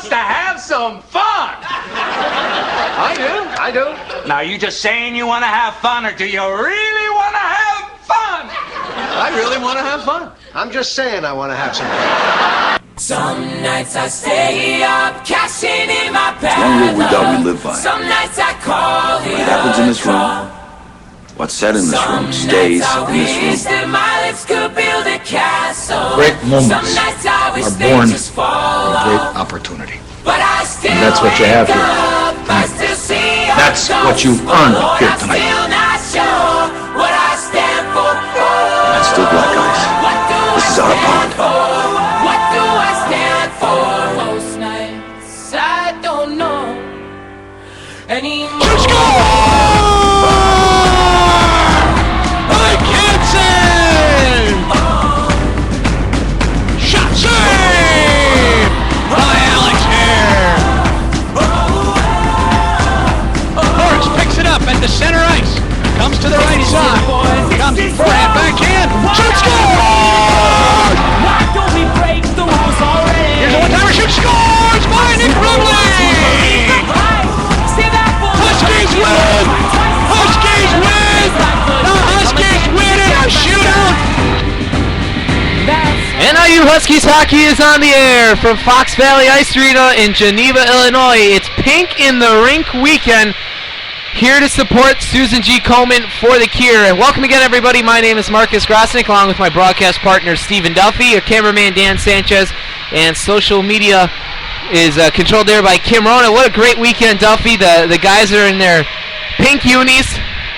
wants to have some fun. I do. Now, you just saying you want to have fun, or do you really want to have fun? I really want to have fun. I'm just saying I want to have some fun. Some nights I stay up, cashing in my past. One rule we thought we live by. Some nights I call What happens in this room, what's said in this room, stays in this room. My lips could build a castle. Great moments are born from from great opportunity. But I still And that's what you have here tonight. That's what you've earned here tonight. And it's still black ice. This is our pond. What do I stand for? Most nights I don't know anymore. At the center ice, comes to the right side, comes forehand, backhand, shoot, score! Why don't we break the rules already? Here's a one-timer, shoot, scores by Nick Rubley! Huskies win! Huskies win! The Huskies win in a shootout! NIU Huskies hockey is on the air from Fox Valley Ice Arena in Geneva, Illinois. It's Pink in the Rink weekend. Here to support Susan G. Komen for the Cure. And welcome again, everybody. My name is Marcus Grosnick, along with my broadcast partner, Stephen Duffy, our cameraman, Dan Sanchez, and social media is controlled there by Kim Rona. What a great weekend, Duffy. The guys are in their pink unis.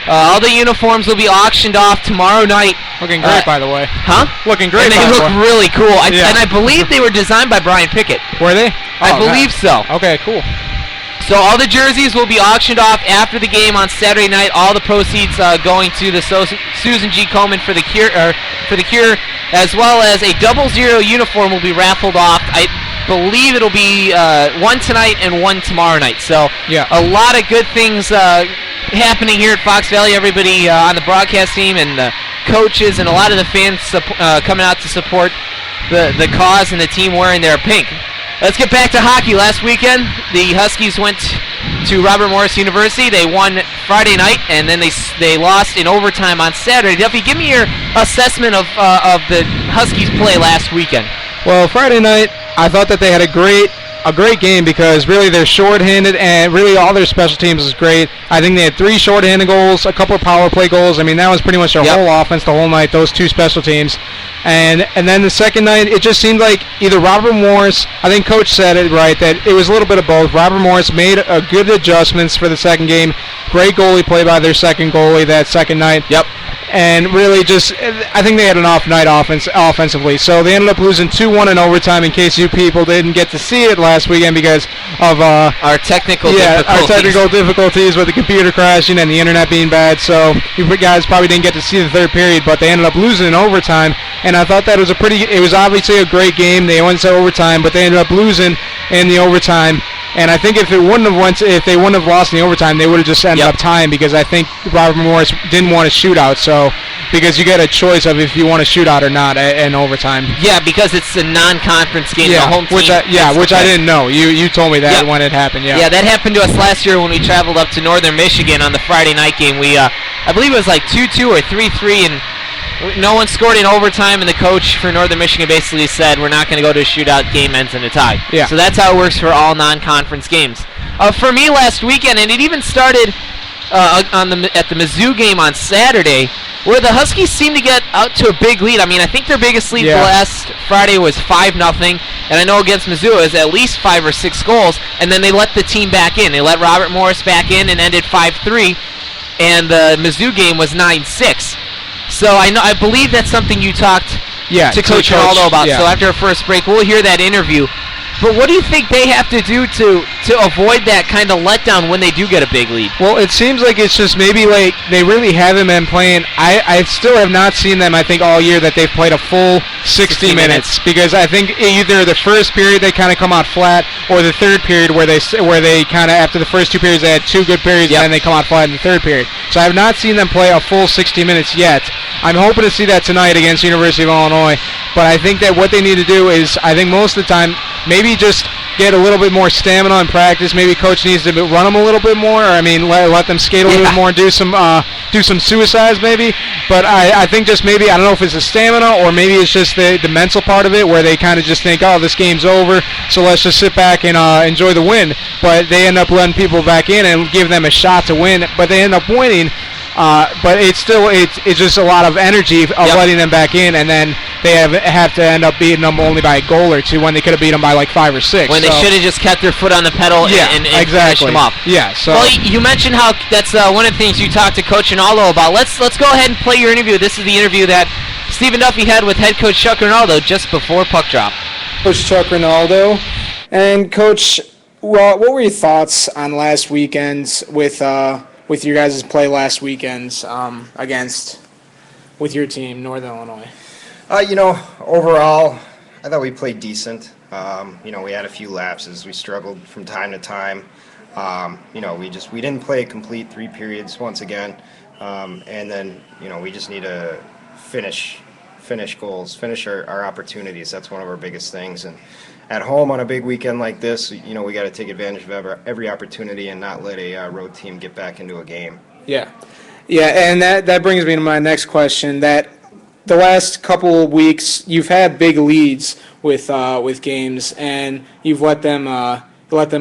All the uniforms will be auctioned off tomorrow night. Looking great, by the way. Huh? Looking great, and they look really cool. Yeah. And I believe they were designed by Brian Pickett. Were they? I believe so. Okay, cool. So all the jerseys will be auctioned off after the game on Saturday night. All the proceeds going to the Susan G. Komen for the Cure, as well as a 00 uniform will be raffled off. I believe it'll be one tonight and one tomorrow night. So yeah, a lot of good things happening here at Fox Valley. Everybody on the broadcast team and the coaches and a lot of the fans coming out to support the cause and the team wearing their pink. Let's get back to hockey. Last weekend, the Huskies went to Robert Morris University. They won Friday night, and then they lost in overtime on Saturday. Duffy, give me your assessment of the Huskies' play last weekend. Well, Friday night, I thought that they had a great game because really they're shorthanded and really all their special teams was great. I think they had 3 shorthanded goals, a couple of power play goals. I mean, that was pretty much their whole offense the whole night, those 2 special teams. And then the second night, it just seemed like either Robert Morris, I think Coach said it right, that it was a little bit of both. Robert Morris made good adjustments for the second game. Great goalie play by their second goalie that second night. Yep. And really just, I think they had an off night offensively. So they ended up losing 2-1 in overtime, in case you people didn't get to see it last weekend because of our technical difficulties with the computer crashing and the internet being bad. So you guys probably didn't get to see the third period, but they ended up losing in overtime. And I thought that was it was obviously a great game. They went to overtime, but they ended up losing in the overtime. And I think if they wouldn't have lost in the overtime, they would have just ended up tying because I think Robert Morris didn't want a shootout. So because you get a choice of if you want a shootout or not in overtime. Yeah, because it's a non-conference game. Yeah, the home team which I didn't know. You told me that when it happened. Yeah. Yeah, that happened to us last year when we traveled up to Northern Michigan on the Friday night game. We I believe it was like 2-2 or 3-3 and no one scored in overtime, and the coach for Northern Michigan basically said, we're not going to go to a shootout, game ends in a tie. Yeah. So that's how it works for all non-conference games. For me last weekend, and it even started at the Mizzou game on Saturday, where the Huskies seemed to get out to a big lead. I mean, I think their biggest lead last Friday was 5-0, and I know against Mizzou it was at least 5 or 6 goals, and then they let the team back in. They let Robert Morris back in and ended 5-3, and the Mizzou game was 9-6. So I believe that's something you talked to Coach Ronaldo about. So after our first break, we'll hear that interview. But what do you think they have to do to avoid that kind of letdown when they do get a big lead? Well, it seems like it's just maybe like they really haven't been playing. I still have not seen them, I think, all year that they've played a full 60 minutes. Because I think either the first period they kind of come out flat, or the third period where they kind of, after the first 2 periods, they had 2 good periods, and then they come out flat in the third period. So I have not seen them play a full 60 minutes yet. I'm hoping to see that tonight against University of Illinois. But I think that what they need to do is, I think most of the time, maybe just get a little bit more stamina in practice. Maybe coach needs to run them a little bit more. Or, I mean, let them skate a little bit more and do some suicides maybe. But I think just maybe, I don't know if it's the stamina or maybe it's just the mental part of it where they kind of just think, oh, this game's over, so let's just sit back and enjoy the win. But they end up letting people back in and give them a shot to win, but they end up winning. But it's just a lot of energy of letting them back in, and then they have to end up beating them only by a goal or two when they could have beat them by like 5 or 6. When they should have just kept their foot on the pedal and finish them up. Yeah. So. Well, you mentioned how that's one of the things you talked to Coach Ronaldo about. Let's go ahead and play your interview. This is the interview that Stephen Duffy had with head coach Chuck Ronaldo just before puck drop. Coach Chuck Ronaldo, and Coach, well, what were your thoughts on last weekend's with your guys' play last weekend with your team, Northern Illinois? Overall, I thought we played decent. We had a few lapses. We struggled from time to time. We didn't play a complete 3 periods once again. And then, we just need to finish goals, finish our opportunities. That's one of our biggest things. And at home on a big weekend like this, we got to take advantage of every opportunity and not let a road team get back into a game. Yeah, and that brings me to my next question. That the last couple of weeks, you've had big leads with games, and you've let them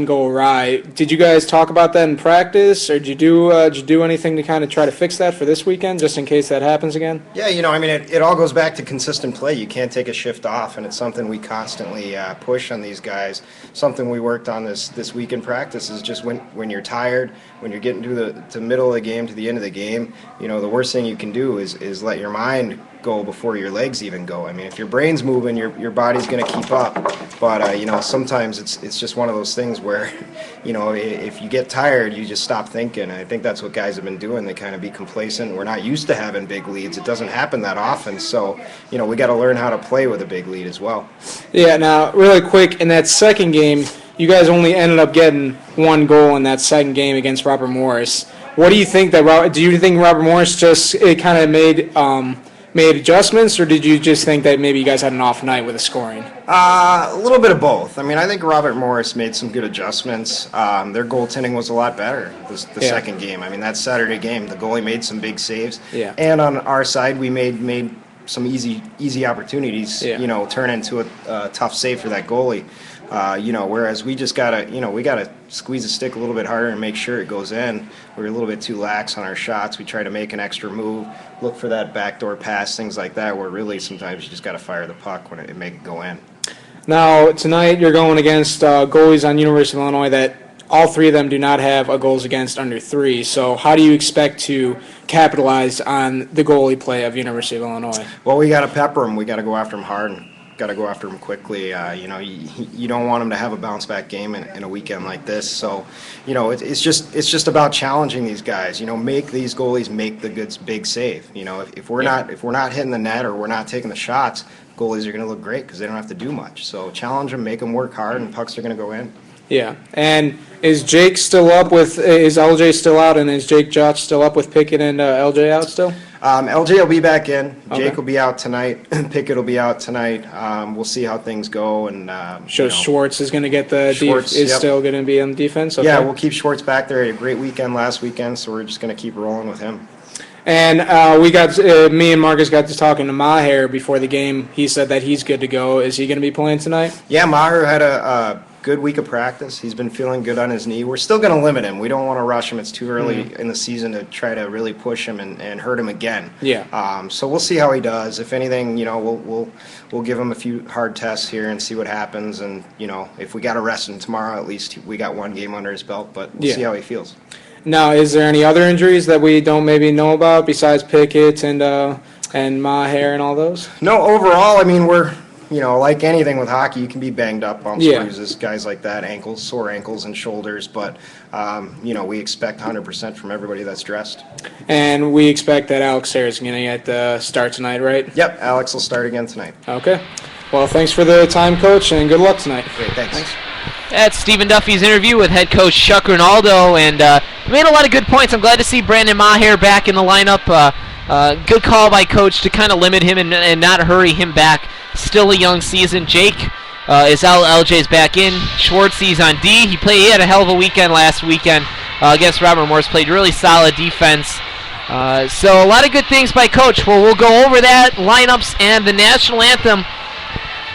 go awry. Did you guys talk about that in practice, or did you do anything to kind of try to fix that for this weekend, just in case that happens again? Yeah, it all goes back to consistent play. You can't take a shift off, and it's something we constantly push on these guys. Something we worked on this week in practice is just when you're tired, when you're getting to the middle of the game, to the end of the game, the worst thing you can do is let your mind go before your legs even go. I mean, if your brain's moving, your body's going to keep up. But sometimes it's just one of those things where, if you get tired, you just stop thinking. And I think that's what guys have been doing. They kind of be complacent. We're not used to having big leads. It doesn't happen that often. So, we got to learn how to play with a big lead as well. Yeah. Now, really quick, in that second game, you guys only ended up getting 1 goal in that second game against Robert Morris. What do you think do you think Robert Morris just kind of made adjustments, or did you just think that maybe you guys had an off night with the scoring? A little bit of both. I mean, I think Robert Morris made some good adjustments. Their goaltending was a lot better the second game. I mean, that Saturday game, the goalie made some big saves. Yeah. And on our side, we made some easy opportunities, turn into a tough save for that goalie. Whereas we just gotta squeeze the stick a little bit harder and make sure it goes in. We're a little bit too lax on our shots. We try to make an extra move, look for that backdoor pass, things like that, where really sometimes you just gotta fire the puck when it make it go in. Now, tonight you're going against goalies on University of Illinois that all 3 of them do not have a goals against under 3. So how do you expect to capitalize on the goalie play of University of Illinois? Well, we gotta pepper them. We gotta go after them hard. And got to go after them quickly. You don't want them to have a bounce back game in a weekend like this. So, it's just about challenging these guys. Make these goalies make the good big save. If we're not hitting the net or we're not taking the shots, goalies are going to look great because they don't have to do much. So challenge them, make them work hard, and pucks are going to go in. Yeah, and is Jake still up with? Is LJ still out, and is Jake Jotch still up with Pickett and LJ out still? LJ will be back in. Okay. Jake will be out tonight. Pickett will be out tonight. We'll see how things go. And Schwartz is going to get the Schwartz, is yep. still going to be on defense. Okay. Yeah, we'll keep Schwartz back there. He had a great weekend last weekend, so we're just going to keep rolling with him. And me and Marcus got to talking to Maher before the game. He said that he's good to go. Is he going to be playing tonight? Yeah, Maher had a good week of practice. He's been feeling good on his knee. We're still going to limit him. We don't want to rush him. It's too early in the season to try to really push him and hurt him again. Yeah. So we'll see how he does. If anything, we'll give him a few hard tests here and see what happens. And if we got to rest him tomorrow, at least we got 1 game under his belt. But we'll see how he feels. Now, is there any other injuries that we don't maybe know about besides Pickett and Maher and all those? No, overall, I mean, we're like anything with hockey, you can be banged up, bumps, bruises, guys like that, ankles, sore ankles and shoulders. But we expect 100% from everybody that's dressed. And we expect that Alex Sayre is going to get the start tonight, right? Yep, Alex will start again tonight. Okay. Well, thanks for the time, Coach, and good luck tonight. Great, thanks. That's Stephen Duffy's interview with head coach Chuck Ronaldo, and he made a lot of good points. I'm glad to see Brandon Maher back in the lineup. Good call by coach to kind of limit him and not hurry him back. Still a young season. Jake is out. LJ's back in. Schwartzy's on D. He had a hell of a weekend last weekend against Robert Morris. Played really solid defense. So a lot of good things by Coach. Well, we'll go over that, lineups, and the national anthem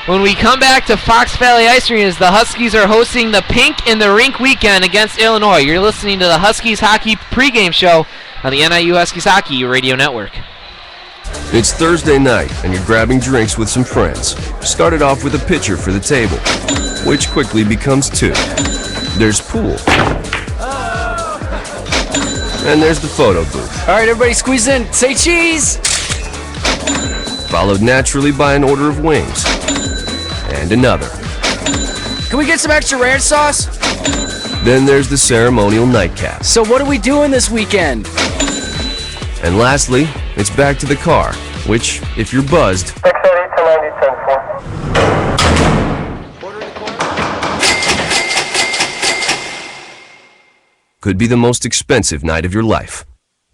when we come back to Fox Valley Ice Arena as the Huskies are hosting the Pink in the Rink weekend against Illinois. You're listening to the Huskies Hockey pregame show on the NIU Huskies Hockey Radio Network. It's Thursday night, and you're grabbing drinks with some friends. Started off with a pitcher for the table, which quickly becomes two. There's pool. And there's the photo booth. All right, everybody squeeze in. Say cheese! Followed naturally by an order of wings. And another. Can we get some extra ranch sauce? Then there's the ceremonial nightcap. So what are we doing this weekend? And lastly, it's back to the car, which, if you're buzzed, 630 to 90, 10-4. could be the most expensive night of your life.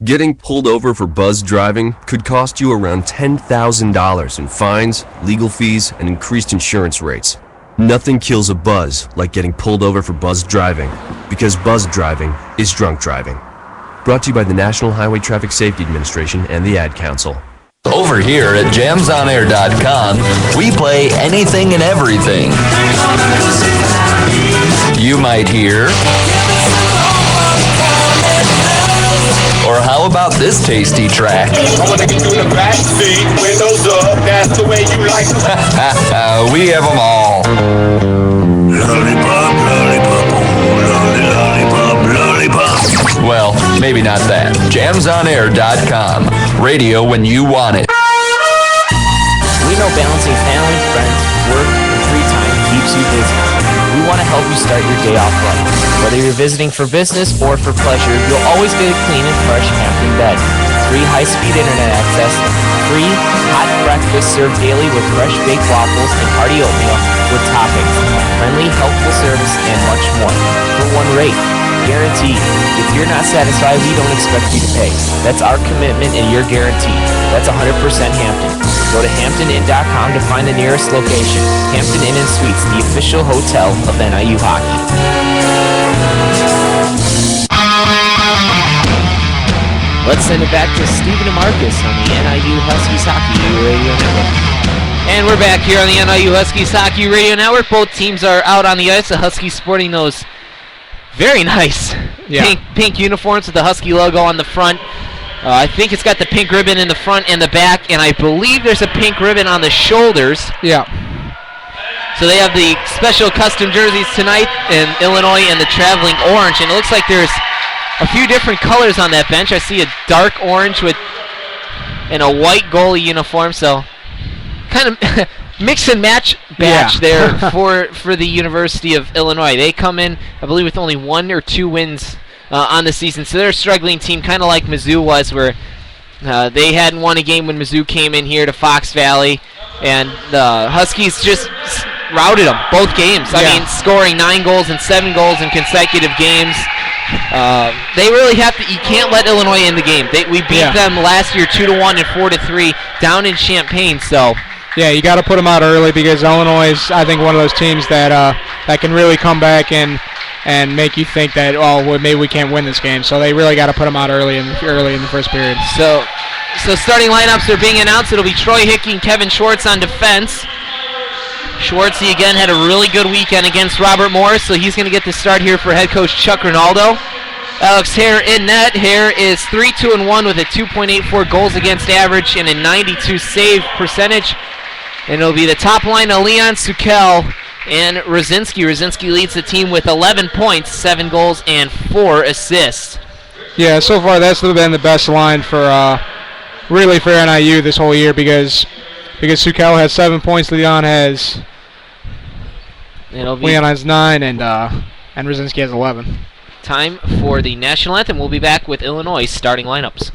Getting pulled over for buzzed driving could cost you around $10,000 in fines, legal fees, and increased insurance rates. Nothing kills a buzz like getting pulled over for buzzed driving, because buzzed driving is drunk driving. Brought to you by the National Highway Traffic Safety Administration and the Ad Council. Over here at jamsonair.com, we play anything and everything. You might hear, or how about this tasty track? I wanna get through the back seat, windows up, that's the way you like it. We have them all. Lollipop, lollipop, lollipop, lollipop. Well, maybe not that. jamsonair.com. Radio when you want it. We know balancing family, friends, work, and free time keeps you busy. We want to help you start your day off right. Whether you're visiting for business or for pleasure, you'll always get a clean and fresh Hampton bed. Free high-speed internet access, free hot breakfast served daily with fresh baked waffles and hearty oatmeal with toppings, friendly, helpful service, and much more. For one rate. Guaranteed. If you're not satisfied, we don't expect you to pay. That's our commitment and your guarantee. That's 100% Hampton. Go to HamptonInn.com to find the nearest location. Hampton Inn and Suites, the official hotel of NIU Hockey. Let's send it back to Stephen and Marcus on the NIU Huskies Hockey Radio Network. And we're back here on the NIU Huskies Hockey Radio Network. Both teams are out on the ice. The Huskies sporting those very nice pink uniforms with the Husky logo on the front. I think it's got the pink ribbon in the front and the back, and I believe there's a pink ribbon on the shoulders. Yeah. So they have the special custom jerseys tonight in Illinois and the traveling orange, and it looks like there's a few different colors on that bench. I see a dark orange and a white goalie uniform, so kind of mix and match batch there for the University of Illinois. They come in, I believe, with only 1 or 2 wins on the season, so they're a struggling team, kind of like Mizzou was, where they hadn't won a game when Mizzou came in here to Fox Valley, and the Huskies just routed them both games. I mean, scoring 9 goals and 7 goals in consecutive games. They really have to. You can't let Illinois in the game. We beat them last year 2-1 and 4-3 down in Champaign. So. Yeah, you got to put them out early because Illinois is, I think, one of those teams that that can really come back and make you think that, well, maybe we can't win this game. So they really got to put them out early in the first period. So starting lineups are being announced. It'll be Troy Hickey and Kevin Schwartz on defense. Schwartzy again had a really good weekend against Robert Morris, so he's going to get the start here for head coach Chuck Rinaldo. Alex Hare in net. Hare is 3-2-1 with a 2.84 goals against average and a 92 save percentage. And it'll be the top line of Leon Sukel and Rosinski. Rosinski leads the team with 11 points, 7 goals, and 4 assists. Yeah, so far that's been the best line for really for NIU this whole year because Sukel has 7 points, Leon has 9, and Rosinski has 11. Time for the national anthem. We'll be back with Illinois starting lineups.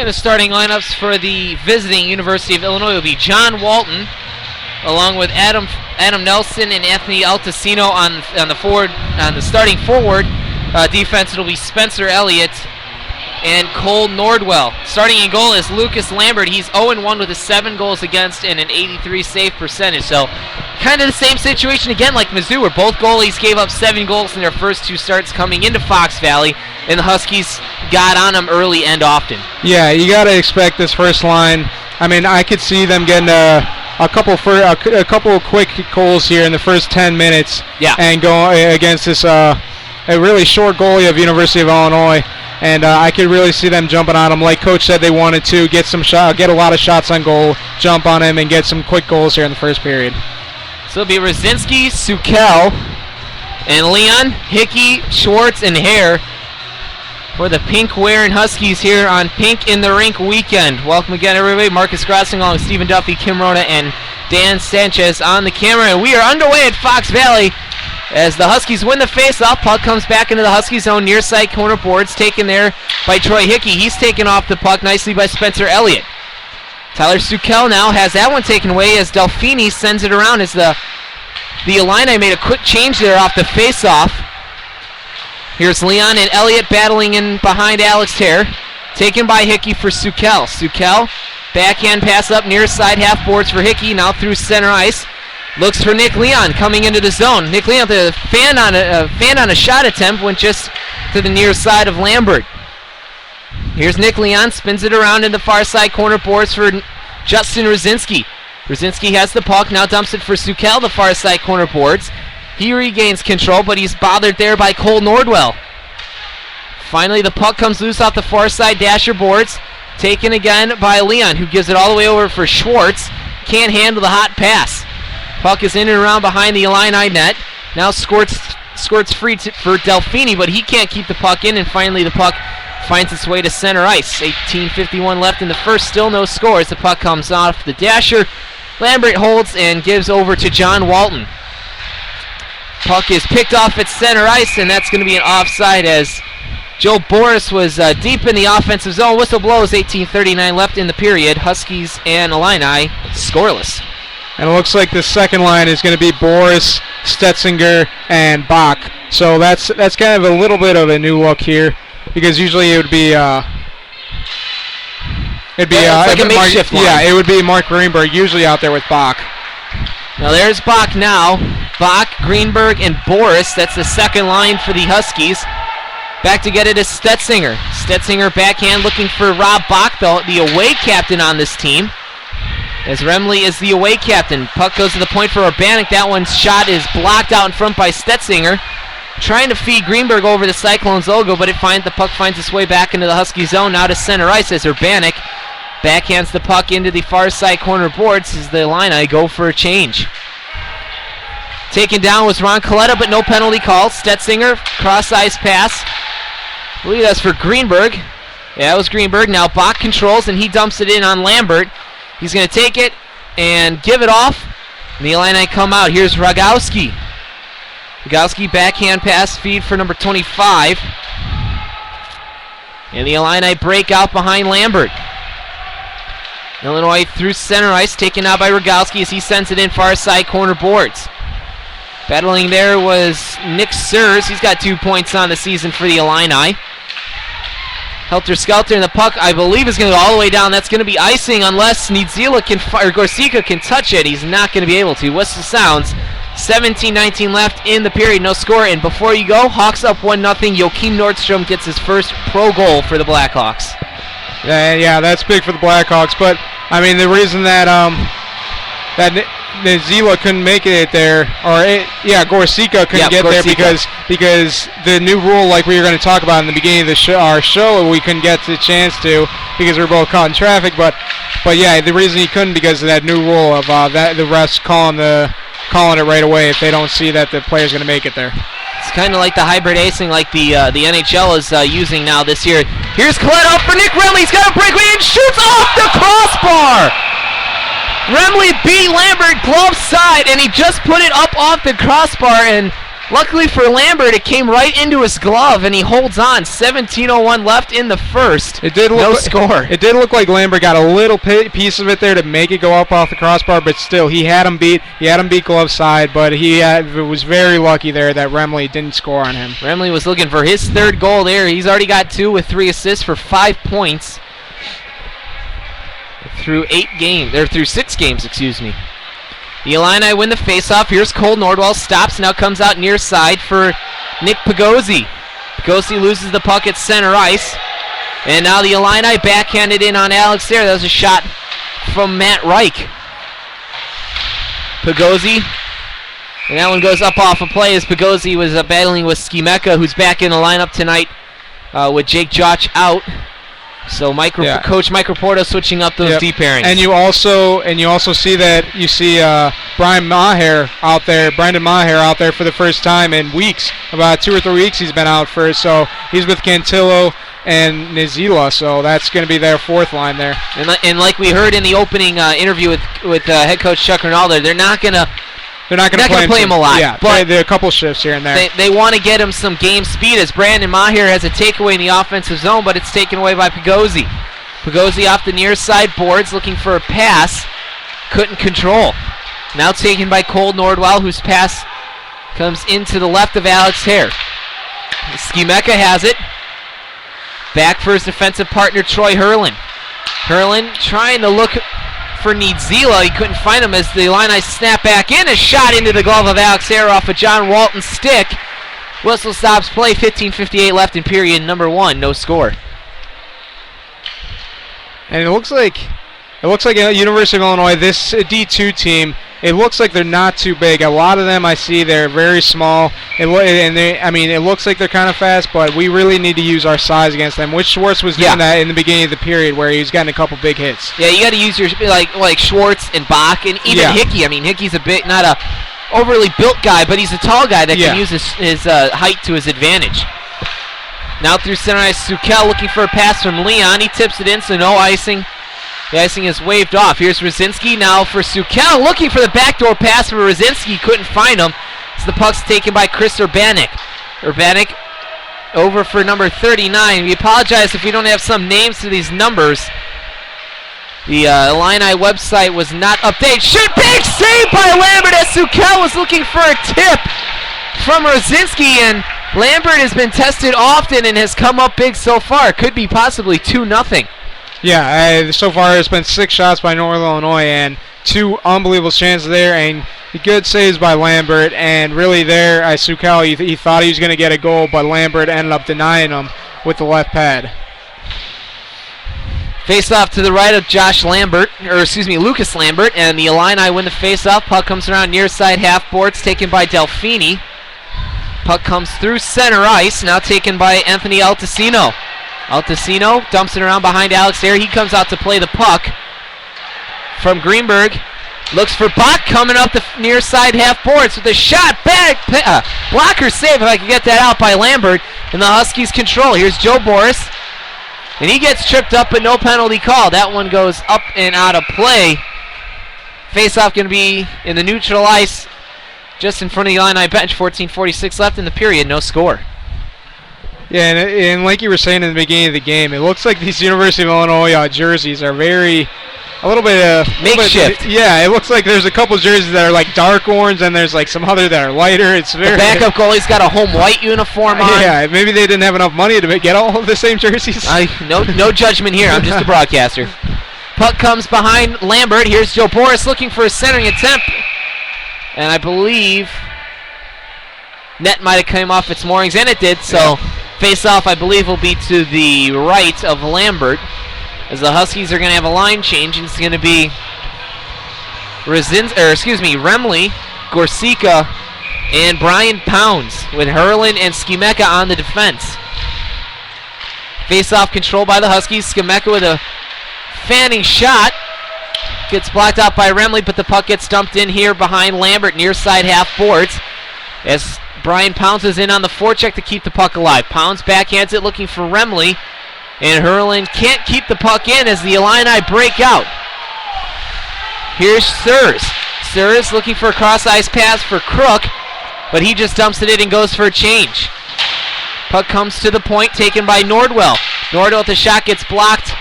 And the starting lineups for the visiting University of Illinois will be John Walton, along with Adam Nelson and Anthony Altacino on the starting forward. Defense, it'll be Spencer Elliott and Cole Nordwell. Starting in goal is Lucas Lambert. He's 0-1 with 7 goals against and an 83 save percentage. So kind of the same situation again like Mizzou, where both goalies gave up 7 goals in their first 2 starts coming into Fox Valley, and the Huskies got on them early and often. Yeah, you got to expect this first line. I mean, I could see them getting a couple of quick goals here in the first 10 minutes. Yeah. And go against this a really short goalie of University of Illinois. And I could really see them jumping on him. Like Coach said, they wanted to get a lot of shots on goal, jump on him, and get some quick goals here in the first period. So it'll be Rosinski, Sukel, and Leon, Hickey, Schwartz, and Hare for the pink-wearing Huskies here on Pink in the Rink weekend. Welcome again, everybody. Marcus Grossing along with Stephen Duffy, Kim Rona, and Dan Sanchez on the camera. And we are underway at Fox Valley as the Huskies win the face-off. Puck comes back into the Huskies' zone, near side corner boards, taken there by Troy Hickey. He's taken off the puck nicely by Spencer Elliott. Tyler Sukel now has that one taken away as Delfini sends it around as the Illini made a quick change there off the face-off. Here's Leon and Elliott battling in behind Alex Hare. Taken by Hickey for Sukel. Sukel, backhand pass up near side half boards for Hickey, now through center ice. Looks for Nick Leon coming into the zone. Nick Leon, the fan on a shot attempt, went just to the near side of Lambert. Here's Nick Leon, spins it around in the far side corner boards for Justin Rosinski. Rosinski has the puck, now dumps it for Sukel, the far side corner boards. He regains control, but he's bothered there by Cole Nordwell. Finally, the puck comes loose off the far side dasher boards. Taken again by Leon, who gives it all the way over for Schwartz. Can't handle the hot pass. Puck is in and around behind the Illini net. Now squirts free for Delfini, but he can't keep the puck in, and finally the puck finds its way to center ice. 18:51 left in the first, still no scores. The puck comes off the dasher. Lambert holds and gives over to John Walton. Puck is picked off at center ice, and that's going to be an offside as Joe Boris was deep in the offensive zone. Whistle blows, 18:39 left in the period. Huskies and Illini scoreless. And it looks like the second line is going to be Boris, Stetzinger, and Bach. So that's kind of a little bit of a new look here, because usually it would be like a makeshift line. Yeah, it would be Mark Greenberg usually out there with Bach. Now there's Bach now. Bach, Greenberg, and Boris. That's the second line for the Huskies. Back to get it is Stetzinger. Stetzinger backhand looking for Rob Bach, the away captain on this team. As Remley is the away captain. Puck goes to the point for Urbanik. That one's shot is blocked out in front by Stetzinger. Trying to feed Greenberg over the Cyclones logo, but the puck finds its way back into the Husky zone. Now to center ice as Urbanik backhands the puck into the far side corner boards as the Illini go for a change. Taken down was Ron Coletta, but no penalty called. Stetzinger, cross-ice pass. I believe that's for Greenberg. Yeah, it was Greenberg. Now Bach controls, and he dumps it in on Lambert. He's going to take it and give it off. And the Illini come out. Here's Rogowski. Rogowski backhand pass feed for number 25. And the Illini break out behind Lambert. Illinois through center ice, taken out by Rogowski as he sends it in far side corner boards. Battling there was Nick Sears. He's got 2 points on the season for the Illini. Helter-skelter, and the puck, I believe, is going to go all the way down. That's going to be icing unless Gorsica can touch it. He's not going to be able to. Whistle sounds. 17-19 left in the period. No score. And before you go, Hawks up 1-0. Joachim Nordstrom gets his first pro goal for the Blackhawks. Yeah, that's big for the Blackhawks. But, I mean, the reason that Zila couldn't make it there, Gorsica couldn't get there because the new rule, like we were going to talk about in the beginning of our show, we couldn't get the chance to because we were both caught in traffic. But yeah, the reason he couldn't because of that new rule of that the refs calling it right away if they don't see that the player's going to make it there. It's kind of like the hybrid acing like the NHL is using now this year. Here's Coletta up for Nick Remley. He's got a breakaway and shoots off the crossbar. Remley beat Lambert glove side, and he just put it up off the crossbar, and Luckily for Lambert, it came right into his glove, and he holds on. 17:01 left in the first. It did look no score. It did look like Lambert got a little piece of it there to make it go up off the crossbar, but still, he had him beat. He had him beat glove side, but he was very lucky there that Remley didn't score on him. Remley was looking for his third goal there. He's already got 2 with 3 assists for 5 points through 6 games, excuse me. The Illini win the faceoff. Here's Cole Nordwall, stops, now comes out near side for Nick Pagozzi. Pagozzi loses the puck at center ice. And now the Illini backhanded in on Alex there. That was a shot from Matt Reich. Pagozzi, and that one goes up off a play as Pagozzi was battling with Skimeka, who's back in the lineup tonight with Jake Joch out. So Coach Mike Raporto switching up those deep pairings. And you also see that you see Brandon Maher out there for the first time in weeks. About 2 or 3 weeks he's been out for. So he's with Cantillo and Nizila. So that's going to be their 4th line there. And like we heard in the opening interview with head coach Chuck Ronaldo, they're not going to play him a lot. Yeah, but there are a couple shifts here and there. They want to get him some game speed as Brandon Maher has a takeaway in the offensive zone, but it's taken away by Pagozzi. Pagozzi off the near side boards looking for a pass. Couldn't control. Now taken by Cole Nordwell, whose pass comes into the left of Alex Hare. Skimeka has it. Back for his defensive partner, Troy Herlin. Herlin trying to look for Niedzila. He couldn't find him as the Illini snap back in. A shot into the glove of Alex Hare off of John Walton's stick. Whistle stops play. 15:58 left in period number 1. No score. And it looks like University of Illinois, this D2 team, it looks like they're not too big. A lot of them I see they're very small. It looks like they're kind of fast, but we really need to use our size against them. Which Schwartz was doing that in the beginning of the period, where he was getting a couple big hits. Yeah, you got to use your like Schwartz and Bach and even Hickey. I mean, Hickey's not a overly built guy, but he's a tall guy that can use his height to his advantage. Now through center ice, Sukel looking for a pass from Leon. He tips it in, so no icing. The icing is waved off. Here's Rosinski now for Sukel, looking for the backdoor pass for Rosinski. Couldn't find him. So the puck's taken by Chris Urbanik. Urbanik over for number 39. We apologize if we don't have some names to these numbers. The Illini website was not updated. Shoot, big save by Lambert as Sukel was looking for a tip from Rosinski, and Lambert has been tested often and has come up big so far. It could be possibly 2-0. Yeah, so far it's been 6 shots by Northern Illinois and 2 unbelievable chances there, and good saves by Lambert. And really there, Sukel, he thought he was going to get a goal, but Lambert ended up denying him with the left pad. Face-off to the right of Lucas Lambert, and the Illini win the face-off. Puck comes around near side half boards, taken by Delfini. Puck comes through center ice, now taken by Anthony Altacino. Altacino dumps it around behind Alex Hare. He comes out to play the puck from Greenberg. Looks for Bach coming up the near side half boards with a shot back. Blocker save, if I can get that out, by Lambert. And the Huskies control. Here's Joe Boris. And he gets tripped up, but no penalty call. That one goes up and out of play. Face-off going to be in the neutral ice just in front of the Illini bench. 14:46 left in the period. No score. Yeah, and like you were saying in the beginning of the game, it looks like these University of Illinois jerseys are a little bit makeshift. Yeah, it looks like there's a couple jerseys that are like dark orange, and there's like some other that are lighter. It's very. The backup goalie's got a home white uniform on. Yeah, maybe they didn't have enough money to get all of the same jerseys. No judgment here. I'm just a broadcaster. Puck comes behind Lambert. Here's Joe Boris looking for a centering attempt, and I believe net might have come off its moorings, and it did. So. Face-off, I believe, will be to the right of Lambert, as the Huskies are going to have a line change, and it's going to be Remley, Gorsica, and Brian Pounds, with Herlin and Skimeka on the defense. Face-off controlled by the Huskies. Skimeka with a fanning shot. Gets blocked out by Remley, but the puck gets dumped in here behind Lambert, near side half boards, as Brian Pounds is in on the forecheck to keep the puck alive. Pounds backhands it looking for Remley, and Herlin can't keep the puck in as the Illini break out. Here's Surs. Surs looking for a cross-ice pass for Crook. but he just dumps it in and goes for a change. Puck comes to the point, taken by Nordwell. Nordwell with the shot gets blocked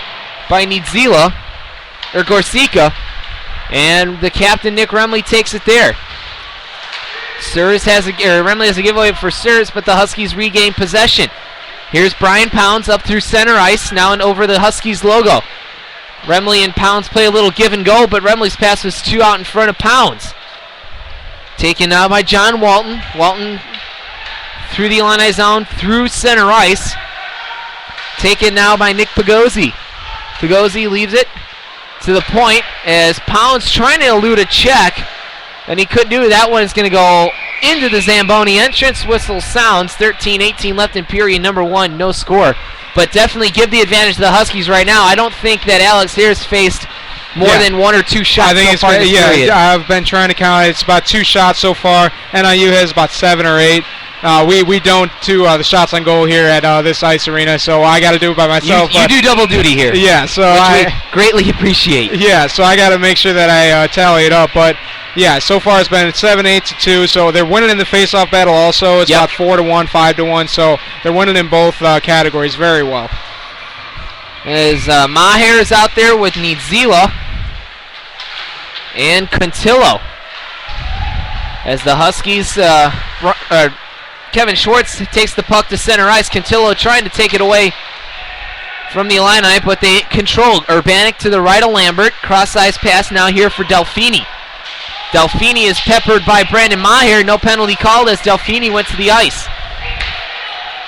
by Nidzila, or Gorsica, and the captain, Nick Remley, takes it there. Remley has a giveaway for Surs, but the Huskies regain possession. Here's Brian Pounds up through center ice, now and over the Huskies logo. Remley and Pounds play a little give and go, but Remley's pass was 2 out in front of Pounds. Taken now by John Walton. Walton through the Illini zone, through center ice. Taken now by Nick Pagozzi. Pagozzi leaves it to the point as Pounds trying to elude a check, and he couldn't do it. That one is going to go into the Zamboni entrance. Whistle sounds. 13-18 left in period number 1. No score. But definitely give the advantage to the Huskies right now. I don't think that Alex Ayres faced more than 1 or 2 shots so far this period. I've been trying to count it. It's about 2 shots so far. NIU has about 7 or 8. We don't do the shots on goal here at this ice arena, so I got to do it by myself. You do double duty here. Yeah, so which we greatly appreciate. Yeah, so I got to make sure that I tally it up. But yeah, so far it's been 7-8-2. So they're winning in the face-off battle. Also, it's about 4-1, 5-1. So they're winning in both categories very well. As Maher is out there with Nidzila and Contillo. As the Huskies, Kevin Schwartz takes the puck to center ice. Contillo trying to take it away from the Illini, but they controlled. Urbanic to the right of Lambert. Cross-ice pass now here for Delfini. Delfini is peppered by Brandon Maher. No penalty called as Delfini went to the ice.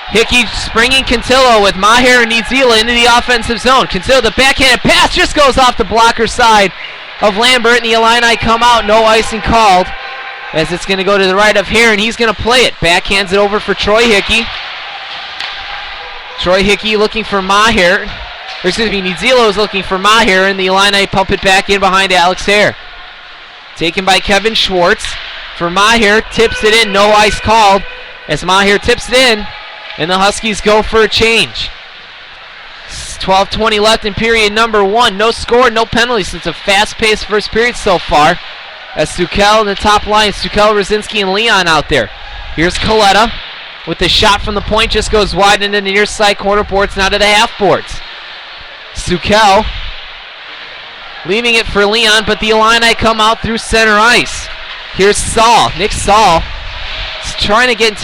Hickey springing Contillo with Maher and Nidzila into the offensive zone. Contillo, the backhanded pass just goes off the blocker side of Lambert, and the Illini come out. No icing called, as it's going to go to the right of Hare, and he's going to play it. Backhands it over for Troy Hickey. Troy Hickey looking for Maher. Or excuse me, Nidzila is looking for Maher, and the Illini pump it back in behind Alex Hare. Taken by Kevin Schwartz for Maher. Tips it in. No ice called as Maher tips it in, and the Huskies go for a change. 12:20 left in period number 1. No score, no penalties. It's a fast-paced first period so far. As Sukel in the top line, Sukel, Rosinski, and Leon out there. Here's Coletta with the shot from the point, just goes wide into the near side corner boards, now to the half boards. Sukel leaving it for Leon, but the Illini come out through center ice. Here's Saul, Nick Saul, is trying to getting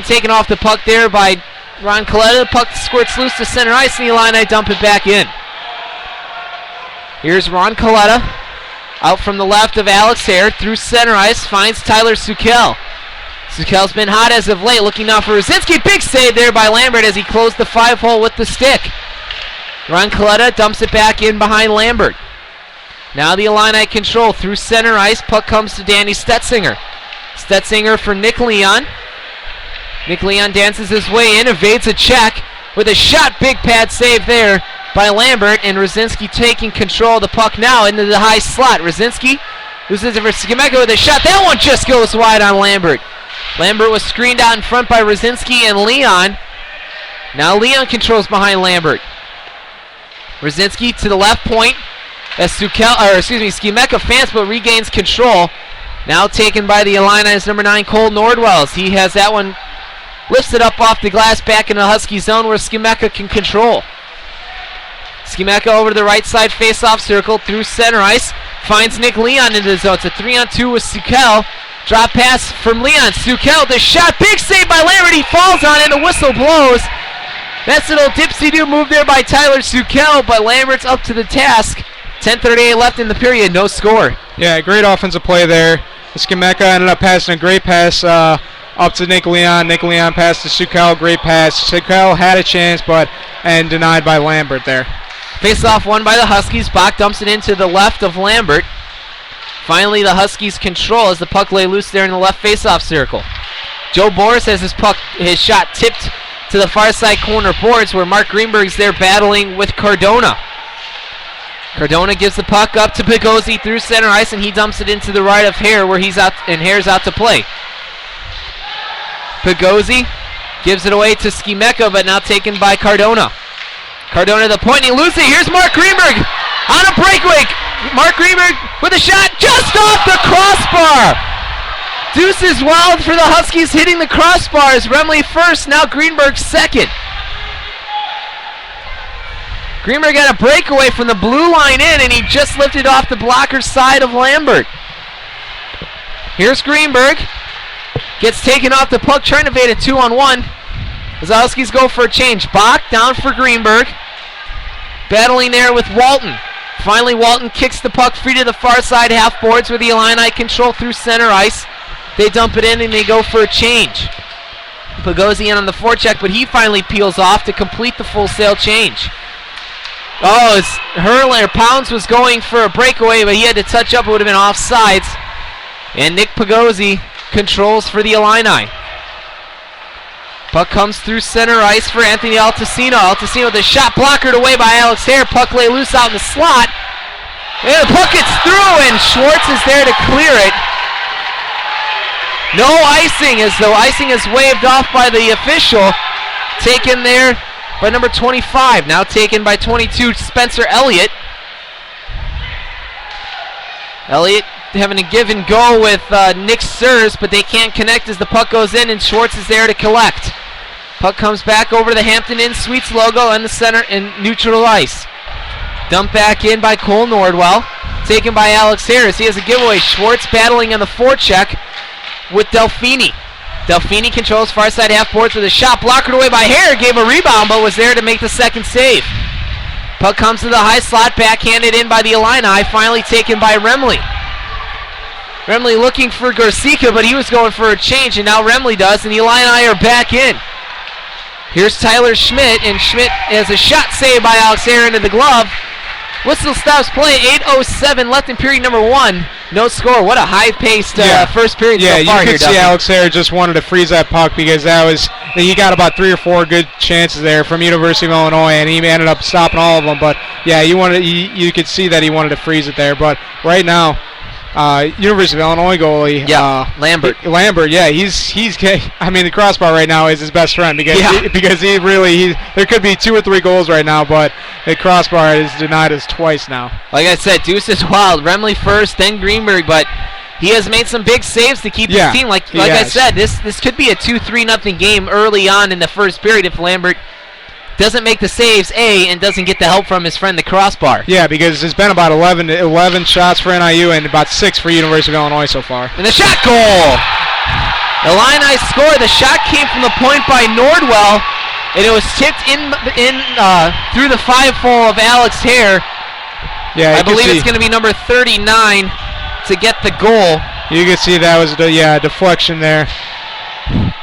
taken off the puck there by Ron Coletta. The puck squirts loose to center ice, and the Illini dump it back in. Here's Ron Coletta. Out from the left of Alex Hare, through center ice, finds Tyler Sukel. Sukel's been hot as of late, looking now for Rosinski. Big save there by Lambert as he closed the 5-hole with the stick. Ron Coletta dumps it back in behind Lambert. Now the Illini control through center ice. Puck comes to Danny Stetzinger. Stetzinger for Nick Leon. Nick Leon dances his way in, evades a check with a shot. Big pad save there by Lambert, and Rosinski taking control of the puck now into the high slot. Rosinski loses it for Skimeka with a shot. That one just goes wide on Lambert. Lambert was screened out in front by Rosinski and Leon. Now Leon controls behind Lambert. Rosinski to the left point as Skimeka fans but regains control. Now taken by the Illini's number 9, Cole Nordwells. He has that one lifted up off the glass back in the Husky zone where Skimeka can control. Skimeka over to the right side face-off circle through center ice. Finds Nick Leon into the zone. It's a 3-on-2 with Sukel. Drop pass from Leon. Sukel, the shot. Big save by Lambert. He falls on it. A whistle blows. That's a little dipsy-do move there by Tyler Sukel, but Lambert's up to the task. 10:38 left in the period. No score. Yeah, great offensive play there. Skimeka ended up passing a great pass up to Nick Leon. Nick Leon passed to Sukel. Great pass. Sukel had a chance, and denied by Lambert there. Face-off won by the Huskies. Bach dumps it into the left of Lambert. Finally, the Huskies control as the puck lay loose there in the left face-off circle. Joe Boris has his shot tipped to the far side corner boards where Mark Greenberg's there battling with Cardona. Cardona gives the puck up to Pigozzi through center ice, and he dumps it into the right of Hare where he's out, and Hare's out to play. Pigozzi gives it away to Skimeka, but now taken by Cardona. Cardona to the point, and he loses it. Here's Mark Greenberg on a breakaway. Mark Greenberg with a shot just off the crossbar. Deuces wild for the Huskies, hitting the crossbars. Remley first, now Greenberg second. Greenberg got a breakaway from the blue line in, and he just lifted off the blocker's side of Lambert. Here's Greenberg. Gets taken off the puck, trying to evade a 2-on-1. As the Huskies go for a change. Bach down for Greenberg. Battling there with Walton. Finally, Walton kicks the puck free to the far side half boards with the Illini control through center ice. They dump it in and they go for a change. Pagosi in on the forecheck, but he finally peels off to complete the full sail change. Oh, as Hurler Pounds was going for a breakaway, but he had to touch up. It would have been offsides. And Nick Pagosi controls for the Illini. Puck comes through center ice for Anthony Altacino. Altacino with a shot blockered away by Alex Hare. Puck lay loose out in the slot. And the puck gets through, and Schwartz is there to clear it. No icing, as though icing is waved off by the official. Taken there by number 25. Now taken by 22, Spencer Elliott. Elliott having a give and go with Nick Sears, but they can't connect as the puck goes in, and Schwartz is there to collect. Puck comes back over to the Hampton Inn Suites logo in the center and neutral ice. Dumped back in by Cole Nordwell. Taken by Alex Harris. He has a giveaway. Schwartz battling on the forecheck with Delfini. Delfini controls far side half boards with a shot blocked away by Hare. Gave a rebound, but was there to make the second save. Puck comes to the high slot, backhanded in by the Illini. Finally taken by Remley. Remley looking for Garcica, but he was going for a change, and now Remley does, and the Illini are back in. Here's Tyler Schmidt, and Schmidt has a shot saved by Alex Hare into the glove. Whistle stops play, 8:07 left in period number 1. No score. What a high-paced first period so far here. Yeah, you could see Alex Hare just wanted to freeze that puck because he got about 3 or 4 good chances there from University of Illinois, and he ended up stopping all of them. But yeah, you could see that he wanted to freeze it there. But right now, University of Illinois goalie. Lambert. The crossbar right now is his best friend because there could be 2 or 3 goals right now, but the crossbar is denied us twice now. Like I said, Deuce is wild. Remley first, then Greenberg, but he has made some big saves to keep his team. Like I said, this could be a 2-3-0 game early on in the first period if Lambert doesn't make the saves, and doesn't get the help from his friend, the crossbar. Yeah, because there's been about 11 shots for NIU and about 6 for University of Illinois so far. And the shot goal! Illini score. The shot came from the point by Nordwell, and it was tipped in through the 5-hole of Alex Hare. Yeah, I believe it's going to be number 39 to get the goal. You can see that was a deflection there.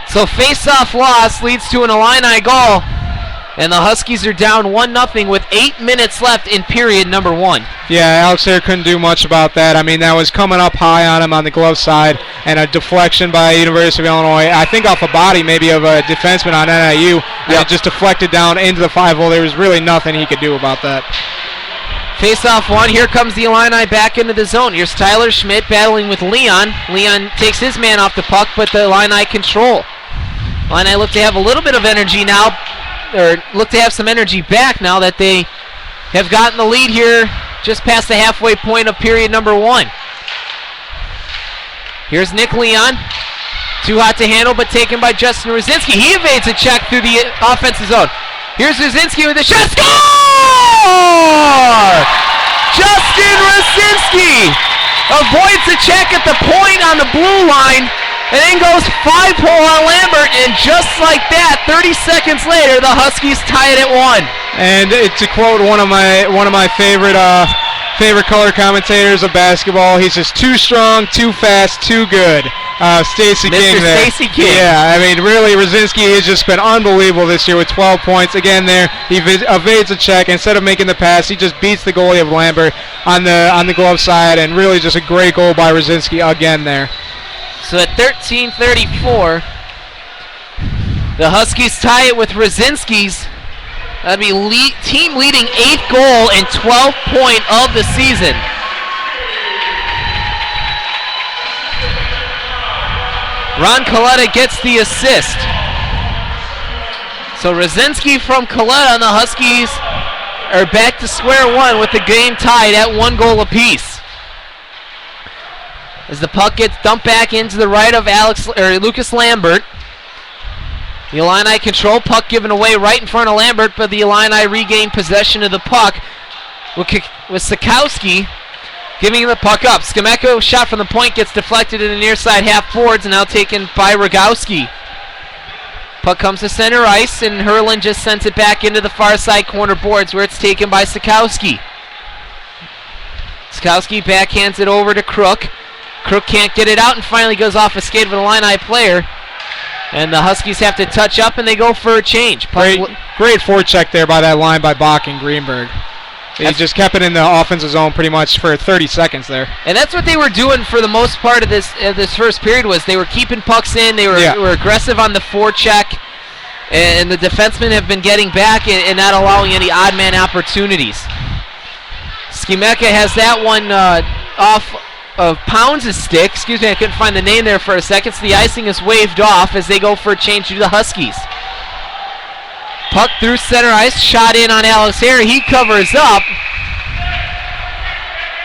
So face-off loss leads to an Illini goal. And the Huskies are down 1-0 with 8 minutes left in period number 1. Yeah, Alex Hare couldn't do much about that. I mean, that was coming up high on him on the glove side, and a deflection by University of Illinois. I think off a body maybe of a defenseman on NIU. And it just deflected down into the 5-hole. There was really nothing he could do about that. Face-off 1. Here comes the Illini back into the zone. Here's Tyler Schmidt battling with Leon. Leon takes his man off the puck, but the Illini control. Illini look to have a little bit of energy now, or look to have some energy back now that they have gotten the lead here just past the halfway point of period number 1. Here's Nick Leon. Too hot to handle, but taken by Justin Rosinski. He evades a check through the offensive zone. Here's Rosinski with a shot. Score! Justin Rosinski avoids the check at the point on the blue line, and then goes 5-hole on Lambert, and just like that, 30 seconds later, the Huskies tie it at 1. And to quote one of my favorite color commentators of basketball, he says, "Too strong, too fast, too good." Stacey King there. Stacey King. Yeah, I mean, really, Rosinski has just been unbelievable this year with 12 points. Again, there he evades a check. Instead of making the pass, he just beats the goalie of Lambert on the glove side, and really just a great goal by Rosinski again there. So at 13:34, the Huskies tie it with Rosinski's. That'd be team leading 8th goal and 12th point of the season. Ron Coletta gets the assist. So Rosinski from Coletta, and the Huskies are back to square one with the game tied at 1 goal apiece. as the puck gets dumped back into the right of Lucas Lambert. The Illini control, puck given away right in front of Lambert, but the Illini regain possession of the puck with Sikowski giving the puck up. Skimeko shot from the point gets deflected in the near side half boards and now taken by Rogowski. Puck comes to center ice and Herlin just sends it back into the far side corner boards where it's taken by Sikowski. Sikowski backhands it over to Crook. Crook can't get it out and finally goes off a skate of an Illini player. And the Huskies have to touch up and they go for a change. Great forecheck there by that line by Bach and Greenberg. He just kept it in the offensive zone pretty much for 30 seconds there. And that's what they were doing for the most part of this first period was they were keeping pucks in. They were aggressive on the forecheck. And the defensemen have been getting back and not allowing any odd man opportunities. Skimeka has that one off of Pounds' stick. Excuse me, I couldn't find the name there for a second. So the icing is waved off as they go for a change to the Huskies. Puck through center ice, shot in on Alex Hare. He covers up.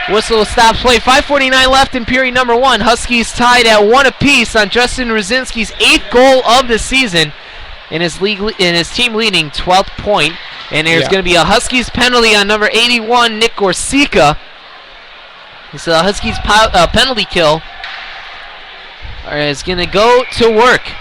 Whistle stops play. 5:49 left in period number 1. Huskies tied at 1 apiece on Justin Rosinski's 8th goal of the season in his team leading 12th point. And there's going to be a Huskies penalty on number 81, Nick Gorsica. So the Huskies penalty kill is going to go to work.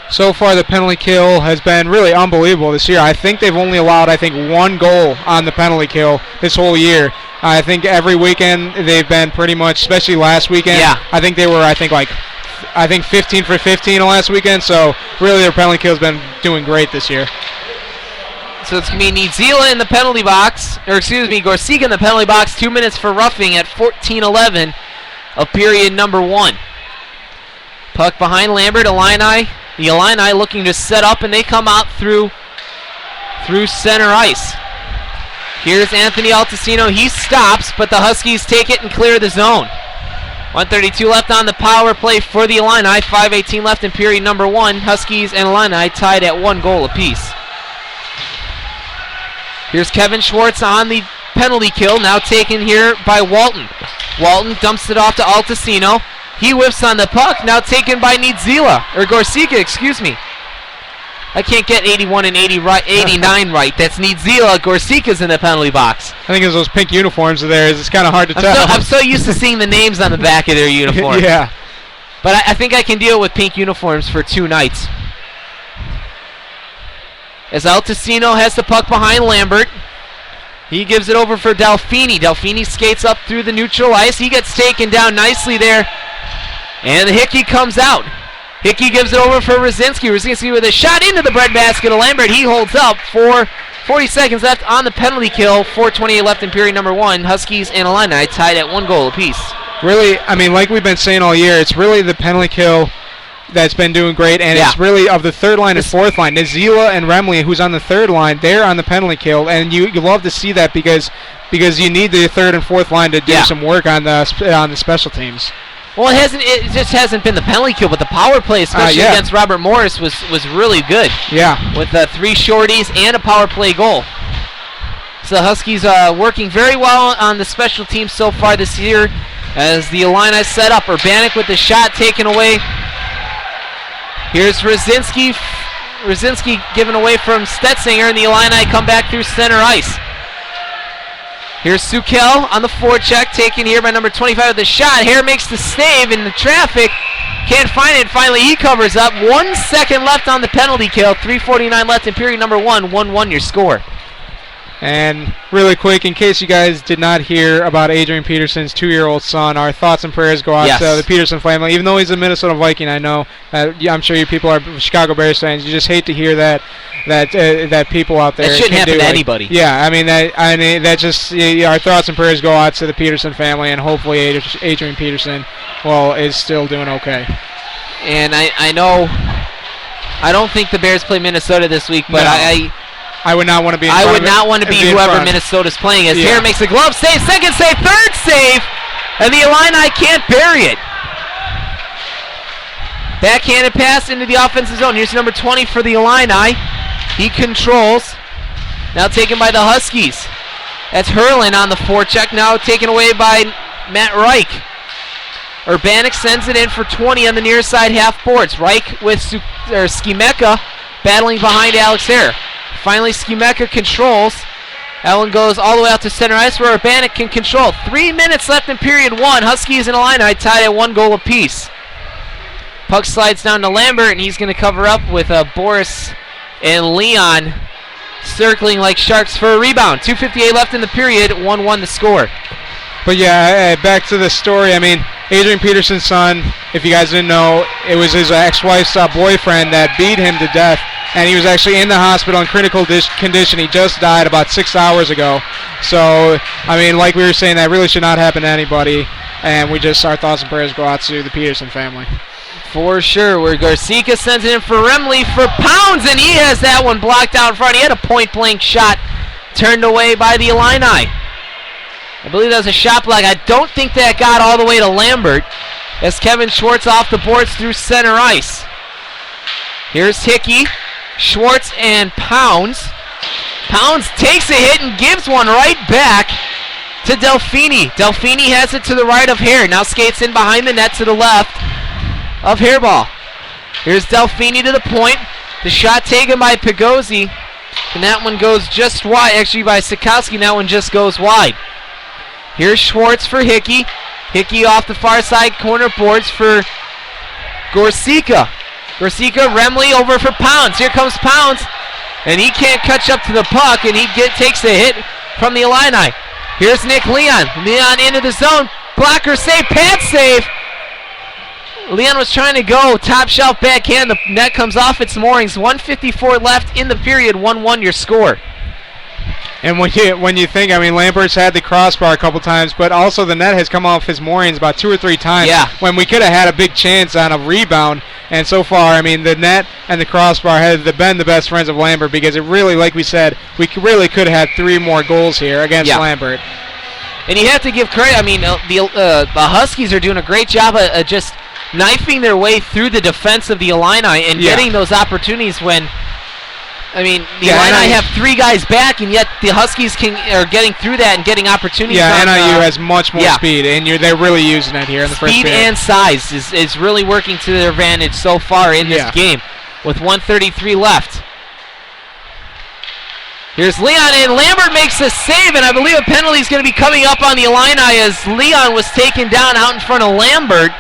So far, the penalty kill has been really unbelievable this year. I think they've only allowed, 1 goal on the penalty kill this whole year. I think every weekend they've been pretty much, especially last weekend. Yeah. I think they were, 15 for 15 last weekend. So really, their penalty kill has been doing great this year. So it's going to be Nidzila in the penalty box, Gorsica in the penalty box. 2 minutes for roughing at 14:11 of period number 1. Puck behind Lambert, The Illini looking to set up, and they come out through center ice. Here's Anthony Altesino. He stops, but the Huskies take it and clear the zone. 1:32 left on the power play for the Illini. 5:18 left in period number 1. Huskies and Illini tied at 1 goal apiece. Here's Kevin Schwartz on the penalty kill, now taken here by Walton. Walton dumps it off to Altesino. He whiffs on the puck, now taken by Gorsica, excuse me. I can't get 81 and 89 right. That's Nidzila. Gorsica's in the penalty box. I think it's those pink uniforms there. It's kind of hard to tell. I'm so used to seeing the names on the back of their uniform. Yeah. But I think I can deal with pink uniforms for 2 nights. As Altesino has the puck behind Lambert. He gives it over for Delfini. Delfini skates up through the neutral ice. He gets taken down nicely there. And Hickey comes out. Hickey gives it over for Rosinski. Rosinski with a shot into the breadbasket of Lambert. He holds up for 40 seconds left on the penalty kill. 4:28 left in period number 1. Huskies and Illini tied at 1 goal apiece. Really, like we've been saying all year, it's really the penalty kill that's been doing great, and it's really of the third line and fourth line. Nazila and Remley, who's on the third line, they're on the penalty kill, and you love to see that because you need the third and fourth line to do some work on the special teams. Well, it just hasn't been the penalty kill, but the power play, especially against Robert Morris, was really good. Yeah. With 3 shorties and a power play goal. So the Huskies working very well on the special teams so far this year as the Illini set up. Urbanik with the shot taken away. Here's Rosinski. Rosinski given away from Stetzinger, and the Illini come back through center ice. Here's Sukel on the forecheck, taken here by number 25 with the shot. Hare makes the save in the traffic. Can't find it. Finally, he covers up. 1 second left on the penalty kill. 3:49 left in period number 1. 1-1 your score. And really quick, in case you guys did not hear about Adrian Peterson's 2-year-old son, our thoughts and prayers go out to the Peterson family. Even though he's a Minnesota Viking, I know, I'm sure you people are Chicago Bears fans. You just hate to hear that people out there. That shouldn't happen to anybody. Yeah, that just our thoughts and prayers go out to the Peterson family, and hopefully Adrian Peterson, is still doing okay. And I know, I don't think the Bears play Minnesota this week, but I would not want to be. I would not want to be whoever Minnesota's playing. As Hare makes a glove save, second save, third save, and the Illini can't bury it. Backhanded pass into the offensive zone. Here's number 20 for the Illini. He controls. Now taken by the Huskies. That's Herlin on the forecheck. Now taken away by Matt Reich. Urbanik sends it in for 20 on the near side half boards. Reich with Skimeka battling behind Alex Hare. Finally, Skimeka controls. That one goes all the way out to center ice where Urbanik can control. 3 minutes left in period 1. Huskies and Illini tied at 1 goal apiece. Puck slides down to Lambert, and he's going to cover up with Boris and Leon circling like sharks for a rebound. 2:58 left in the period, 1-1 the score. But yeah, back to the story. I mean, Adrian Peterson's son, if you guys didn't know, it was his ex-wife's boyfriend that beat him to death, and he was actually in the hospital in critical condition. He just died about 6 hours ago. So, I mean, like we were saying, that really should not happen to anybody, and our thoughts and prayers go out to the Peterson family. For sure, where Garcica sends it in for Remley for Pounds, and he has that one blocked out in front. He had a point-blank shot turned away by the Illini. I believe that was a shot block. I don't think that got all the way to Lambert as Kevin Schwartz off the boards through center ice. Here's Hickey, Schwartz, and Pounds. Pounds takes a hit and gives one right back to Delfini. Delfini has it to the right of Hare. Now skates in behind the net to the left of Hairball. Here's Delfini to the point. The shot taken by Pigozzi, and that one goes just wide. Actually, by Sikowski, and that one just goes wide. Here's Schwartz for Hickey. Hickey off the far side corner boards for Gorsica. Gorsica, Remley over for Pounds. Here comes Pounds, and he can't catch up to the puck, and he takes a hit from the Illini. Here's Nick Leon. Leon into the zone. Blocker save, pad save. Leon was trying to go top shelf backhand. The net comes off its moorings. 1:54 left in the period. 1-1 your score. And when you think, I mean, Lambert's had the crossbar a couple times, but also the net has come off his moorings about 2 or 3 times. Yeah. When we could have had a big chance on a rebound. And so far, I mean, the net and the crossbar have been the best friends of Lambert, because it really, like we said, we really could have had 3 more goals here against Lambert. And you have to give credit. I mean, the Huskies are doing a great job of just knifing their way through the defense of the Illini and getting those opportunities when, I mean, the Illini have 3 guys back, and yet the Huskies are getting through that and getting opportunities. Yeah, NIU has much more speed, and they're really using it here in the first period. Speed and size is really working to their advantage so far in this game with 1:33 left. Here's Leon, and Lambert makes a save, and I believe a penalty is going to be coming up on the Illini as Leon was taken down out in front of Lambert.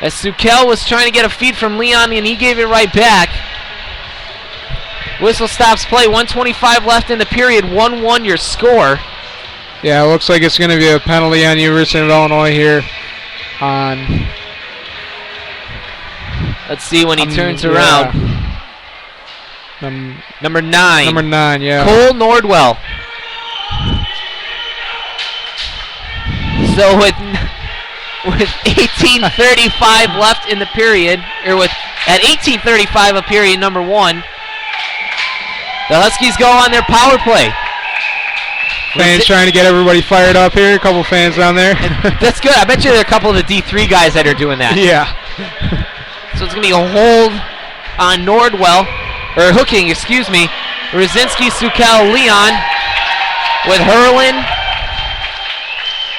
As Sukel was trying to get a feed from Leon, and he gave it right back. Whistle stops play. 1:25 left in the period. 1-1 your score. Yeah, it looks like it's going to be a penalty on University of Illinois here. Let's see when he turns around. Number 9. Number 9, yeah. Cole Nordwell. So with 18:35 left in the period, or at 18:35 of period number 1, the Huskies go on their power play. Fans trying to get everybody fired up here. A couple fans down there. That's good. I bet you there are a couple of the D3 guys that are doing that. Yeah. So it's going to be a hold on Nordwell, or hooking, excuse me. Rosinski, Sukel, Leon with Herlin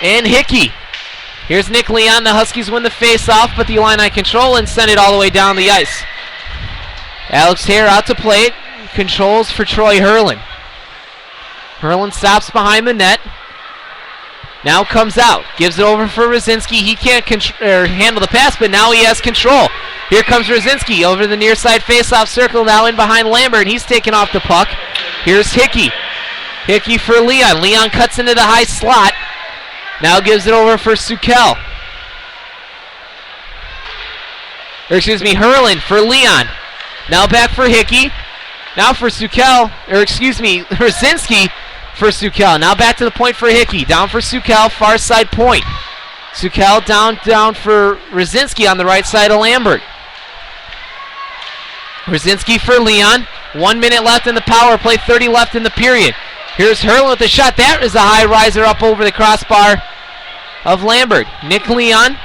and Hickey. Here's Nick Leon. The Huskies win the face-off, but the Illini control and send it all the way down the ice. Alex Hare out to play it. Controls for Troy Herlin. Herlin stops behind the net. Now comes out. Gives it over for Rosinski. He can't handle the pass, but now he has control. Here comes Rosinski over the near side face-off circle. Now in behind Lambert. He's taken off the puck. Here's Hickey. Hickey for Leon. Leon cuts into the high slot. Now gives it over for Sukel. Or excuse me, Herlin for Leon. Now back for Hickey. Now for Sukel, or excuse me, Rosinski for Sukel. Now back to the point for Hickey. Down for Sukel, far side point. Sukel down for Rosinski on the right side of Lambert. Rosinski for Leon. 1 minute left in the power play, 30 left in the period. Here's Herlin with the shot. That is a high riser up over the crossbar of Lambert. Nick Leon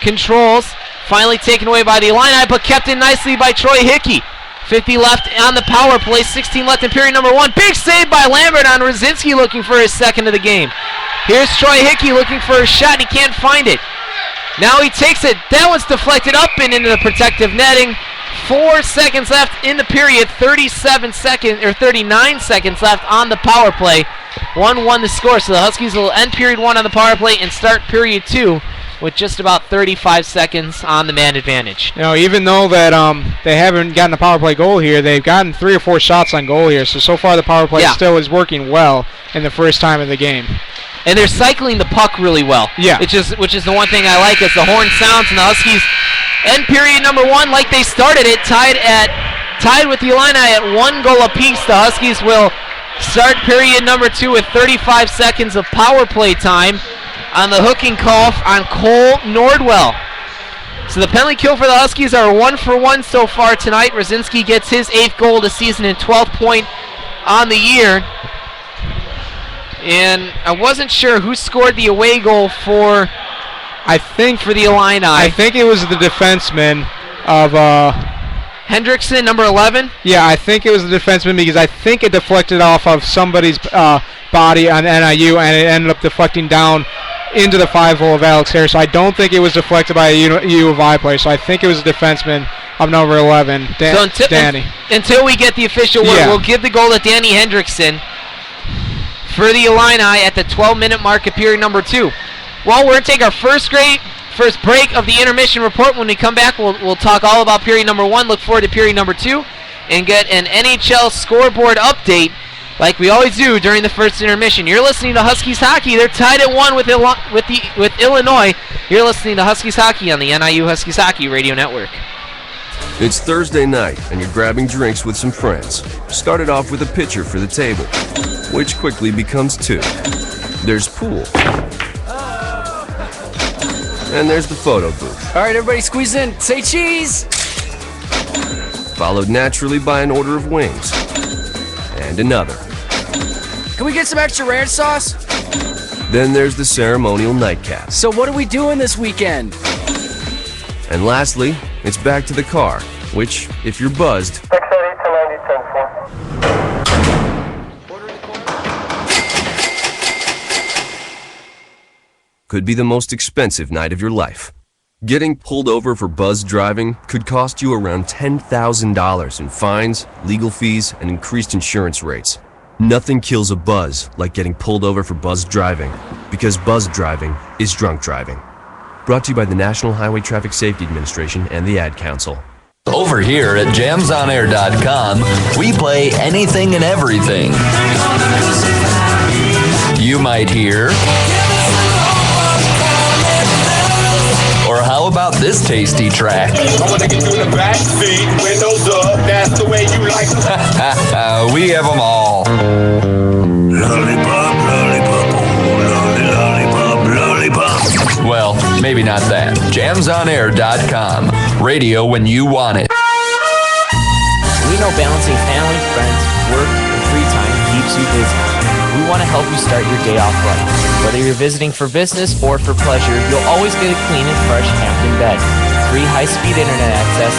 controls. Finally taken away by the Illini, but kept in nicely by Troy Hickey. 50 left on the power play, 16 left in period number 1. Big save by Lambert on Rosinski, looking for his second of the game. Here's Troy Hickey looking for a shot, and he can't find it. Now he takes it. That one's deflected up and into the protective netting. 4 seconds left in the period. 39 seconds left on the power play. 1-1 the score. So the Huskies will end period 1 on the power play and start period 2 with just about 35 seconds on the man advantage. You know, even though that they haven't gotten a power play goal here, they've gotten 3 or 4 shots on goal here. So far the power play still is working well in the first time of the game. And they're cycling the puck really well. Yeah. Which is the one thing I like as the horn sounds and the Huskies end period number 1 like they started it, tied with the Illini at 1 goal apiece. The Huskies will start period number 2 with 35 seconds of power play time on the hooking call on Cole Nordwell. So the penalty kill for the Huskies are 1 for 1 so far tonight. Rosinski gets his 8th goal of the season and 12th point on the year. And I wasn't sure who scored the away goal for the Illini. I think it was the defenseman of Hendrickson, number 11? Yeah, I think it was the defenseman because I think it deflected off of somebody's body on NIU and it ended up deflecting down into the 5-hole of Alex Harris. So I don't think it was deflected by a U of I player. So I think it was the defenseman of number 11, Danny. Until we get the official word, we'll give the goal to Danny Hendrickson for the Illini at the 12-minute mark of period number 2. Well, we're going to take our first break of the intermission report. When we come back, we'll talk all about period number 1, look forward to period number 2, and get an NHL scoreboard update like we always do during the first intermission. You're listening to Huskies Hockey. They're tied at 1 with Illinois. You're listening to Huskies Hockey on the NIU Huskies Hockey Radio Network. It's Thursday night, and you're grabbing drinks with some friends. Started off with a pitcher for the table, which quickly becomes 2. There's pool. And there's the photo booth. All right, everybody squeeze in. Say cheese! Followed naturally by an order of wings. And another. Can we get some extra ranch sauce? Then there's the ceremonial nightcap. So what are we doing this weekend? And lastly, it's back to the car, which, if you're buzzed, could be the most expensive night of your life. Getting pulled over for buzzed driving could cost you around $10,000 in fines, legal fees, and increased insurance rates. Nothing kills a buzz like getting pulled over for buzzed driving, because buzzed driving is drunk driving. Brought to you by the National Highway Traffic Safety Administration and the Ad Council. Over here at jamsonair.com, we play anything and everything. You might hear... Or how about this tasty track? I wanna get you in the back seat, windows up, that's the way you like it. We have them all. Lollipop, lollipop, lollipop, lollipop. Well, maybe not that. jamsonair.com. Radio when you want it. We know balancing family, friends, work, and free time keeps you busy. We want to help you start your day off right. Whether you're visiting for business or for pleasure, you'll always get a clean and fresh Hampton bed. Free high-speed internet access,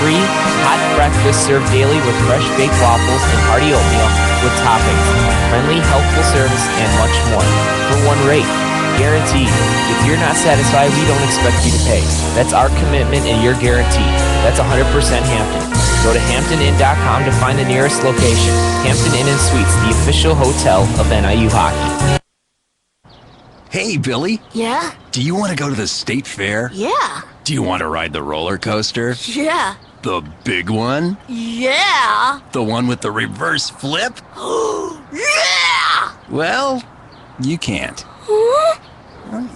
free hot breakfast served daily with fresh baked waffles and hearty oatmeal with toppings, friendly, helpful service, and much more. For one rate. Guaranteed. If you're not satisfied, we don't expect you to pay. That's our commitment and your guarantee. That's 100% Hampton. Go to HamptonInn.com to find the nearest location. Hampton Inn & Suites, the official hotel of NIU Hockey. Hey, Billy. Yeah? Do you want to go to the state fair? Yeah. Do you want to ride the roller coaster? Yeah. The big one? Yeah. The one with the reverse flip? Yeah! Well, you can't.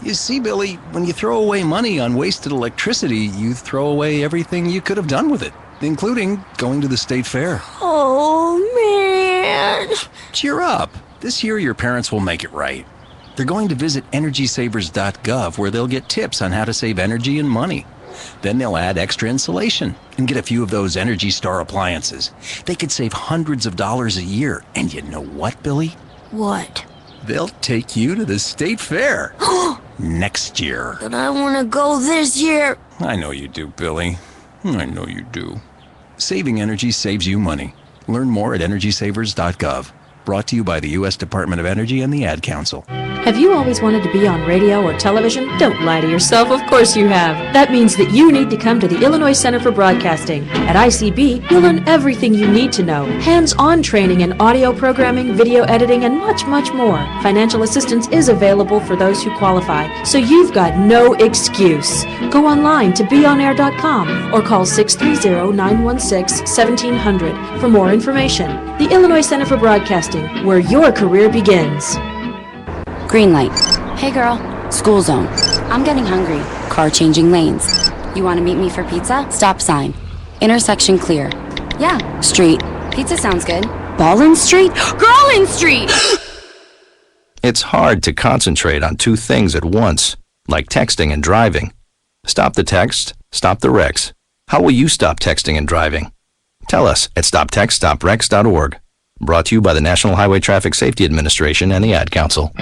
You see, Billy, when you throw away money on wasted electricity, you throw away everything you could have done with it, including going to the state fair. Oh, man. Cheer up. This year, your parents will make it right. They're going to visit EnergySavers.gov, where they'll get tips on how to save energy and money. Then they'll add extra insulation and get a few of those Energy Star appliances. They could save hundreds of dollars a year. And you know what, Billy? What? They'll take you to the state fair next year. But I want to go this year. I know you do, Billy. I know you do. Saving energy saves you money. Learn more at EnergySavers.gov. Brought to you by the U.S. Department of Energy and the Ad Council. Have you always wanted to be on radio or television? Don't lie to yourself, of course you have. That means that you need to come to the Illinois Center for Broadcasting. At ICB, you'll learn everything you need to know. Hands-on training in audio programming, video editing, and much, much more. Financial assistance is available for those who qualify, so you've got no excuse. Go online to beonair.com or call 630-916-1700 for more information. The Illinois Center for Broadcasting, where your career begins. Green light. Hey girl. School zone. I'm getting hungry. Car changing lanes. You want to meet me for pizza? Stop sign. Intersection clear. Yeah. Street. Pizza sounds good. Ballin Street? Girlin Street! It's hard to concentrate on two things at once, like texting and driving. Stop the text, stop the wrecks. How will you stop texting and driving? Tell us at stoptextstopwrecks.org. Brought to you by the National Highway Traffic Safety Administration and the Ad Council.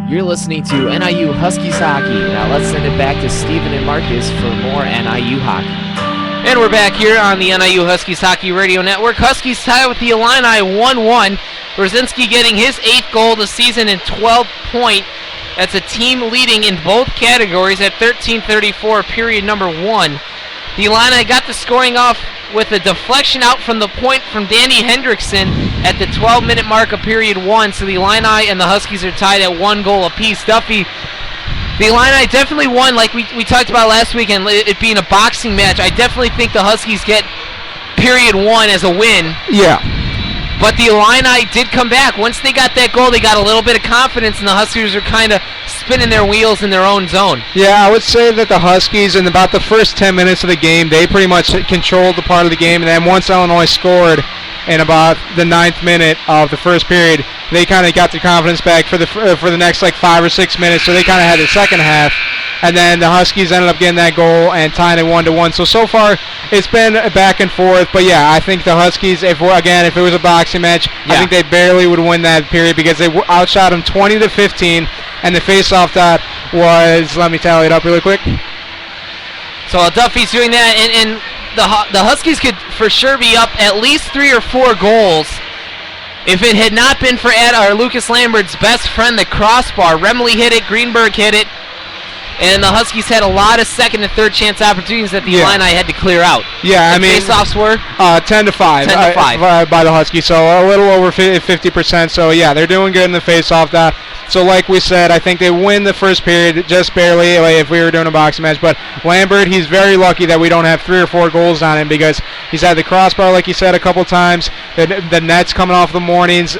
You're listening to NIU Huskies Hockey. Now let's send it back to Stephen and Marcus for more NIU hockey. And we're back here on the NIU Huskies Hockey Radio Network. Huskies tie with the Illini 1-1. Brzezinski getting his 8th goal of the season and 12th point. That's a team leading in both categories at 13:34, period number 1. The Illini got the scoring off with a deflection out from the point from Danny Hendrickson at the 12-minute mark of period 1. So the Illini and the Huskies are tied at 1 goal apiece. Duffy, the Illini definitely won, like we talked about last week, and it being a boxing match. I definitely think the Huskies get period 1 as a win. Yeah. But the Illini did come back. Once they got that goal, they got a little bit of confidence, and the Huskies are kind of spinning their wheels in their own zone. Yeah, I would say that the Huskies, in about the first 10 minutes of the game, they pretty much controlled the part of the game. And then once Illinois scored in about the 9th minute of the first period, they kind of got the confidence back for the next like 5 or 6 minutes. So they kind of had the second half. And then the Huskies ended up getting that goal and tying it 1-1. So far, it's been back and forth. But yeah, I think the Huskies, if it was a boxing match, I think they barely would win that period because they outshot them 20-15. And the face-off dot was, let me tally it up really quick. So Duffy's doing that, and the Huskies could for sure be up at least 3 or 4 goals if it had not been for Lucas Lambert's best friend, the crossbar. Remley hit it, Greenberg hit it, and the Huskies had a lot of second and third chance opportunities that the Illini had to clear out. Yeah, the face-offs were 10-5 by the Huskies, so a little over 50%. So yeah, they're doing good in the face-off dot. So like we said, I think they win the first period just barely if we were doing a boxing match. But Lambert, he's very lucky that we don't have 3 or 4 goals on him because he's had the crossbar, like you said, a couple times. The net's coming off the moorings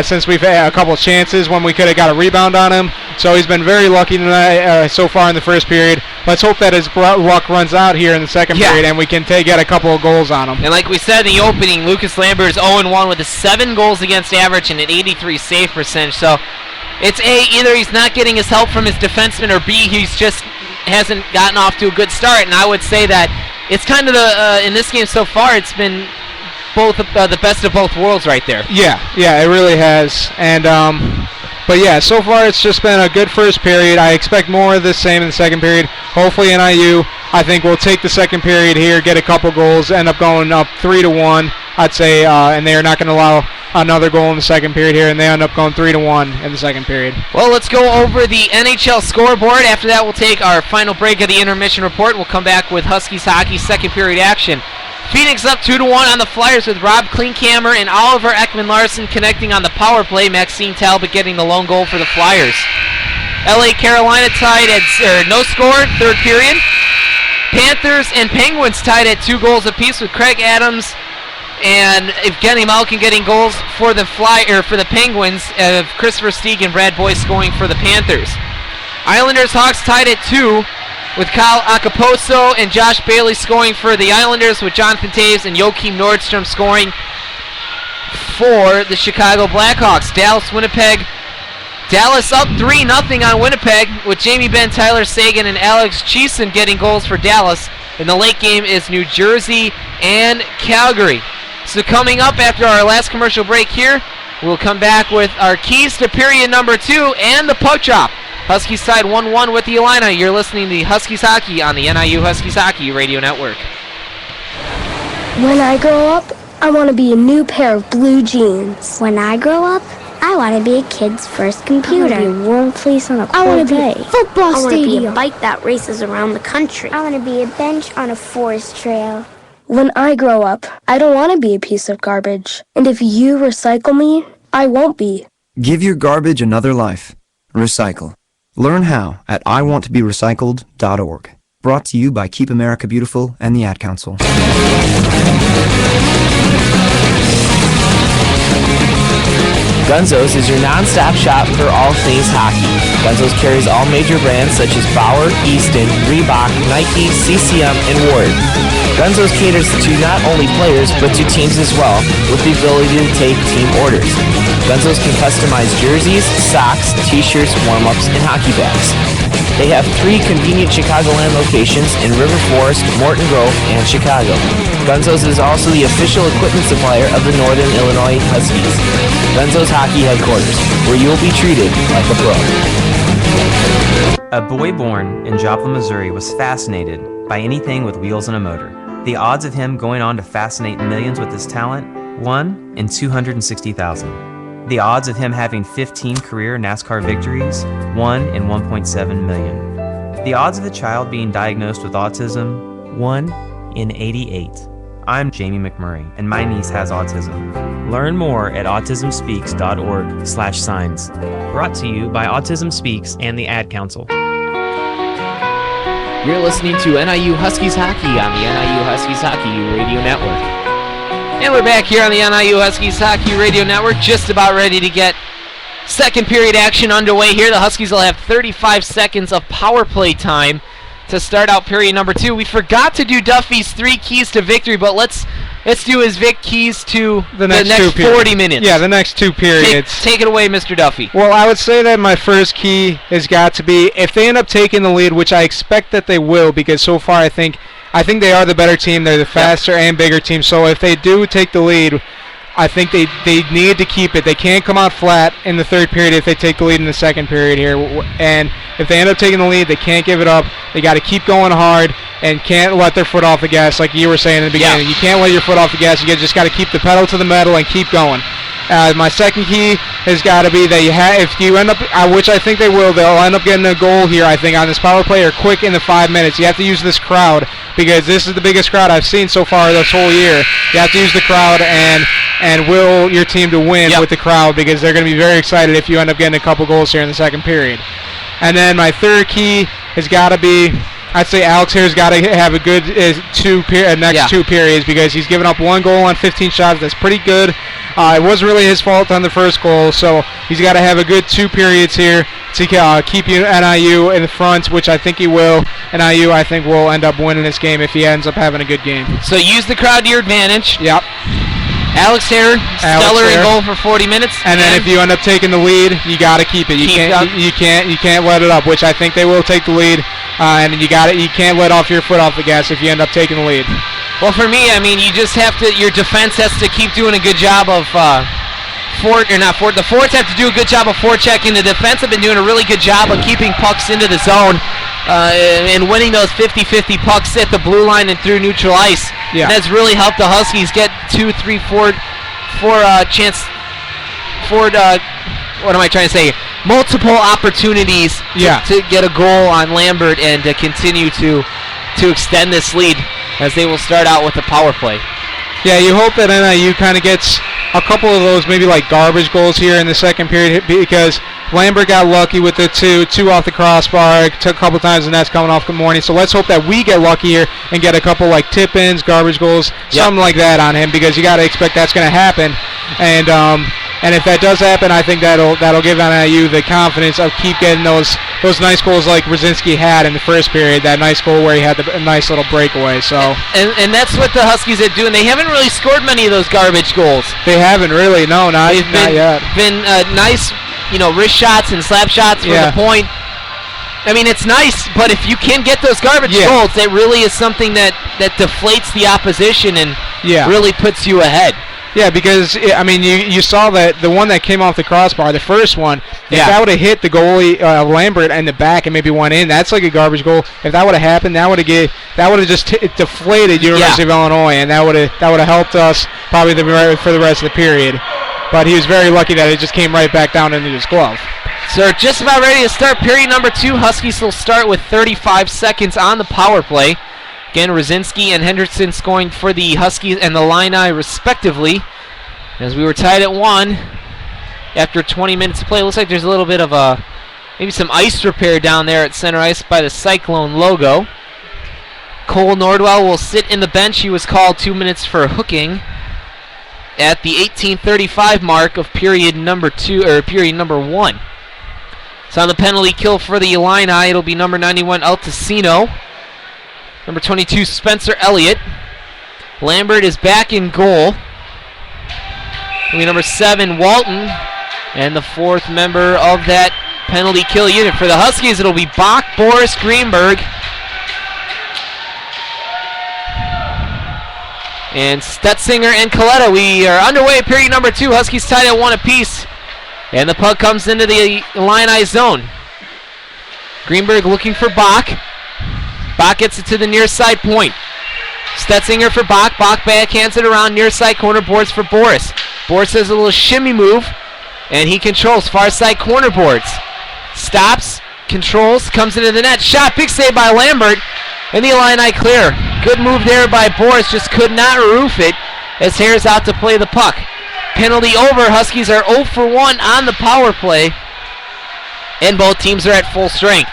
since we've had a couple of chances when we could have got a rebound on him. So he's been very lucky tonight so far in the first period. Let's hope that his luck runs out here in the second period and we can get a couple of goals on him. And like we said in the opening, Lucas Lambert is 0-1 with a 7 goals against average and an 83 save percentage. So it's either he's not getting his help from his defenseman, or B, he's just hasn't gotten off to a good start. And I would say that it's kind of in this game so far, it's been both the best of both worlds right there. Yeah, it really has. And but yeah, so far it's just been a good first period. I expect more of the same in the second period. Hopefully NIU, I think, will take the second period here, get a couple goals, end up going up 3-1, I'd say, and they are not going to allow another goal in the second period here, and they end up going 3-1 in the second period. Well, let's go over the NHL scoreboard. After that, we'll take our final break of the intermission report. We'll come back with Huskies hockey second period action. Phoenix up 2-1 on the Flyers with Rob Klinkhammer and Oliver Ekman-Larsson connecting on the power play. Maxine Talbot getting the lone goal for the Flyers. LA Carolina tied at no score, third period. Panthers and Penguins tied at 2 goals apiece with Craig Adams and Evgeny Malkin getting goals for the Penguins. Christopher Stieg and Brad Boyce scoring for the Panthers. Islanders Hawks tied at 2. With Kyle Akaposo and Josh Bailey scoring for the Islanders, with Jonathan Taves and Joakim Nordstrom scoring for the Chicago Blackhawks. Dallas up 3-0 on Winnipeg, with Jamie Benn, Tyler Sagan, and Alex Cheeson getting goals for Dallas. In the late game is New Jersey and Calgary. So coming up after our last commercial break here, we'll come back with our keys to period number 2 and the puck drop. Huskies tied 1-1 with the Illini. You're listening to Huskies Hockey on the NIU Huskies Hockey Radio Network. When I grow up, I want to be a new pair of blue jeans. When I grow up, I want to be a kid's first computer. I want to be a warm place on a cold day. Football stadium. I want to be a bike that races around the country. I want to be a bench on a forest trail. When I grow up, I don't want to be a piece of garbage. And if you recycle me, I won't be. Give your garbage another life. Recycle. Learn how at iwanttoberecycled.org. Brought to you by Keep America Beautiful and the Ad Council. Gunzo's is your non-stop shop for all things hockey. Gunzo's carries all major brands such as Bauer, Easton, Reebok, Nike, CCM, and Ward. Gunzo's caters to not only players, but to teams as well, with the ability to take team orders. Gunzo's can customize jerseys, socks, t-shirts, warm-ups, and hockey bags. They have 3 convenient Chicagoland locations in River Forest, Morton Grove, and Chicago. Gunzo's is also the official equipment supplier of the Northern Illinois Huskies. Gunzo's Hockey Headquarters, where you'll be treated like a pro. A boy born in Joplin, Missouri was fascinated by anything with wheels and a motor. The odds of him going on to fascinate millions with his talent, 1 in 260,000. The odds of him having 15 career NASCAR victories, 1 in 1.7 million. The odds of a child being diagnosed with autism, 1 in 88. I'm Jamie McMurray, and my niece has autism. Learn more at autismspeaks.org/signs. Brought to you by Autism Speaks and the Ad Council. You're listening to NIU Huskies Hockey on the NIU Huskies Hockey Radio Network. And we're back here on the NIU Huskies Hockey Radio Network, just about ready to get second period action underway here. The Huskies will have 35 seconds of power play time to start out period number 2. We forgot to do Duffy's 3 keys to victory, but let's do his Vic keys to the next 40 minutes. Yeah, the next 2 periods. Take it away, Mr. Duffy. Well, I would say that my first key has got to be, if they end up taking the lead, which I expect that they will, because so far I think they are the better team. They're the faster and bigger team. So if they do take the lead, I think they need to keep it. They can't come out flat in the third period if they take the lead in the second period here. And if they end up taking the lead, they can't give it up. They got to keep going hard and can't let their foot off the gas, like you were saying in the beginning. Yeah. You can't let your foot off the gas. You just got to keep the pedal to the metal and keep going. My second key has got to be that if you end up, which I think they will, they'll end up getting a goal here, I think, on this power play or quick in the 5 minutes. You have to use this crowd, because this is the biggest crowd I've seen so far this whole year. You have to use the crowd and will your team to win with the crowd, because they're going to be very excited if you end up getting a couple goals here in the second period. And then my third key has got to be, I'd say Alex here's got to have a good next 2 periods, because he's given up 1 goal on 15 shots. That's pretty good. It wasn't really his fault on the first goal, so he's got to have a good 2 periods here to keep NIU in the front, which I think he will. NIU, I think, will end up winning this game if he ends up having a good game. So use the crowd to your advantage. Yep. Alex Hare, stellar in goal for 40 minutes. And then if you end up taking the lead, you got to keep it. You can't let it up, which I think they will take the lead. And you can't let off your foot off the gas if you end up taking the lead. Well, for me, I mean, you just have to. Your defense has to keep doing a good job of the forwards have to do a good job of forechecking. The defense have been doing a really good job of keeping pucks into the zone and winning those 50-50 pucks at the blue line and through neutral ice. Yeah. And that's really helped the Huskies get 2, 3, 4 multiple opportunities to get a goal on Lambert and to continue to extend this lead as they will start out with a power play. Yeah, you hope that NIU kind of gets a couple of those maybe like garbage goals here in the second period, because Lambert got lucky with the two off the crossbar, took a couple times, and that's coming off good morning. So let's hope that we get lucky here and get a couple like tip-ins, garbage goals, something like that on him, because you got to expect that's going to happen. And if that does happen, I think that'll give NIU the confidence of keep getting those nice goals like Brzezinski had in the first period, that nice goal where he had a nice little breakaway. So and that's what the Huskies are doing. They haven't really scored many of those garbage goals. They haven't really, no, not yet. Been nice, wrist shots and slap shots from the point. I mean, it's nice, but if you can get those garbage goals, that really is something that deflates the opposition and really puts you ahead. Yeah, because you saw that the one that came off the crossbar, the first one. If that would have hit the goalie Lambert in the back and maybe went in, that's like a garbage goal. If that would have happened, that would have just deflated University of Illinois, and that would have helped us probably for the rest of the period. But he was very lucky that it just came right back down into his glove. So they're just about ready to start period number 2. Huskies will start with 35 seconds on the power play. Again, Rosinski and Henderson scoring for the Huskies and the Illini respectively. As we were tied at 1 after 20 minutes of play. Looks like there's a little bit of maybe some ice repair down there at center ice by the Cyclone logo. Cole Nordwell will sit in the bench. He was called 2 minutes for hooking at the 18:35 mark of period number 1. So on the penalty kill for the Illini, it'll be number 91 Altesino. Number 22, Spencer Elliott. Lambert is back in goal. It'll be number 7, Walton. And the 4th member of that penalty kill unit. For the Huskies, it'll be Bach, Boris, Greenberg, and Stetzinger and Coletta. We are underway at period number 2. Huskies tied at 1 apiece. And the puck comes into the Illini zone. Greenberg looking for Bach. Bach gets it to the near side point. Stetzinger for Bach. Bach backhands it around near side corner boards for Boris. Boris does a little shimmy move, and he controls far side corner boards. Stops, controls, comes into the net. Shot, big save by Lambert, and the Illini clear. Good move there by Boris, just could not roof it as Hare's out to play the puck. Penalty over. Huskies are 0 for 1 on the power play, and both teams are at full strength.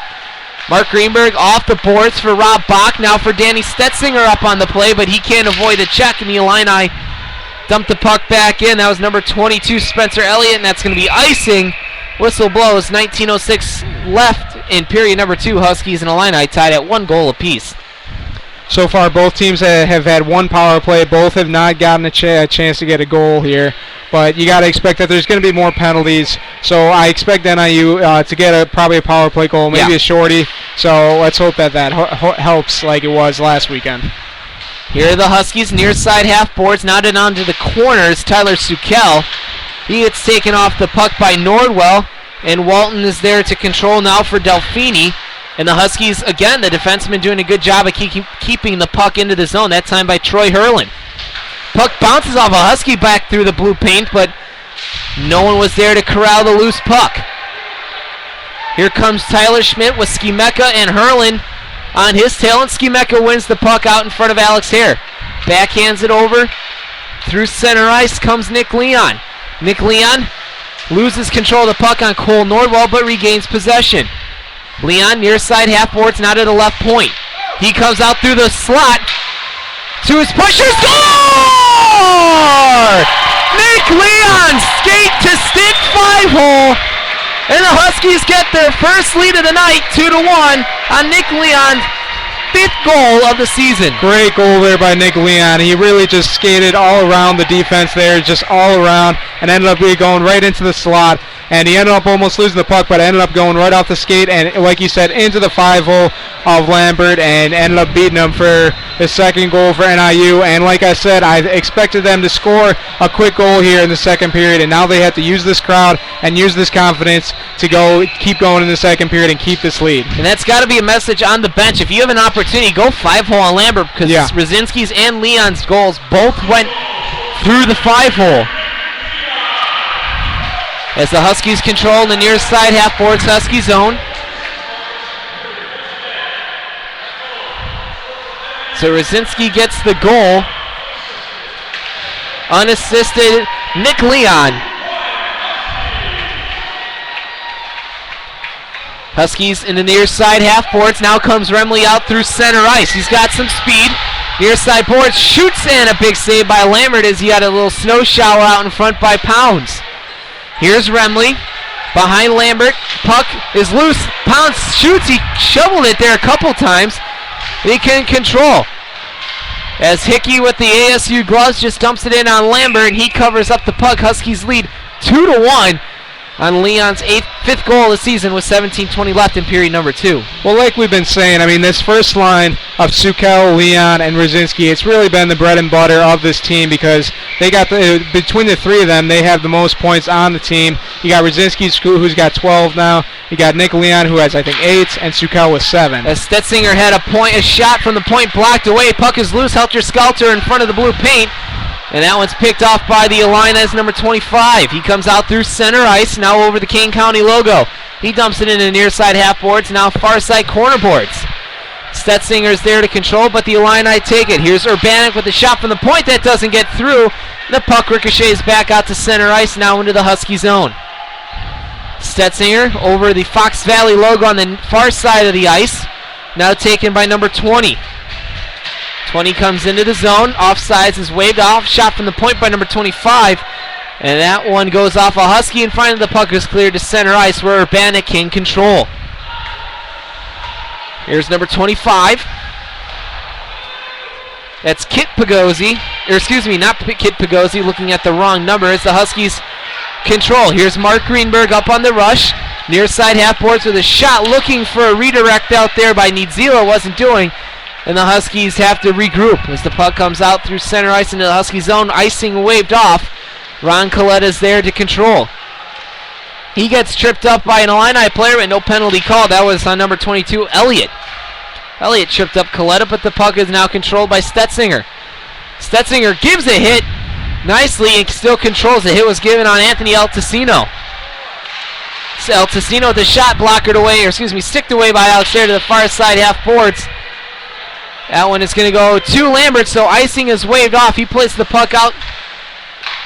Mark Greenberg off the boards for Rob Bach. Now for Danny Stetzinger up on the play, but he can't avoid the check, and the Illini dump the puck back in. That was number 22, Spencer Elliott, and that's going to be icing. Whistle blows. 19:06 left in period number 2. Huskies and Illini tied at 1 goal apiece. So far, both teams have had 1 power play. Both have not gotten a chance to get a goal here. But you got to expect that there's going to be more penalties. So I expect NIU to get probably a power play goal, maybe a shorty. So let's hope that helps like it was last weekend. Here are the Huskies near side half boards. Now down to the corners. Tyler Sukel. He gets taken off the puck by Nordwell. And Walton is there to control now for Delfini. And the Huskies, again, the defenseman doing a good job of keeping the puck into the zone, that time by Troy Hurlin. Puck bounces off a Husky back through the blue paint, but no one was there to corral the loose puck. Here comes Tyler Schmidt with Skimeka and Hurlin on his tail, and Skimeka wins the puck out in front of Alex Hare. Backhands it over. Through center ice comes Nick Leon. Nick Leon loses control of the puck on Cole Nordwall, but regains possession. Leon near side half boards, now to the left point. He comes out through the slot to his pusher. Score! Nick Leon skate to stick 5-hole, and the Huskies get their first lead of the night, 2-1 on Nick Leon's 5th goal of the season. Great goal there by Nick Leon. He really just skated all around the defense there, just all around, and ended up going right into the slot. And he ended up almost losing the puck, but ended up going right off the skate and, like you said, into the 5-hole of Lambert, and ended up beating him for his 2nd goal for NIU. And like I said, I expected them to score a quick goal here in the 2nd period, and now they have to use this crowd and use this confidence to keep going in the 2nd period and keep this lead. And that's got to be a message on the bench. If you have an opportunity, go 5-hole on Lambert, because Rosinski's and Leon's goals both went through the 5-hole. As the Huskies control the near side half boards, Husky zone. So Rosinski gets the goal. Unassisted, Nick Leon. Huskies in the near side half boards. Now comes Remley out through center ice. He's got some speed. Near side boards, shoots in, a big save by Lambert as he had a little snow shower out in front by Pounds. Here's Remley behind Lambert. Puck is loose. Pounds shoots. He shoveled it there a couple times. He can control. As Hickey with the ASU gloves just dumps it in on Lambert, and he covers up the puck. Huskies lead 2-1. on Leon's fifth goal of the season with 17:20 left in period number 2. Well, like we've been saying, I mean, this first line of Sukel, Leon, and Rosinski, it's really been the bread and butter of this team because they got between the three of them, they have the most points on the team. You got Rosinski, who's got 12 now. You got Nick Leon, who has, I think, 8, and Sukel with 7. As Stetzinger had a shot from the point blocked away. Puck is loose, helter-skelter in front of the blue paint. And that one's picked off by the Illini's number 25. He comes out through center ice, now over the Kane County logo. He dumps it into the near side half boards, now far side corner boards. Stetzinger's there to control, but the Illini take it. Here's Urbanek with a shot from the point that doesn't get through. The puck ricochets back out to center ice, now into the Husky zone. Stetzinger over the Fox Valley logo on the far side of the ice, now taken by number 20. 20 comes into the zone. Offsides is waved off. Shot from the point by number 25. And that one goes off a Husky, and finally the puck is cleared to center ice where Urbanek can control. Here's number 25. That's Kit Pagozzi. Or excuse me, not Kit Pagozzi, looking at the wrong number. It's the Huskies control. Here's Mark Greenberg up on the rush. Near side half boards with a shot, looking for a redirect out there by Niedzila. Wasn't doing. And the Huskies have to regroup as the puck comes out through center ice into the Husky zone. Icing waved off. Ron Coletta's there to control. He gets tripped up by an Illini player, but no penalty called. That was on number 22, Elliott. Elliott tripped up Coletta, but the puck is now controlled by Stetzinger. Stetzinger gives a hit nicely and still controls. The hit was given on Anthony El Tessino. El Tessino with the shot blockered away, or excuse me, sticked away by Alex there to the far side half boards. That one is going to go to Lambert, so icing is waved off. He plays the puck out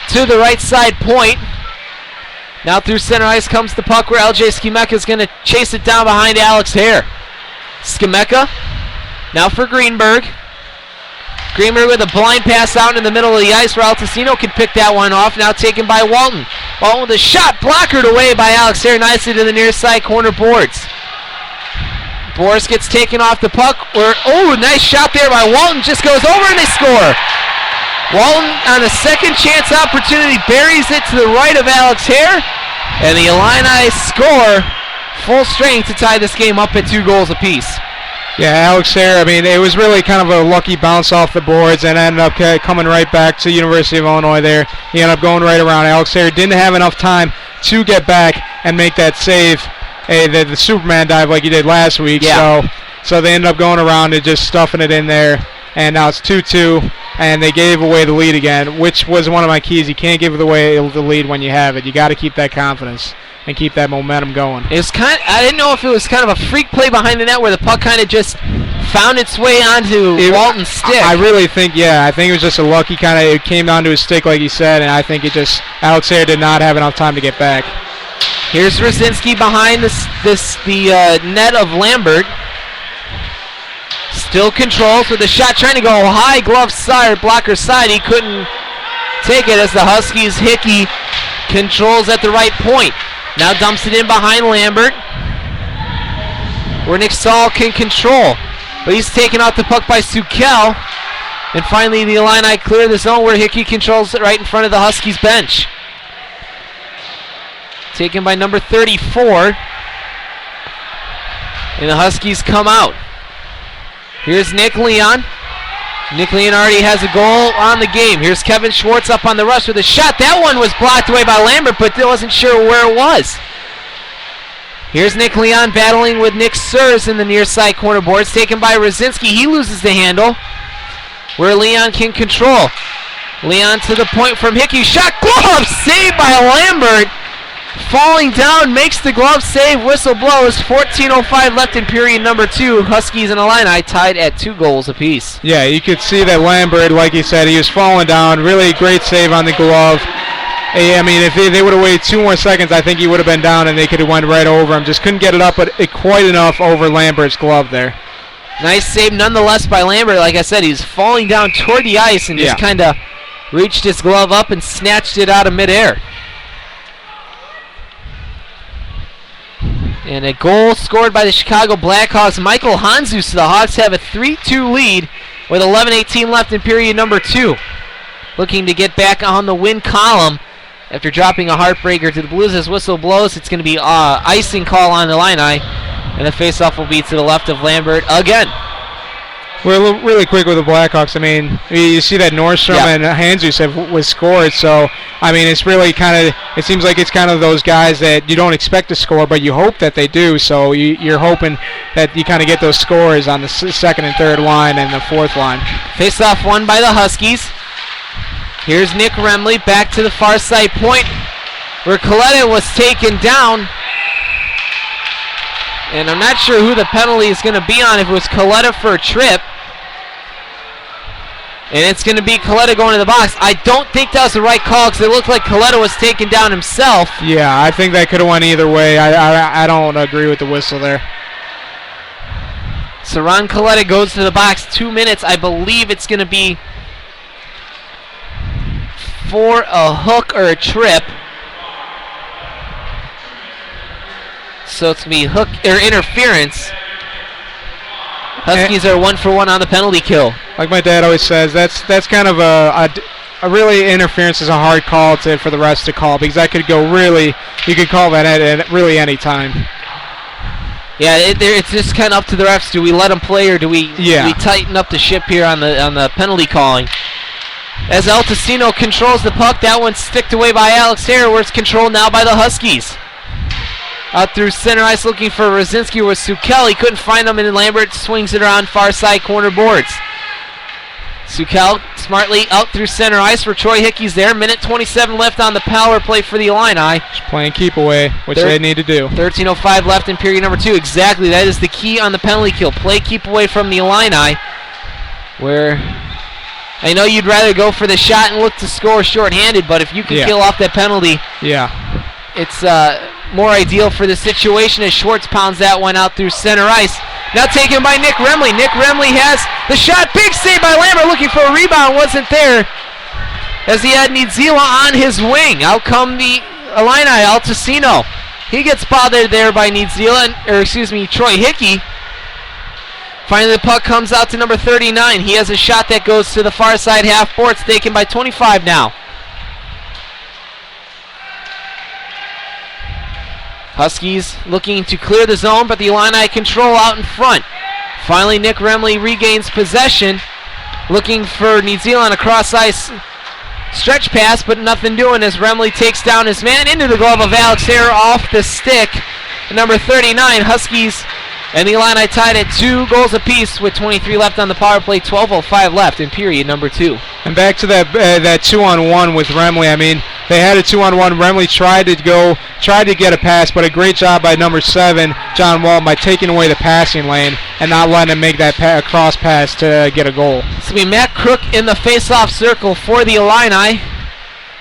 to the right side point. Now through center ice comes the puck where LJ Skimeka is going to chase it down behind Alex Hare. Skimeka now for Greenberg. Greenberg with a blind pass out in the middle of the ice where Altesino can pick that one off. Now taken by Walton. Walton with a shot blockered away by Alex Hare nicely to the near side corner boards. Boris gets taken off the puck. Nice shot there by Walton. Just goes over and they score. Walton on a second chance opportunity buries it to the right of Alex Hare. And the Illini score full strength to tie this game up at 2 goals apiece. Yeah, Alex Hare, I mean, it was really kind of a lucky bounce off the boards and ended up coming right back to University of Illinois there. He ended up going right around. Alex Hare didn't have enough time to get back and make that save. The Superman dive like he did last week. Yeah. So they ended up going around and just stuffing it in there. And now it's 2-2, and they gave away the lead again, which was one of my keys. You can't give away the lead when you have it. You got to keep that confidence and keep that momentum going. I didn't know if it was kind of a freak play behind the net where the puck kind of just found its way onto Walton's stick. I really think, I think it was just a lucky kind of, it came down to his stick like he said, and I think Alex Hare did not have enough time to get back. Here's Rosinski behind the net of Lambert. Still controls with a shot trying to go high glove side, blocker side. He couldn't take it as the Huskies Hickey controls at the right point. Now dumps it in behind Lambert where Nick Saul can control. But he's taken out the puck by Sukel. And finally the Illini clear the zone where Hickey controls it right in front of the Huskies bench. Taken by number 34. And the Huskies come out. Here's Nick Leon. Nick Leon already has a goal on the game. Here's Kevin Schwartz up on the rush with a shot. That one was blocked away by Lambert, but wasn't sure where it was. Here's Nick Leon battling with Nick Sears in the near side corner boards. Taken by Rosinski. He loses the handle where Leon can control. Leon to the point from Hickey. Shot glove saved by Lambert. Falling down, makes the glove save, whistle blows. 14:05 left in period number 2. Huskies and Illini tied at 2 goals apiece. Yeah, you could see that Lambert, like you said, he was falling down. Really great save on the glove. I mean, if they would have waited 2 more seconds, I think he would have been down and they could have went right over him. Just couldn't get it up, but quite enough over Lambert's glove there. Nice save nonetheless by Lambert. Like I said, he's falling down toward the ice and just kind of reached his glove up and snatched it out of midair. And a goal scored by the Chicago Blackhawks, Michael Hanzus. So the Hawks have a 3-2 lead with 11:18 left in period number 2. Looking to get back on the win column after dropping a heartbreaker to the Blues. As whistle blows, it's going to be icing call on the Illini, and the faceoff will be to the left of Lambert again. We're really quick with the Blackhawks. I mean, you see that Nordstrom and Jesus was scored, so I mean, it's really it seems like it's kind of those guys that you don't expect to score, but you hope that they do. So you're hoping that you kind of get those scores on the second and third line and the fourth line. Face-off won by the Huskies. Here's Nick Remley back to the far side point where Coletta was taken down. And I'm not sure who the penalty is going to be on, if it was Coletta for a trip. And it's going to be Coletta going to the box. I don't think that was the right call because it looked like Coletta was taken down himself. Yeah, I think that could have went either way. I don't agree with the whistle there. So Ron Coletta goes to the box. 2 minutes. I believe it's going to be for a hook or a trip. So it's going to be hook or interference. Huskies are 1 for 1 on the penalty kill. Like my dad always says, that's kind of a really interference is a hard call for the refs to call, because that could go really, you could call that at really any time. Yeah, it's just kind of up to the refs. Do we let them play, or do we tighten up the ship here on the penalty calling? As Altacino controls the puck, that one's sticked away by Alex Hare, where it's controlled now by the Huskies. Out through center ice looking for Rosinski with Sukel. He couldn't find him, and Lambert swings it around far side corner boards. Sukel smartly out through center ice where Troy Hickey's there. Minute 27 left on the power play for the Illini. Just playing keep away, which they need to do. 13:05 left in period number 2. Exactly, that is the key on the penalty kill. Play keep away from the Illini, where I know you'd rather go for the shot and look to score shorthanded, but if you can kill off that penalty, it's more ideal for the situation, as Schwartz pounds that one out through center ice. Now taken by Nick Remley. Nick Remley has the shot. Big save by Lambert, looking for a rebound. Wasn't there, as he had Nidzila on his wing. Out come the Illini. Altacino. He gets bothered there by Troy Hickey. Finally, the puck comes out to number 39. He has a shot that goes to the far side half board. It's taken by 25 now. Huskies looking to clear the zone, but the Illini control out in front. Finally, Nick Remley regains possession, looking for Nidzila on a cross-ice stretch pass, but nothing doing as Remley takes down his man into the glove of Alex Hare off the stick. Number 39, Huskies and the Illini tied at 2 goals apiece with 23 left on the power play, 12:05 left in period number 2. And back to that 2-on-1 with Remley. I mean, they had a 2-on-1. Remley tried to get a pass, but a great job by number 7, John Walton, by taking away the passing lane and not letting him make that cross pass to get a goal. It's going to be Matt Crook in the face-off circle for the Illini,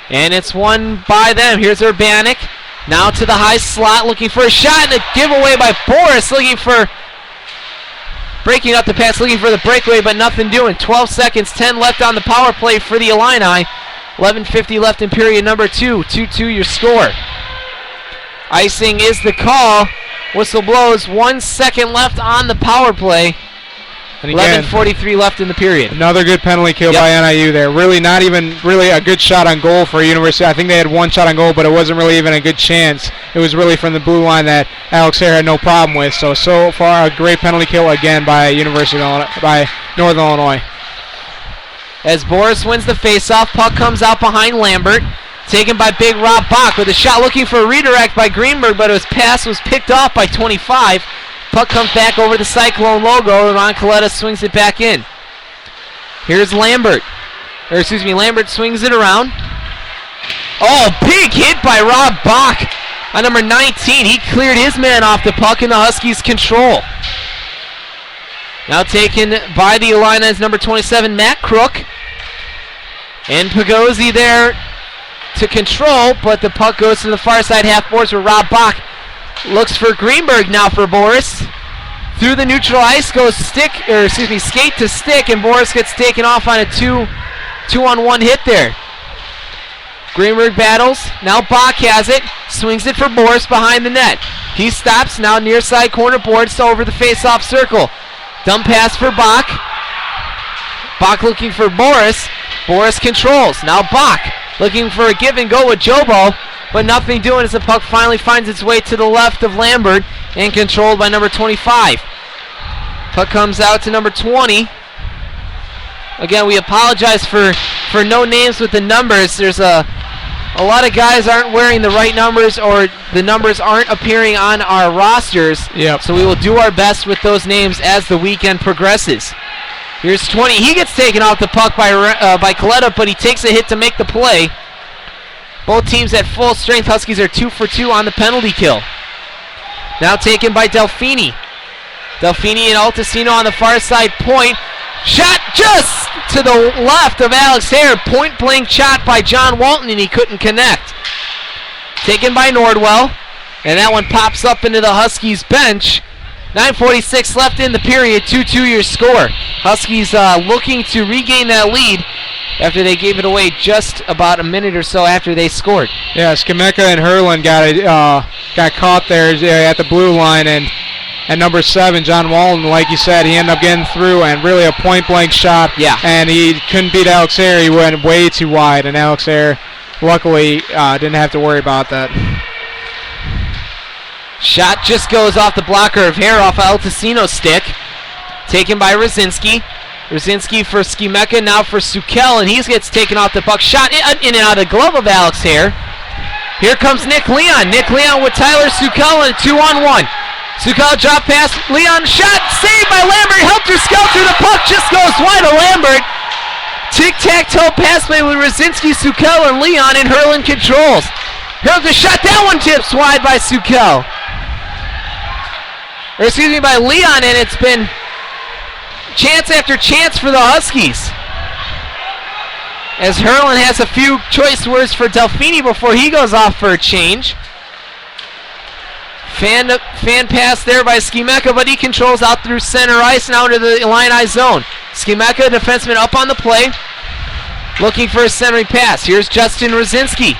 and it's won by them. Here's Urbanik. Now to the high slot, looking for a shot, and a giveaway by Boris, breaking up the pass, looking for the breakaway, but nothing doing. 12 seconds, 10 left on the power play for the Illini. 11:50 left in period number 2. 2-2 your score. Icing is the call. Whistle blows. 1 second left on the power play. And again, 11:43 left in the period. Another good penalty kill by NIU there. Really not even really a good shot on goal for University. I think they had one shot on goal, but it wasn't really even a good chance. It was really from the blue line that Alex Hare had no problem with. So far, a great penalty kill again by by Northern Illinois. As Boris wins the faceoff, puck comes out behind Lambert. Taken by Big Rob Bach with a shot looking for a redirect by Greenberg, but his pass was picked off by 25. Puck comes back over the Cyclone logo, and Ron Coletta swings it back in. Here's Lambert. Lambert swings it around. Oh, big hit by Rob Bach on number 19. He cleared his man off the puck, and the Huskies control. Now taken by the Illini's number 27, Matt Crook. And Pagozzi there to control, but the puck goes to the far side half boards where Rob Bach looks for Greenberg now for Boris. Through the neutral ice goes skate to stick, and Boris gets taken off on a 2-on-1 hit there. Greenberg battles. Now Bach has it. Swings it for Boris behind the net. He stops. Now near side corner boards over the face-off circle. Dump pass for Bach. Bach looking for Boris. Boris controls. Now Bach looking for a give and go with Jobo, but nothing doing as the puck finally finds its way to the left of Lambert and controlled by number 25. Puck comes out to number 20. Again, we apologize for no names with the numbers. There's a lot of guys aren't wearing the right numbers, or the numbers aren't appearing on our rosters. Yep. So we will do our best with those names as the weekend progresses. Here's 20. He gets taken off the puck by Coletta, but he takes a hit to make the play. Both teams at full strength. Huskies are 2 for 2 on the penalty kill. Now taken by Delfini. Delfini and Altacino on the far side point. Shot just to the left of Alex Hare. Point blank shot by John Walton, and he couldn't connect. Taken by Nordwell, and that one pops up into the Huskies bench. 9:46 left in the period. 2-2 your score. Huskies looking to regain that lead after they gave it away just about a minute or so after they scored. Yeah, Skimeka and Herlin got caught there at the blue line, and number 7, John Walton, like you said, he ended up getting through, and really a point-blank shot. Yeah. And he couldn't beat Alex Hare. He went way too wide, and Alex Hare, luckily, didn't have to worry about that. Shot just goes off the blocker of Hare off Altacino's stick. Taken by Rosinski. Rosinski for Skimeka, now for Sukel, and he gets taken off the puck. Shot in and out of the glove of Alex Hare. Here comes Nick Leon. Nick Leon with Tyler Sukel in a 2-on-1. Sukel drop pass, Leon shot, saved by Lambert, helter-skelter, the puck just goes wide of Lambert. Tic-tac-toe pass play with Rosinski, Sukel, and Leon, and Herlin controls. Here's the shot, that one tips wide by Sukel. Or excuse me, by Leon, and it's been chance after chance for the Huskies. As Herlin has a few choice words for Delfini before he goes off for a change. Fan pass there by Skimeka, but he controls out through center ice now into the Illini zone. Skimeka, defenseman, up on the play, looking for a centering pass. Here's Justin Rosinski.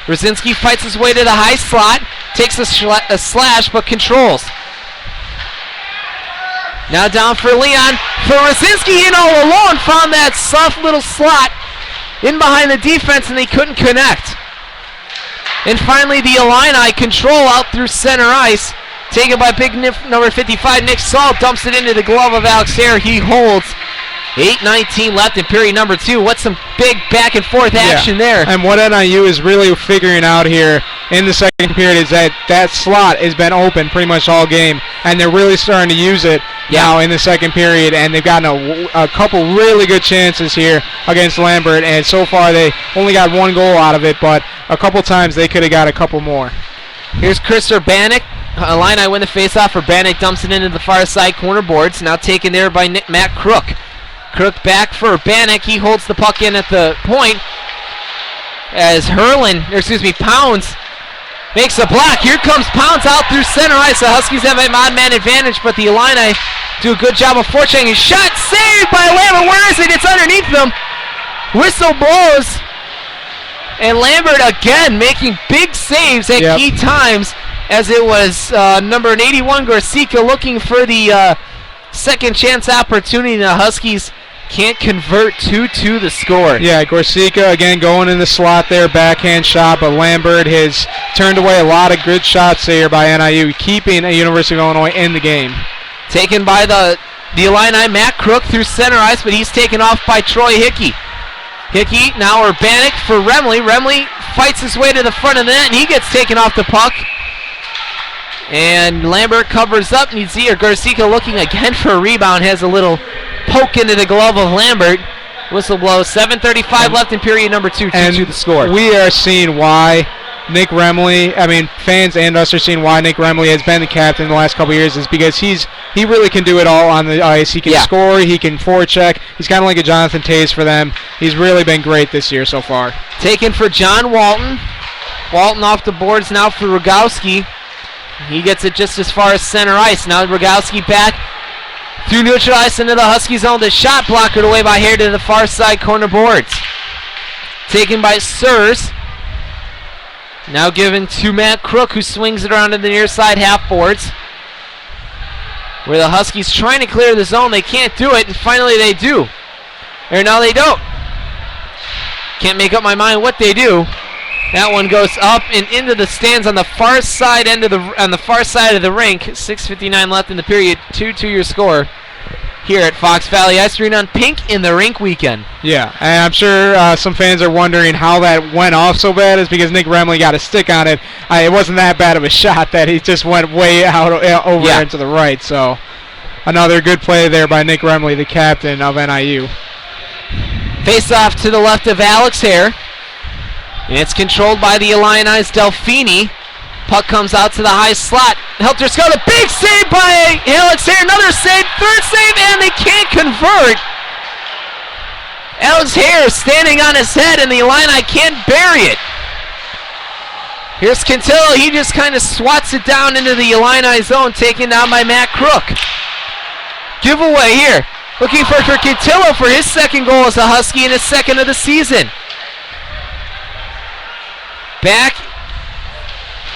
Rosinski fights his way to the high slot, takes a slash, but controls. Now down for Leon. For Rosinski in all alone, found that soft little slot in behind the defense, and they couldn't connect. And finally, the Illini control out through center ice. Taken by big number 55, Nick Saul dumps it into the glove of Alex Hare. He holds. 8:19 left in period number 2. What's some big back and forth action there? And what NIU is really figuring out here in the second period is that slot has been open pretty much all game, and they're really starting to use it now in the second period, and they've gotten a couple really good chances here against Lambert, and so far they only got 1 goal out of it, but a couple times they could have got a couple more. Here's Chris Urbanek. Illini win the faceoff. Urbanek dumps it into the far side corner boards, now taken there by Matt Crook. Crook back for Urbanek. He holds the puck in at the point as Pounds makes a block. Here comes Pounds out through center ice. The Huskies have an odd man advantage, but the Illini do a good job of forechecking. Shot saved by Lambert. Where is it? It's underneath them. Whistle blows. And Lambert again making big saves at key times, as it was number 81 Gorsica looking for the second chance opportunity. The Huskies can't convert 2-2 the score. Yeah, Gorsica again going in the slot there, backhand shot, but Lambert has turned away a lot of good shots here by NIU, keeping the University of Illinois in the game. Taken by the Illini, Matt Crook through center ice, but he's taken off by Troy Hickey. Hickey now Urbanek for Remley. Remley fights his way to the front of the net, and he gets taken off the puck. And Lambert covers up, and you see Garcia looking again for a rebound, has a little poke into the glove of Lambert. Whistle blows. 7:35 left in period number 2. 2-2 the score. We are seeing why Nick Remley, fans and us are seeing why Nick Remley has been the captain the last couple of years, is because he really can do it all on the ice. He can score, he can forecheck. He's kind of like a Jonathan Tays for them. He's really been great this year so far. Taken for John Walton. Walton off the boards now for Rogowski. He gets it just as far as center ice. Now Rogowski back through neutral ice into the Husky zone. The shot blocked away by Hare to the far side corner boards. Taken by Sirs. Now given to Matt Crook, who swings it around to the near side half boards, where the Huskies trying to clear the zone. They can't do it, and finally they do. Or no, they don't. Can't make up my mind what they do. That one goes up and into the stands on the far side of the rink. 6:59 left in the period. 2-2 your score here at Fox Valley Ice Arena on Pink in the Rink weekend. Yeah, and I'm sure some fans are wondering how that went off so bad. Is because Nick Remley got a stick on it. It wasn't that bad of a shot that he just went way out over into the right. So another good play there by Nick Remley, the captain of NIU. Face off to the left of Alex Hare. And it's controlled by the Illini's Delfini. Puck comes out to the high slot. Helter Skelter, big save by Alex Hare. Another save, third save, and they can't convert. Alex Hare standing on his head, and the Illini can't bury it. Here's Cantillo. He just kind of swats it down into the Illini zone, taken down by Matt Crook. Giveaway here. Looking for Cantillo for his second goal as a Husky and his second of the season. Back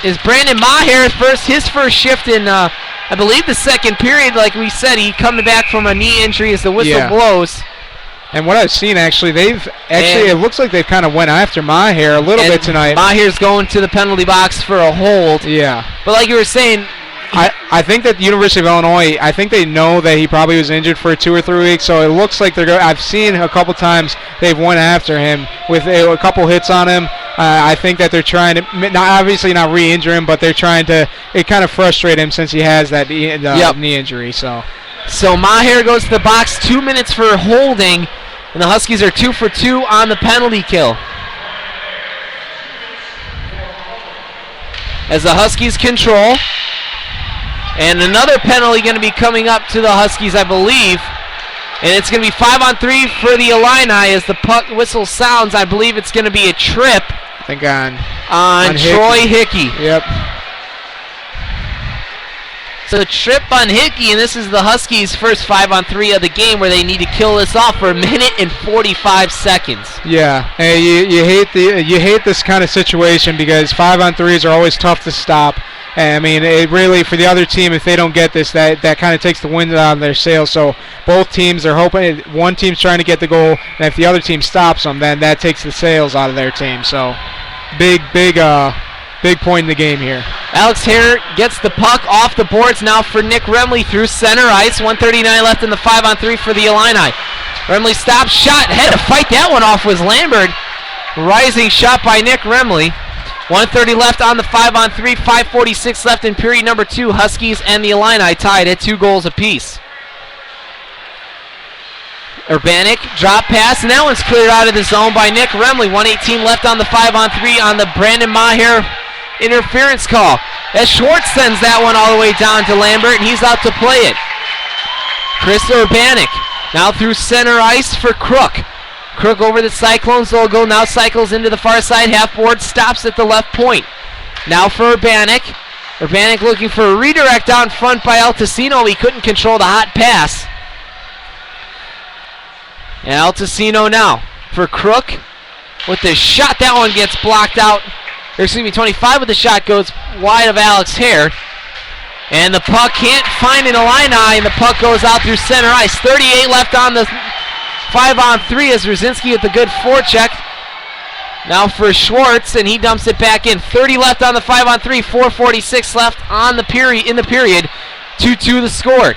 is Brandon Maher, his first shift in, I believe, the second period. Like we said, he coming back from a knee injury as the whistle blows. And what I've seen, it looks like they've kind of went after Maher a little bit tonight. Maher's going to the penalty box for a hold. Yeah. But like you were saying, I think that the University of Illinois, I think they know that he probably was injured for 2 or 3 weeks, so it looks like they're going. I've seen a couple times they've went after him with a couple hits on him. I think that they're trying to, obviously not re-injure him, but they're trying to, it kind of frustrate him since he has that knee injury. So Maher goes to the box, 2 minutes for holding, and the Huskies are 2 for 2 on the penalty kill. As the Huskies control. And another penalty going to be coming up to the Huskies, I believe. And it's going to be 5-on-3 for the Illini as the puck whistle sounds. I believe it's going to be a trip. I think on Troy Hickey. Yep. So a trip on Hickey, and this is the Huskies' first 5-on-3 of the game where they need to kill this off for 1 minute and 45 seconds. Yeah, and you hate this kind of situation because 5-on-3s are always tough to stop. And I mean, it really, for the other team, if they don't get this, that kind of takes the wind out of their sails. So both teams are hoping, one team's trying to get the goal, and if the other team stops them, then that takes the sails out of their team. So big point in the game here. Alex Hare gets the puck off the boards now for Nick Remley through center ice. 1:39 left in the 5-on-3 for the Illini. Remley stops, shot, had to fight that one off was Lambert. Rising shot by Nick Remley. 1:30 left on the 5-on-3, 5:46 left in period number 2. Huskies and the Illini tied at 2 goals apiece. Urbanic, drop pass, and that one's cleared out of the zone by Nick Remley. 1:18 left on the 5-on-3 on the Brandon Maher interference call. As Schwartz sends that one all the way down to Lambert, and he's out to play it. Chris Urbanic now through center ice for Crook. Crook over the Cyclones logo, now cycles into the far side half board, stops at the left point. Now for Urbanic. Urbanic looking for a redirect out in front by Altacino. He couldn't control the hot pass. And Altacino now for Crook with the shot. That one gets blocked out. 25 with the shot goes wide of Alex Hare. And the puck can't find an Illini, and the puck goes out through center ice. 38 left on the 5-on-3 as Rosinski with the good forecheck. Now for Schwartz, and he dumps it back in. 30 left on the 5-on-3, 4:46 left on the period. 2-2 the score.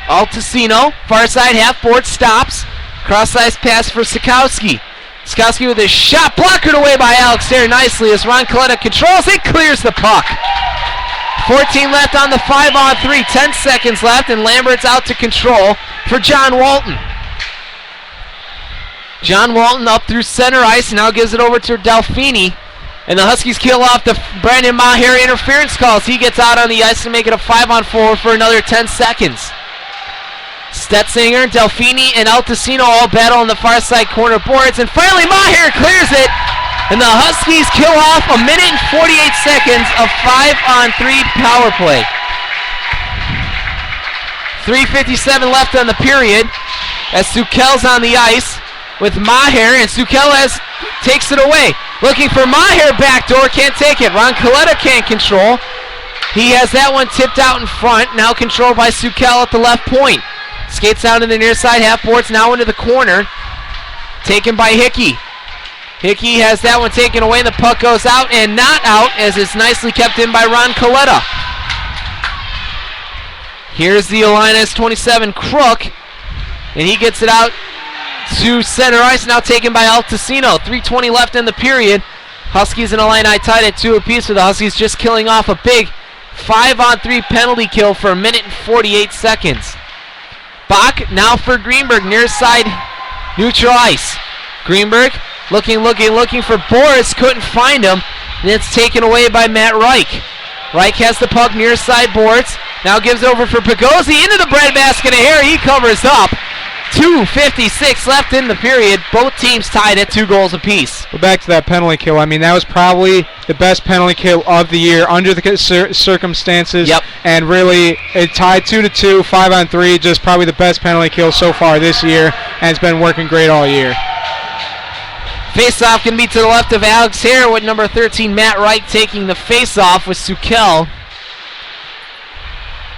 Altacino, far side half board, stops. Cross-ice pass for Sikowski. Sikowski with a shot, blockered away by Alex Hare nicely as Ron Coletta controls it, clears the puck. 14 left on the 5-on-3, 10 seconds left, and Lambert's out to control for John Walton. John Walton up through center ice, now gives it over to Delfini. And the Huskies kill off the Brandon Maher interference calls. He gets out on the ice to make it a 5-on-4 for another 10 seconds. Stetzinger, Delfini, and Altacino all battle on the far side corner boards. And finally Maher clears it. And the Huskies kill off 1 minute and 48 seconds of 5-on-3 power play. 3:57 left on the period as Sukel's on the ice with Maher, and Sukel takes it away. Looking for Maher backdoor, can't take it. Ron Coletta can't control. He has that one tipped out in front, now controlled by Sukel at the left point. Skates down to the near side half boards, now into the corner. Taken by Hickey. Hickey has that one taken away, and the puck goes out and not out as it's nicely kept in by Ron Coletta. Here's the Illini's 27, Crook, and he gets it out to center ice, now taken by Altesino. 3:20 left in the period. Huskies and Illini tied at 2 apiece, with the Huskies just killing off a big 5-on-3 penalty kill for 1 minute and 48 seconds. Bach now for Greenberg, near side neutral ice. Greenberg looking for Boris, couldn't find him, and it's taken away by Matt Reich. Reich has the puck near side boards, now gives over for Pagozzi into the breadbasket of Harry, he covers up. 2:56 left in the period. Both teams tied at 2 goals apiece. Well, back to that penalty kill. I mean, that was probably the best penalty kill of the year under the circumstances. Yep. And really, it tied 2-2, 5-on-3. Just probably the best penalty kill so far this year, and it's been working great all year. Face-off can be to the left of Alex Hare with number 13 Matt Wright taking the face-off with Sukel.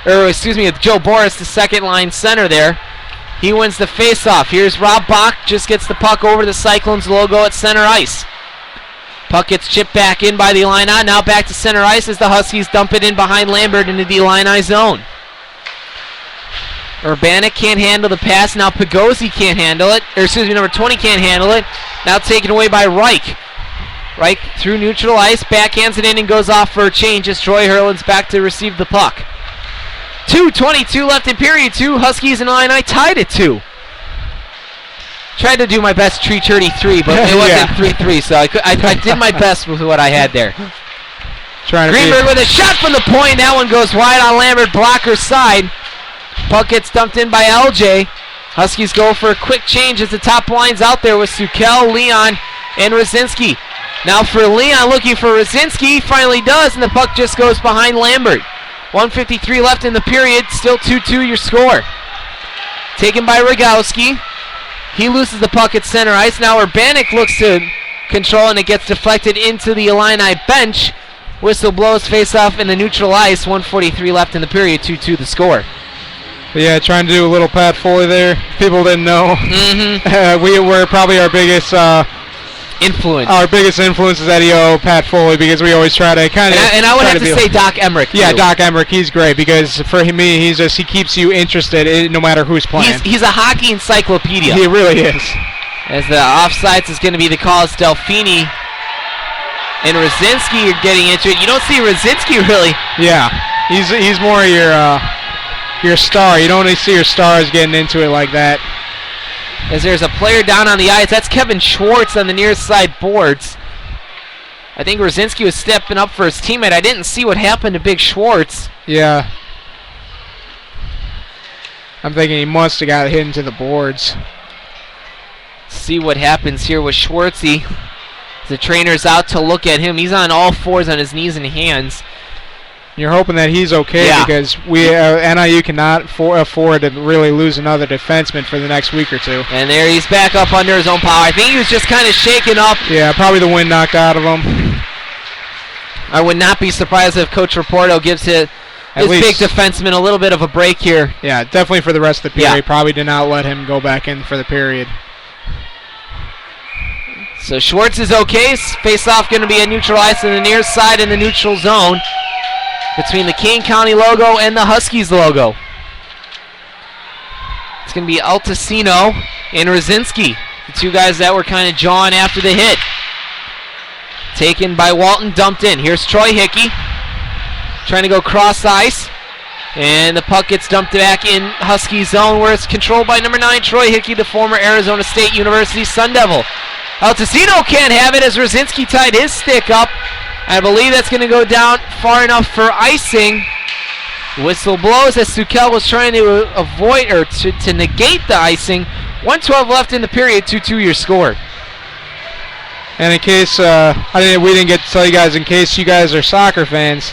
With Joe Boris, the second line center there. He wins the face-off. Here's Rob Bach, just gets the puck over the Cyclones logo at center ice. Puck gets chipped back in by the Illini. Now back to center ice as the Huskies dump it in behind Lambert into the Illini zone. Urbanic can't handle the pass. Now Pagozzi can't handle it. Number 20 can't handle it. Now taken away by Reich. Reich through neutral ice, backhands it in and goes off for a change as Troy Hurlin's back to receive the puck. 2:22 left in period 2. Huskies and Illini tied at 2. Tried to do my best 3:33, but it wasn't 3-3, so I did my best with what I had there. Greenberg with a shot from the point. That one goes wide on Lambert, blocker's side. Puck gets dumped in by LJ. Huskies go for a quick change as the top line's out there with Sukel, Leon, and Rosinski. Now for Leon looking for Rosinski. He finally does, and the puck just goes behind Lambert. 1:53 left in the period. Still 2-2 your score. Taken by Rogowski. He loses the puck at center ice. Now Urbanic looks to control, and it gets deflected into the Illini bench. Whistle blows, face-off in the neutral ice. 1:43 left in the period. 2-2 the score. Yeah, trying to do a little Pat Foley there. People didn't know. We were probably our biggest influence. Our biggest influence is Eddie Pat Foley, because we always try to kind of. And I would have to say Doc Emmerich. Yeah, too. Doc Emmerich, he's great, because for me, he keeps you interested no matter who's playing. He's a hockey encyclopedia. He really is. As the offsides is going to be the call, it's Delfini and Rosinski are getting into it. You don't see Rosinski really. Yeah, he's more your star. You don't really see your stars getting into it like that. As there's a player down on the ice. That's Kevin Schwartz on the near side boards. I think Rosinski was stepping up for his teammate. I didn't see what happened to Big Schwartz. Yeah. I'm thinking he must have got hit into the boards. See what happens here with Schwartzy. The trainer's out to look at him. He's on all fours on his knees and hands. You're hoping that he's okay, because NIU cannot afford to really lose another defenseman for the next week or two. And there he's back up under his own power. I think he was just kind of shaken up. Yeah, probably the wind knocked out of him. I would not be surprised if Coach Raporto gives his big defenseman a little bit of a break here. Yeah, definitely for the rest of the period. Probably did not let him go back in for the period. So Schwartz is okay. Face-off going to be a neutral ice in the near side in the neutral zone between the Kane County logo and the Huskies logo. It's going to be Altesino and Rosinski, the two guys that were kind of jawing after the hit. Taken by Walton, dumped in. Here's Troy Hickey trying to go cross ice, and the puck gets dumped back in Husky zone where it's controlled by number 9, Troy Hickey, the former Arizona State University Sun Devil. Altesino can't have it as Rosinski tied his stick up. I believe that's going to go down far enough for icing. Whistle blows as Sukel was trying to avoid or to negate the icing. 1:12 left in the period, 2-2 your score. And in case we didn't get to tell you guys, in case you guys are soccer fans,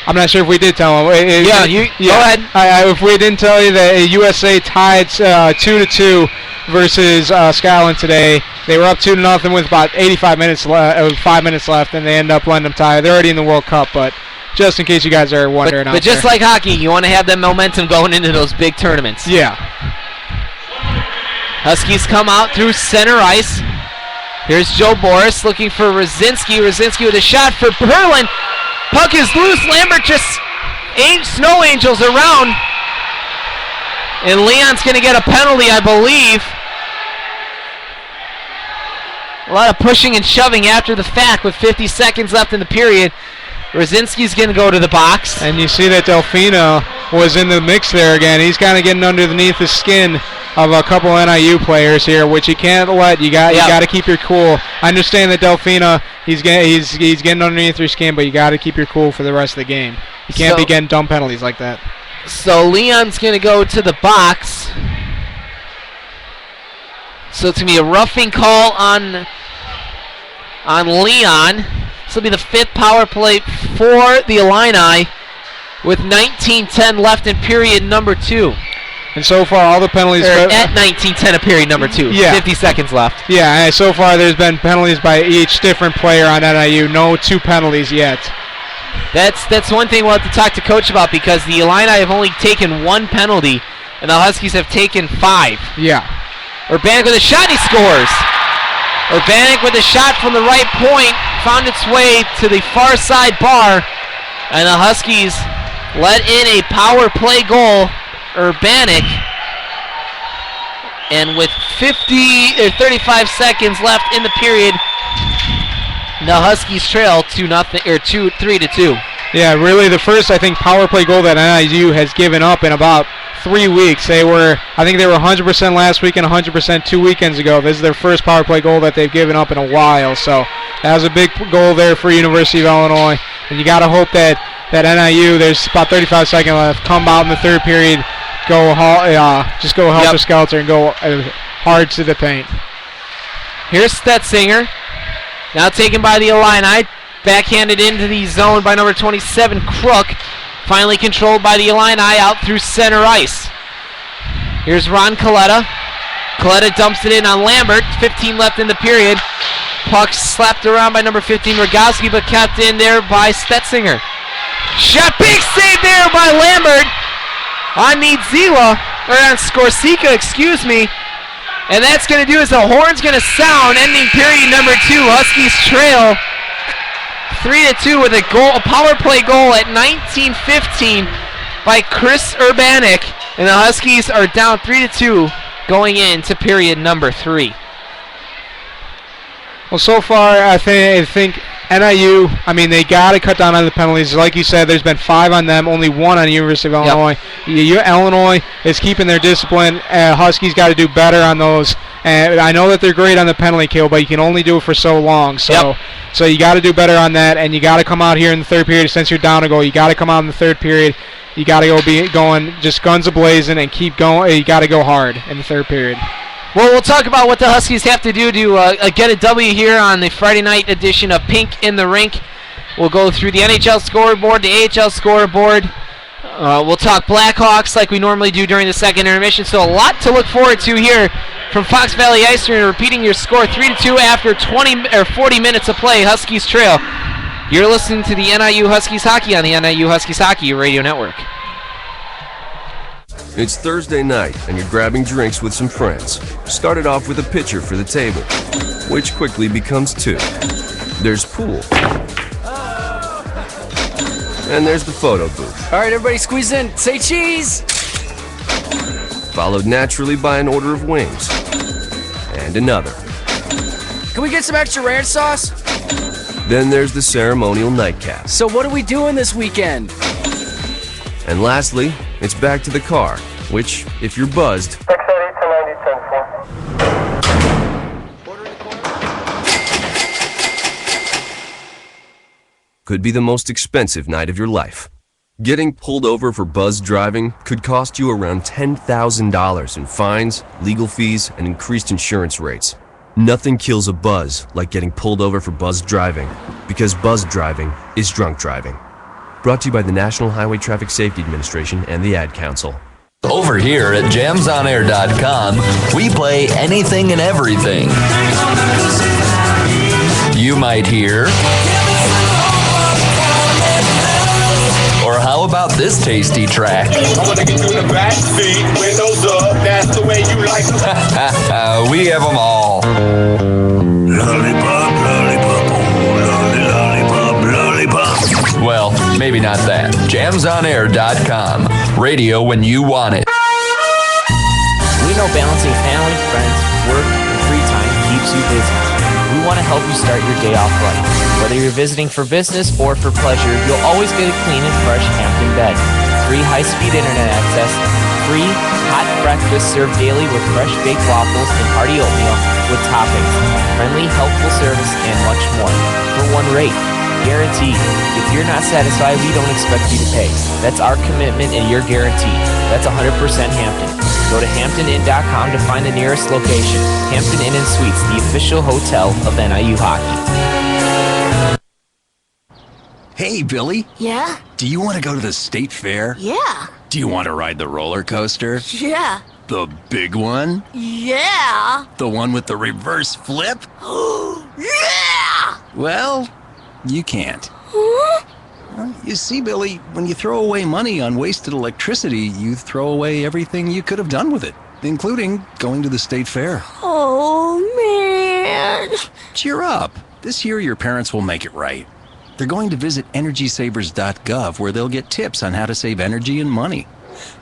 I'm not sure if we did tell them. Go ahead. If we didn't tell you that USA tied 2-2 versus Scotland today. They were up 2-0 with about 5 minutes left, and they end up letting them tie. They're already in the World Cup, but just in case you guys are wondering. But just like hockey, you want to have that momentum going into those big tournaments. Yeah. Huskies come out through center ice. Here's Joe Boris looking for Rosinski. Rosinski with a shot for Perlin. Puck is loose. Lambert just snow angels around. And Leon's going to get a penalty, I believe. A lot of pushing and shoving after the fact with 50 seconds left in the period. Rosinski's going to go to the box. And you see that Delfino was in the mix there again. He's kind of getting underneath the skin of a couple NIU players here, which you can't let. You got to keep your cool. I understand that Delfino, he's getting underneath your skin, but you got to keep your cool for the rest of the game. You can't be getting dumb penalties like that. So Leon's going to go to the box. So it's going to be a roughing call on Leon. This will be the 5th power play for the Illini with 19:10 left in period number 2. And so far, all the penalties... at 19:10 of period number 2. Yeah. 50 seconds left. Yeah, and so far there's been penalties by each different player on NIU. No 2 penalties yet. That's one thing we'll have to talk to Coach about, because the Illini have only taken 1 penalty, and the Huskies have taken 5. Yeah. Urbanik with a shot, he scores. Urbanik with a shot from the right point, found its way to the far side bar, and the Huskies let in a power play goal. Urbanik, and with 35 seconds left in the period, the Huskies trail 3-2. Yeah, really the first, I think, power play goal that NIU has given up in about 3 weeks. I think they were 100% last week and 100% 2 weekends ago. This is their first power play goal that they've given up in a while. So that was a big goal there for University of Illinois. And you got to hope that NIU, there's about 35 seconds left, come out in the third period, just go helter-skelter and go hard to the paint. Here's Stetzinger. Now taken by the Illini. Backhanded into the zone by number 27, Crook. Finally controlled by the Illini out through center ice. Here's Ron Coletta. Coletta dumps it in on Lambert. 15 left in the period. Puck slapped around by number 15, Rogowski, but kept in there by Stetzinger. Shot, big save there by Lambert on Skorsika, excuse me. And that's going to do is the horn's going to sound, ending period number 2. Huskies trail 3-2 with a power play goal at 19:15 by Chris Urbanik, and the Huskies are down 3-2 going into period number 3. Well, so far, I think NIU, they got to cut down on the penalties. Like you said, there's been 5 on them, only 1 on the University of Illinois. Illinois is keeping their discipline. Huskies got to do better on those. And I know that they're great on the penalty kill, but you can only do it for so long. So you got to do better on that, and you got to come out here in the third period. Since you're down a goal, you got to come out in the third period. You got to going just guns a-blazing and keep going. You got to go hard in the third period. Well, we'll talk about what the Huskies have to do to get a W here on the Friday night edition of Pink in the Rink. We'll go through the NHL scoreboard, the AHL scoreboard. We'll talk Blackhawks like we normally do during the second intermission. So a lot to look forward to here from Fox Valley Ice Arena. Repeating your score, 3-2 after 40 minutes of play. Huskies trail. You're listening to the NIU Huskies Hockey on the NIU Huskies Hockey Radio Network. It's Thursday night, and you're grabbing drinks with some friends. Started off with a pitcher for the table, which quickly becomes 2. There's pool. And there's the photo booth. All right, everybody squeeze in. Say cheese! Followed naturally by an order of wings. And another. Can we get some extra ranch sauce? Then there's the ceremonial nightcap. So what are we doing this weekend? And lastly, it's back to the car, which, if you're buzzed, could be the most expensive night of your life. Getting pulled over for buzz driving could cost you around $10,000 in fines, legal fees, and increased insurance rates. Nothing kills a buzz like getting pulled over for buzz driving, because buzz driving is drunk driving. Brought to you by the National Highway Traffic Safety Administration and the Ad Council. Over here at jamsonair.com, we play anything and everything. You might hear... Or how about this tasty track? I wanna get you in the back seat, windows up, that's the way you like. We have them all. Well, maybe not that. JamsOnAir.com. Radio when you want it. We know balancing family, friends, work, and free time keeps you busy. We want to help you start your day off right. Whether you're visiting for business or for pleasure, you'll always get a clean and fresh Hampton bed. Free high-speed internet access, free hot breakfast served daily with fresh baked waffles and hearty oatmeal with toppings, friendly, helpful service, and much more. For one rate. Guaranteed. If you're not satisfied, we don't expect you to pay. That's our commitment and your guarantee. That's 100% Hampton. Go to HamptonInn.com to find the nearest location. Hampton Inn and Suites, the official hotel of NIU Hockey. Hey, Billy. Yeah? Do you want to go to the state fair? Yeah. Do you want to ride the roller coaster? Yeah. The big one? Yeah. The one with the reverse flip? Yeah. Well, you can't. Huh? You see, Billy, when you throw away money on wasted electricity, you throw away everything you could have done with it, including going to the state fair. Oh, man. Cheer up. This year, your parents will make it right. They're going to visit EnergySavers.gov, where they'll get tips on how to save energy and money.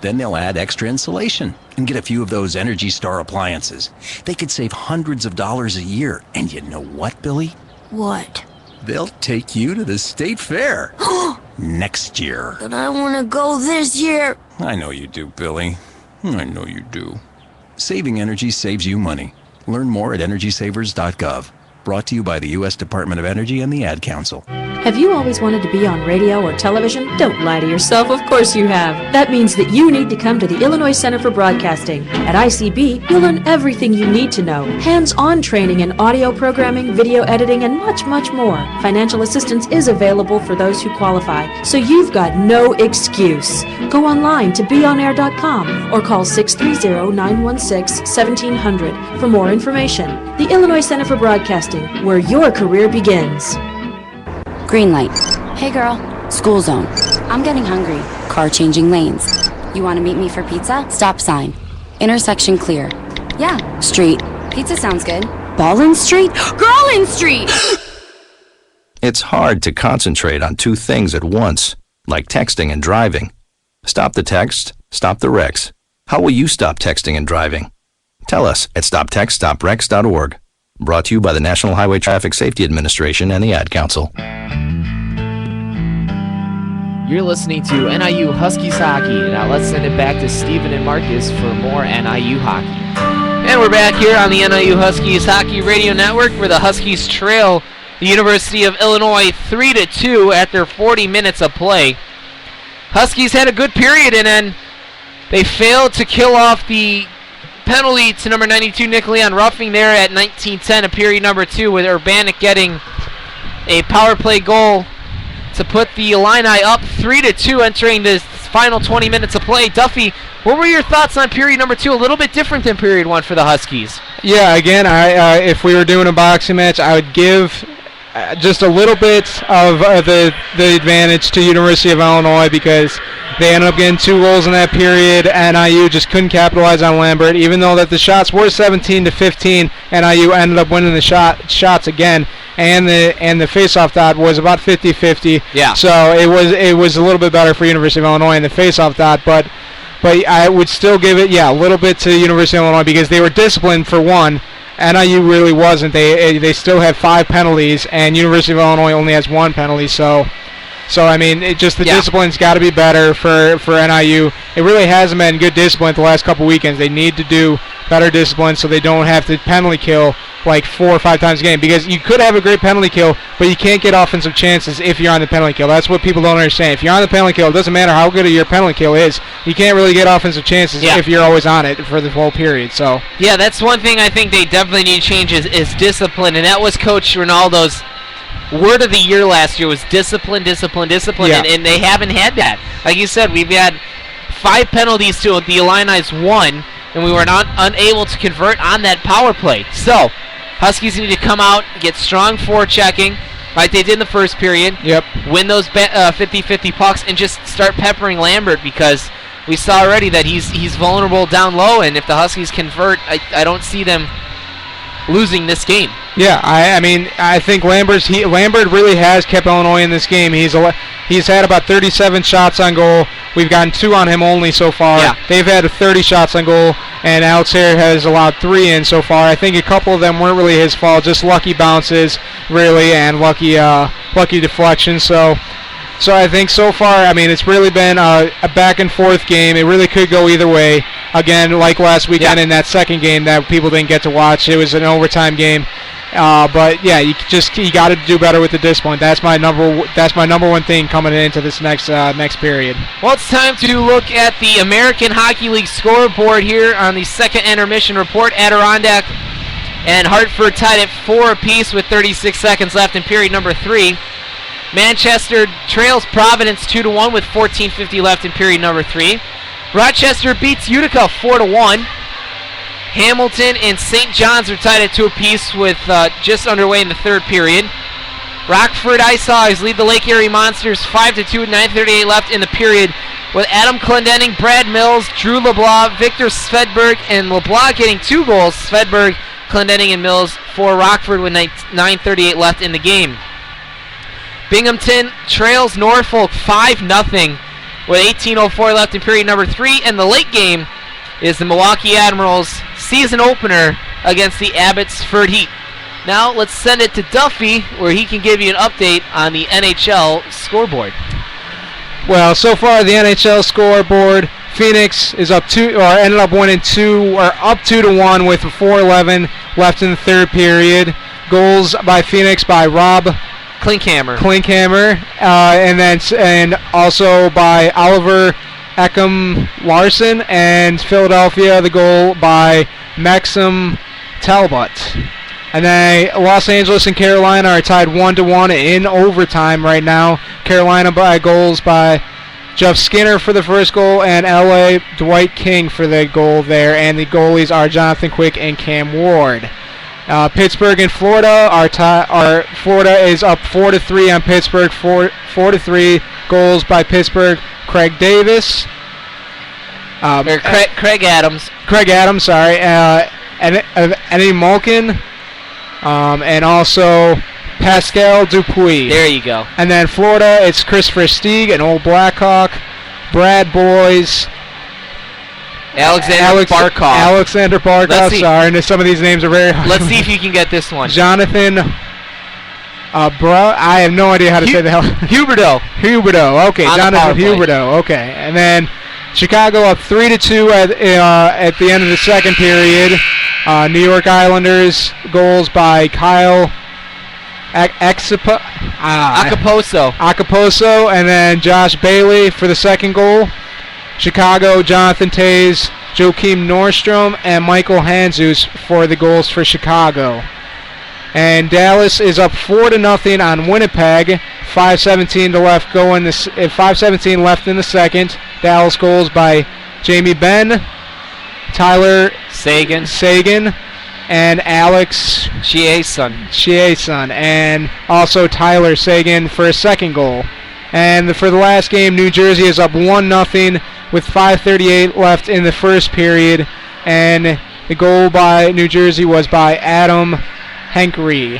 Then they'll add extra insulation and get a few of those Energy Star appliances. They could save hundreds of dollars a year. And you know what, Billy? What? They'll take you to the state fair next year. But I want to go this year. I know you do, Billy. I know you do. Saving energy saves you money. Learn more at EnergySavers.gov. Brought to you by the U.S. Department of Energy and the Ad Council. Have you always wanted to be on radio or television? Don't lie to yourself, of course you have. That means that you need to come to the Illinois Center for Broadcasting. At ICB, you'll learn everything you need to know. Hands-on training in audio programming, video editing, and much, much more. Financial assistance is available for those who qualify, so you've got no excuse. Go online to beonair.com or call 630-916-1700 for more information. The Illinois Center for Broadcasting, where your career begins. Green light. Hey girl. School zone. I'm getting hungry. Car changing lanes. You want to meet me for pizza? Stop sign. Intersection clear. Yeah. Street. Pizza sounds good. Ballin Street? Girlin Street! It's hard to concentrate on two things at once, like texting and driving. Stop the text, stop the wrecks. How will you stop texting and driving? Tell us at stoptextstopwrecks.org. Brought to you by the National Highway Traffic Safety Administration and the Ad Council. You're listening to NIU Huskies Hockey. Now let's send it back to Stephen and Marcus for more NIU hockey. And we're back here on the NIU Huskies Hockey Radio Network, where the Huskies trail the University of Illinois 3-2 after 40 minutes of play. Huskies had a good period, and then they failed to kill off the penalty to number 92, Nick Leon, roughing there at 19:10 of period number 2, with Urbanik getting a power play goal to put the Illini up 3-2 entering the final 20 minutes of play. Duffy, what were your thoughts on period number 2? A little bit different than period 1 for the Huskies. Yeah, again, if we were doing a boxing match, I would give just a little bit of the advantage to University of Illinois, because they ended up getting 2 goals in that period. NIU just couldn't capitalize on Lambert, even though that the shots were 17-15. NIU ended up winning the shots again, and the face-off dot was about 50-50. Yeah. So it was a little bit better for University of Illinois in the face-off dot, but I would still give it a little bit to University of Illinois, because they were disciplined for one. NIU really wasn't. They still have 5 penalties, and University of Illinois only has 1 penalty. So I mean, the discipline's got to be better for NIU. It really hasn't been good discipline the last couple weekends. They need to do better discipline so they don't have to penalty kill like 4 or 5 times a game, because you could have a great penalty kill, but you can't get offensive chances if you're on the penalty kill. That's what people don't understand. If you're on the penalty kill, it doesn't matter how good your penalty kill is. You can't really get offensive chances if you're always on it for the whole period. So yeah, that's one thing I think they definitely need to change is discipline, and that was Coach Ronaldo's word of the year last year, was discipline, and they haven't had that. Like you said, we've had 5 penalties to the Illini's 1, and we were unable to convert on that power play. So Huskies need to come out, get strong forechecking like they did in the first period. Yep. Win those 50-50 pucks and just start peppering Lambert, because we saw already that he's vulnerable down low, and if the Huskies convert, I don't see them losing this game. Yeah, I mean, I think Lambert really has kept Illinois in this game. He's had about 37 shots on goal. We've gotten 2 on him only so far. Yeah. They've had 30 shots on goal, and Alex Hare has allowed 3 in so far. I think a couple of them weren't really his fault, just lucky bounces, really, and lucky deflections. So I think so far, I mean, it's really been a back and forth game. It really could go either way. Again, like last weekend in that second game that people didn't get to watch, it was an overtime game. But yeah, you got to do better with the discipline. That's my number one thing coming into this next period. Well, it's time to look at the American Hockey League scoreboard here on the second intermission report. Adirondack and Hartford tied at 4 apiece with 36 seconds left in period number 3. Manchester trails Providence 2-1 with 14:50 left in period number 3. Rochester beats Utica 4-1. Hamilton and St. John's are tied at 2 apiece with just underway in the third period. Rockford Ice Hogs lead the Lake Erie Monsters 5-2 with 9:38 left in the period, with Adam Clendenning, Brad Mills, Drew LeBlanc, Victor Svedberg, and LeBlanc getting 2 goals. Svedberg, Clendenning, and Mills for Rockford with 9:38 left in the game. Binghamton trails Norfolk 5-0 with 18:04 left in period number 3, and the late game is the Milwaukee Admirals season opener against the Abbotsford Heat. Now let's send it to Duffy, where he can give you an update on the NHL scoreboard. Well, so far the NHL scoreboard, Phoenix is ended up winning 2-1 with 4:11 left in the third period. Goals by Phoenix by Rob Klinkhammer, and also by Oliver Ekam Larson, and Philadelphia, the goal by Maxim Talbot. And then Los Angeles and Carolina are tied 1-1 in overtime right now. Carolina by goals by Jeff Skinner for the first goal, and LA Dwight King for the goal there, and the goalies are Jonathan Quick and Cam Ward. Pittsburgh and Florida Florida is up 4-3 on Pittsburgh. 4-3 goals by Pittsburgh. Craig Davis. Craig Adams. Sorry. And Eddie Malkin. And also Pascal Dupuis. There you go. And then Florida, it's Christopher Stieg, an old Blackhawk. Brad Boys. Alexander Barkov. Sorry, and some of these names are very hard. Let's see if you can get this one. Jonathan I have no idea how to say the hell. Huberdeau. Okay, Jonathan Huberdeau. Okay, and then Chicago up 3-2 at the end of the second period. New York Islanders goals by Kyle Acapulco, and then Josh Bailey for the second goal. Chicago, Jonathan Tays, Joakim Nordstrom, and Michael Hanzus for the goals for Chicago. And Dallas is up 4-0 on Winnipeg. 5:17 left in the second. Dallas goals by Jamie Benn, Tyler Sagan, and Alex Chiason, and also Tyler Sagan for a second goal. And for the last game, New Jersey is up 1-0 with 5:38 left in the first period, and the goal by New Jersey was by Adam Henrique.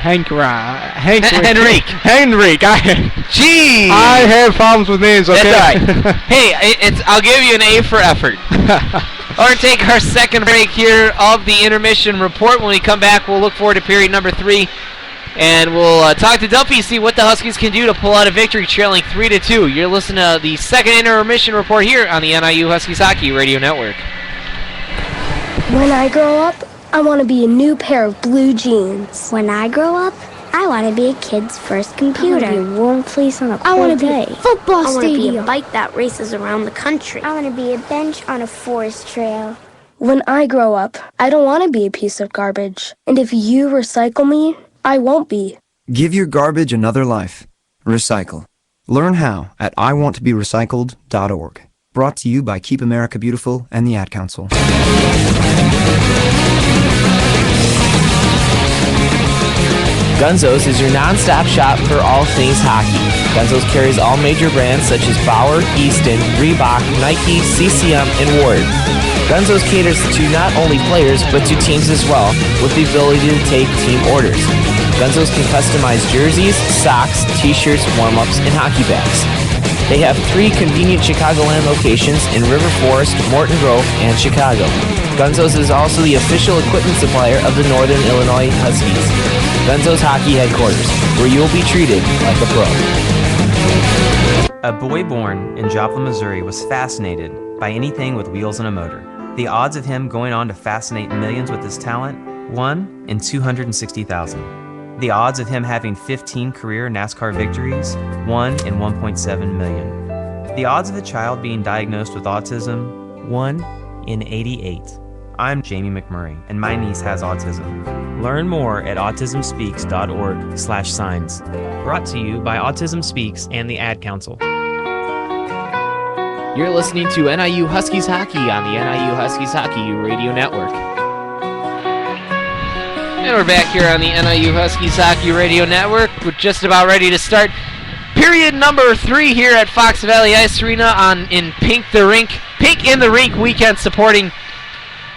Gee! I have problems with names, okay? That's all right. Hey, I'll give you an A for effort. We're going to take our second break here of the intermission report. When we come back, we'll look forward to period number 3. And we'll talk to Duffy, see what the Huskies can do to pull out a victory, trailing 3-2. You're listening to the second intermission report here on the NIU Huskies Hockey Radio Network. When I grow up, I want to be a new pair of blue jeans. When I grow up, I want to be a kid's first computer. I want to be a warm place on a cold day. I want to be a football stadium. I want to be a bike that races around the country. I want to be a bench on a forest trail. When I grow up, I don't want to be a piece of garbage. And if you recycle me, I won't be. Give your garbage another life. Recycle. Learn how at iwanttoberecycled.org. Brought to you by Keep America Beautiful and the Ad Council. Gunzo's is your non-stop shop for all things hockey. Gunzo's carries all major brands such as Bauer, Easton, Reebok, Nike, CCM, and Ward. Gunzo's caters to not only players, but to teams as well, with the ability to take team orders. Gunzo's can customize jerseys, socks, t-shirts, warm-ups, and hockey bags. They have 3 convenient Chicagoland locations in River Forest, Morton Grove, and Chicago. Gunzo's is also the official equipment supplier of the Northern Illinois Huskies. Gunzo's Hockey Headquarters, where you will be treated like a pro. A boy born in Joplin, Missouri was fascinated by anything with wheels and a motor. The odds of him going on to fascinate millions with his talent, 1 in 260,000. The odds of him having 15 career NASCAR victories, 1 in 1.7 million. The odds of a child being diagnosed with autism, 1 in 88. I'm Jamie McMurray, and my niece has autism. Learn more at autismspeaks.org/signs. Brought to you by Autism Speaks and the Ad Council. You're listening to NIU Huskies Hockey on the NIU Huskies Hockey Radio Network. And we're back here on the NIU Huskies Hockey Radio Network. We're just about ready to start period number 3 here at Fox Valley Ice Arena in Pink in the Rink weekend, supporting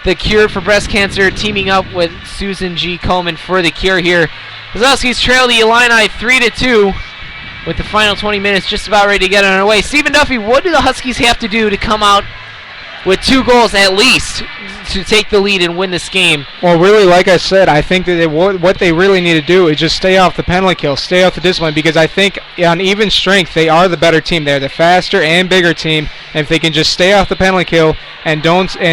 the Cure for Breast Cancer, teaming up with Susan G. Komen for the Cure here. The Huskies trail the Illini 3-2 with the final 20 minutes just about ready to get underway. Stephen Duffy, what do the Huskies have to do to come out with 2 goals at least to take the lead and win this game? Well, really, like I said, I think that what they really need to do is just stay off the penalty kill, stay off the discipline, because I think on even strength, they are the better team. They're the faster and bigger team, and if they can just stay off the penalty kill and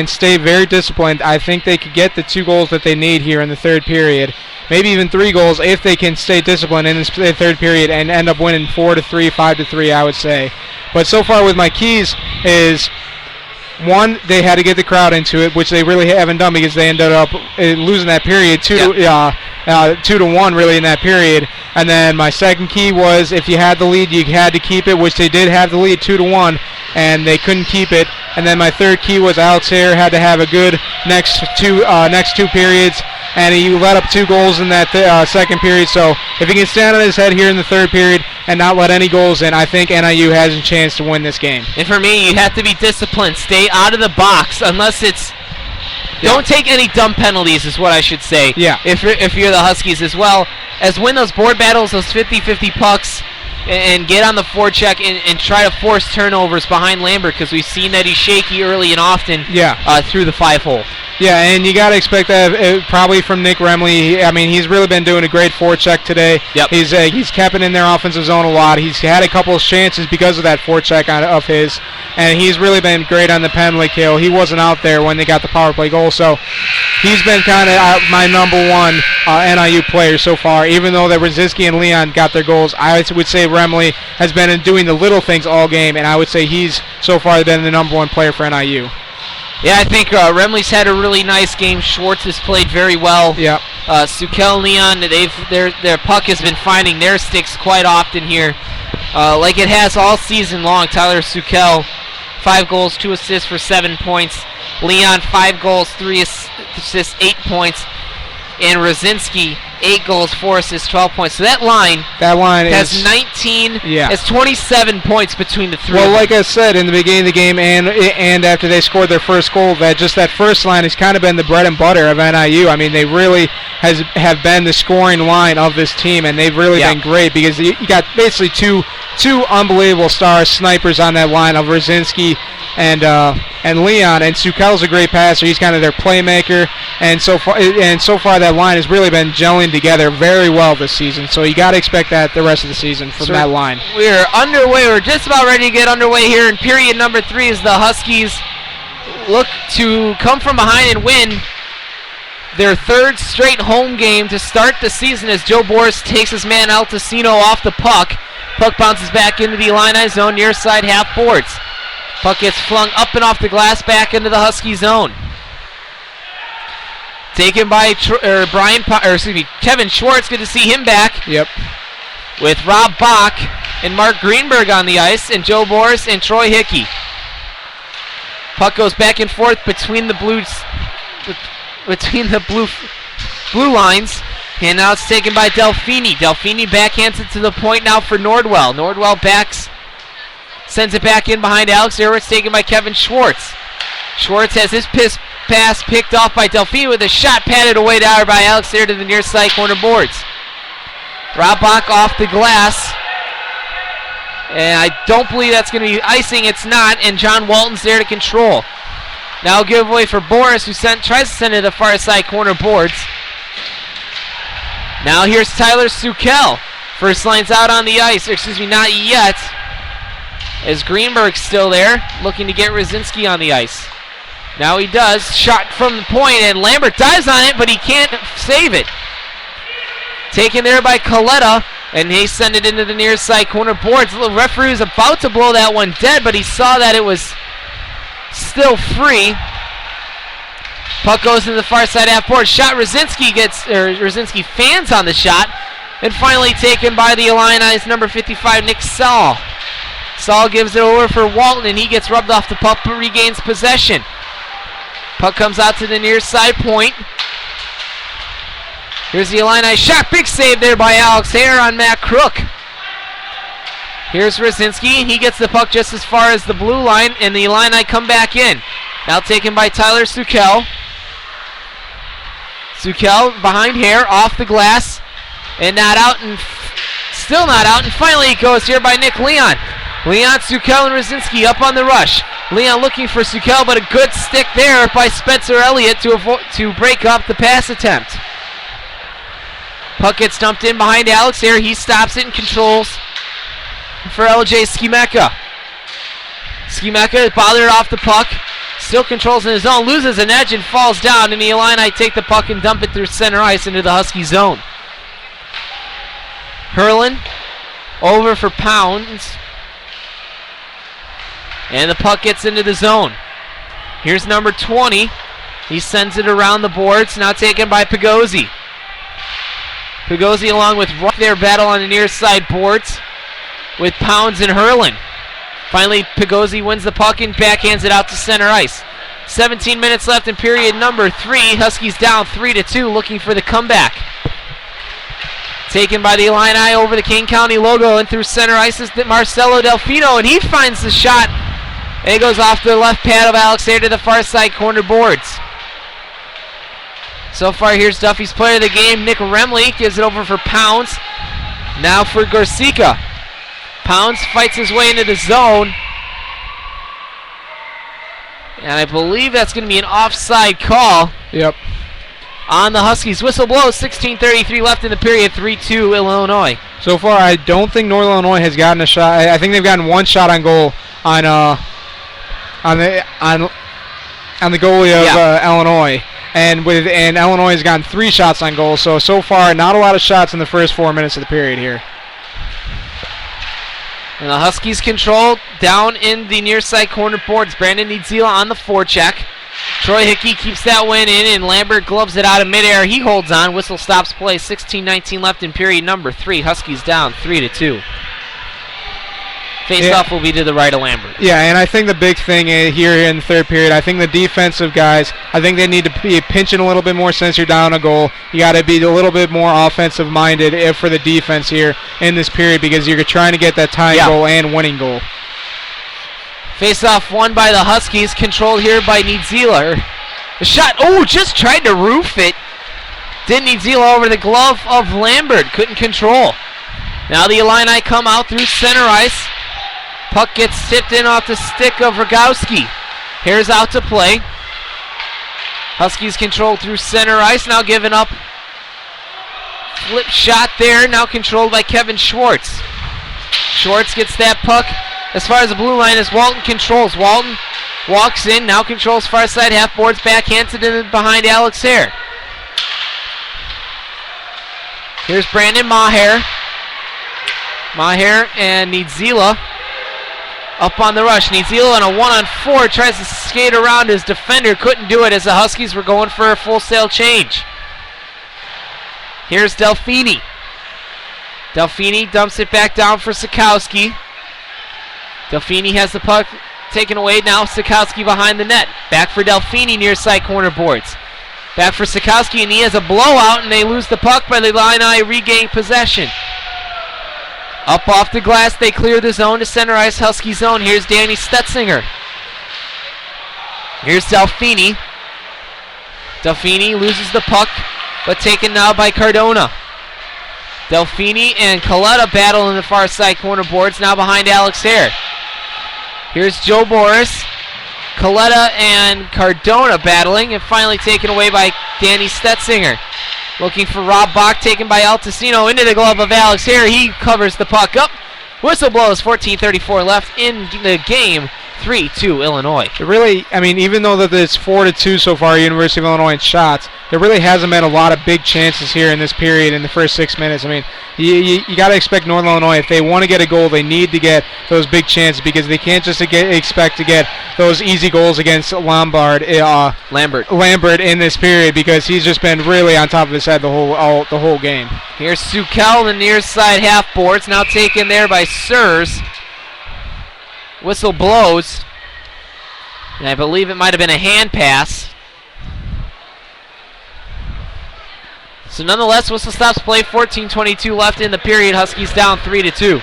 stay very disciplined, I think they could get the 2 goals that they need here in the third period. Maybe even 3 goals if they can stay disciplined in the third period and end up winning 4-3, 5-3, I would say. But so far with my keys is, 1, they had to get the crowd into it, which they really haven't done because they ended up losing that period 2-1 really in that period. And then my second key was, if you had the lead, you had to keep it, which they did have the lead 2-1, and they couldn't keep it. And then my third key was Alex Hare had to have a good next two periods, and he let up 2 goals in that second period. So if he can stand on his head here in the third period and not let any goals in, I think NIU has a chance to win this game. And for me, you have to be disciplined. Stay out of the box unless it's... Don't take any dumb penalties is what I should say. Yeah. If you're the Huskies, as well as win those board battles, those 50-50 pucks, and get on the forecheck and try to force turnovers behind Lambert, because we've seen that he's shaky early and often through the 5-hole. Yeah, and you got to expect that probably from Nick Remley. I mean, he's really been doing a great forecheck today. Yep. He's kept it in their offensive zone a lot. He's had a couple of chances because of that forecheck of his, and he's really been great on the penalty kill. He wasn't out there when they got the power play goal, so he's been kind of my number 1 NIU player so far. Even though that Rosiski and Leon got their goals, I would say Remley has been doing the little things all game, and I would say he's so far been the number 1 player for NIU. Yeah, I think Remley's had a really nice game. Schwartz has played very well. Yeah. Sukel and Leon, their puck has been finding their sticks quite often here, like it has all season long. Tyler Sukel, 5 goals, 2 assists for 7 points. Leon, 5 goals, 3 assists, 8 points. And Rosinski, 8 goals, 4 assists, 12 points. So that line has 19, has 27 points between the 3. Well, like I said in the beginning of the game and after they scored their first goal, that first line has kind of been the bread and butter of NIU. I mean, they really have been the scoring line of this team, and they've really been great because you got basically two unbelievable star snipers on that line of Rosinski and Leon, and Sukel's a great passer. He's kind of their playmaker, and so far that line has really been gelling together very well this season. So you got to expect that the rest of the season from that line. We're underway. We're just about ready to get underway here in period number 3 as the Huskies look to come from behind and win their 3rd straight home game to start the season as Joe Boris takes his man Altacino off the puck. Puck bounces back into the Illini zone near side half boards. Puck gets flung up and off the glass back into the Husky zone. Taken by Kevin Schwartz. Good to see him back. Yep. With Rob Bach and Mark Greenberg on the ice, and Joe Boris and Troy Hickey. Puck goes back and forth between the blue lines. Handout's taken by Delfini. Delfini backhands it to the point now for Nordwell. Nordwell sends it back in behind Alex Ayer. It's taken by Kevin Schwartz. Schwartz has his pass picked off by Delfini with a shot patted away down by Alex Ayer to the near side corner boards. Robbach off the glass. And I don't believe that's going to be icing. It's not. And John Walton's there to control. Now giveaway for Boris, who tries to send it to the far side corner boards. Now here's Tyler Sukel. First line's out on the ice. Excuse me, not yet. As Greenberg's still there, looking to get Rosinski on the ice. Now he does. Shot from the point, and Lambert dives on it, but he can't save it. Taken there by Coletta, and they send it into the near side corner boards. The referee was about to blow that one dead, but he saw that it was still free. Puck goes into the far side half board. Shot, Rosinski fans on the shot, and finally taken by the Illini's number 55, Nick Saul. Saul gives it over for Walton, and he gets rubbed off the puck but regains possession. Puck comes out to the near side point. Here's the Illini shot. Big save there by Alex Ayer on Matt Crook. Here's Rosinski, and he gets the puck just as far as the blue line, and the Illini come back in. Now taken by Tyler Sukel. Sukel behind Hare, off the glass, and not out, and still not out, and finally it goes here by Nick Leon. Leon, Sukel, and Rosinski up on the rush. Leon looking for Sukel, but a good stick there by Spencer Elliott to break up the pass attempt. Puck gets dumped in behind Alex Ayer. He stops it and controls for LJ Skimeka. Skimeka is bothered off the puck. Still controls in his zone. Loses an edge and falls down. And the Illini take the puck and dump it through center ice into the Husky zone. Herlin over for Pounds. And the puck gets into the zone. Here's number 20. He sends it around the boards. Now taken by Pagozzi. Pagozzi along with Ruck there battle on the near side boards with Pounds and Herlin. Finally, Pagozzi wins the puck and backhands it out to center ice. 17 minutes left in period number 3. Huskies down 3-2, looking for the comeback. Taken by the Illini over the King County logo and through center ice is Marcelo Delfino, and he finds the shot. And it goes off the left pad of Alex Ayer to the far side corner boards. So far, here's Duffy's player of the game. Nick Remley gives it over for Pounds. Now for Gorsica. Pounds fights his way into the zone. And I believe that's going to be an offside call. Yep. On the Huskies. Whistle blows. 16:33 left in the period. 3-2 Illinois. So far, I don't think Northern Illinois has gotten a shot. I think they've gotten one shot on goal on the goalie of Illinois. And Illinois has gotten 3 shots on goal. So far, not a lot of shots in the first 4 minutes of the period here. And the Huskies control down in the near side corner boards. Brandon Niedzila on the forecheck. Troy Hickey keeps that one in, and Lambert gloves it out of midair. He holds on. Whistle stops play. 16:19 left in period number 3. Huskies down 3-2. Face-off will be to the right of Lambert. Yeah, and I think the big thing here in the third period, I think the defensive guys, I think they need to be pinching a little bit more since you're down a goal. You got to be a little bit more offensive-minded for the defense here in this period because you're trying to get that tying goal and winning goal. Face-off won by the Huskies, controlled here by Niedzila. The shot, just tried to roof it. Didn't Niedzila over the glove of Lambert, couldn't control. Now the Illini come out through center ice. Puck gets tipped in off the stick of Rogowski. Here's out to play. Huskies control through center ice, now giving up. Flip shot there, now controlled by Kevin Schwartz. Schwartz gets that puck as far as the blue line as Walton controls. Walton walks in, now controls far side half boards, backhands it in behind Alex Ayer. Here's Brandon Maher. Maher and Niedzila up on the rush. Niedzila on a 1-on-4 tries to skate around his defender. Couldn't do it as the Huskies were going for a full sail change. Here's Delfini. Delfini dumps it back down for Sikowski. Delfini has the puck taken away. Now Sikowski behind the net. Back for Delfini near side corner boards. Back for Sikowski, and he has a blowout, and they lose the puck by the Illini regaining possession. Up off the glass, they clear the zone to center ice, Husky zone. Here's Danny Stetzinger. Here's Delfini. Delfini loses the puck, but taken now by Cardona. Delfini and Coletta battle in the far side corner boards, now behind Alex Hare. Here's Joe Boris. Coletta and Cardona battling, and finally taken away by Danny Stetzinger. Looking for Rob Bach, taken by Altacino into the glove of Alex Hare. He covers the puck up. Whistle blows, 14:34 left in the game. 3-2 Illinois. It really, I mean, even though that it's 4-2 so far, University of Illinois in shots, there really hasn't been a lot of big chances here in this period in the first 6 minutes. I mean, you got to expect Northern Illinois, if they want to get a goal, they need to get those big chances because they can't just expect to get those easy goals against Lambert in this period because he's just been really on top of his head the whole game. Here's Sukel, the near side half boards, now taken there by Sirs. Whistle blows, and I believe it might have been a hand pass. So nonetheless, whistle stops play, 14:22 left in the period. Huskies down 3-2.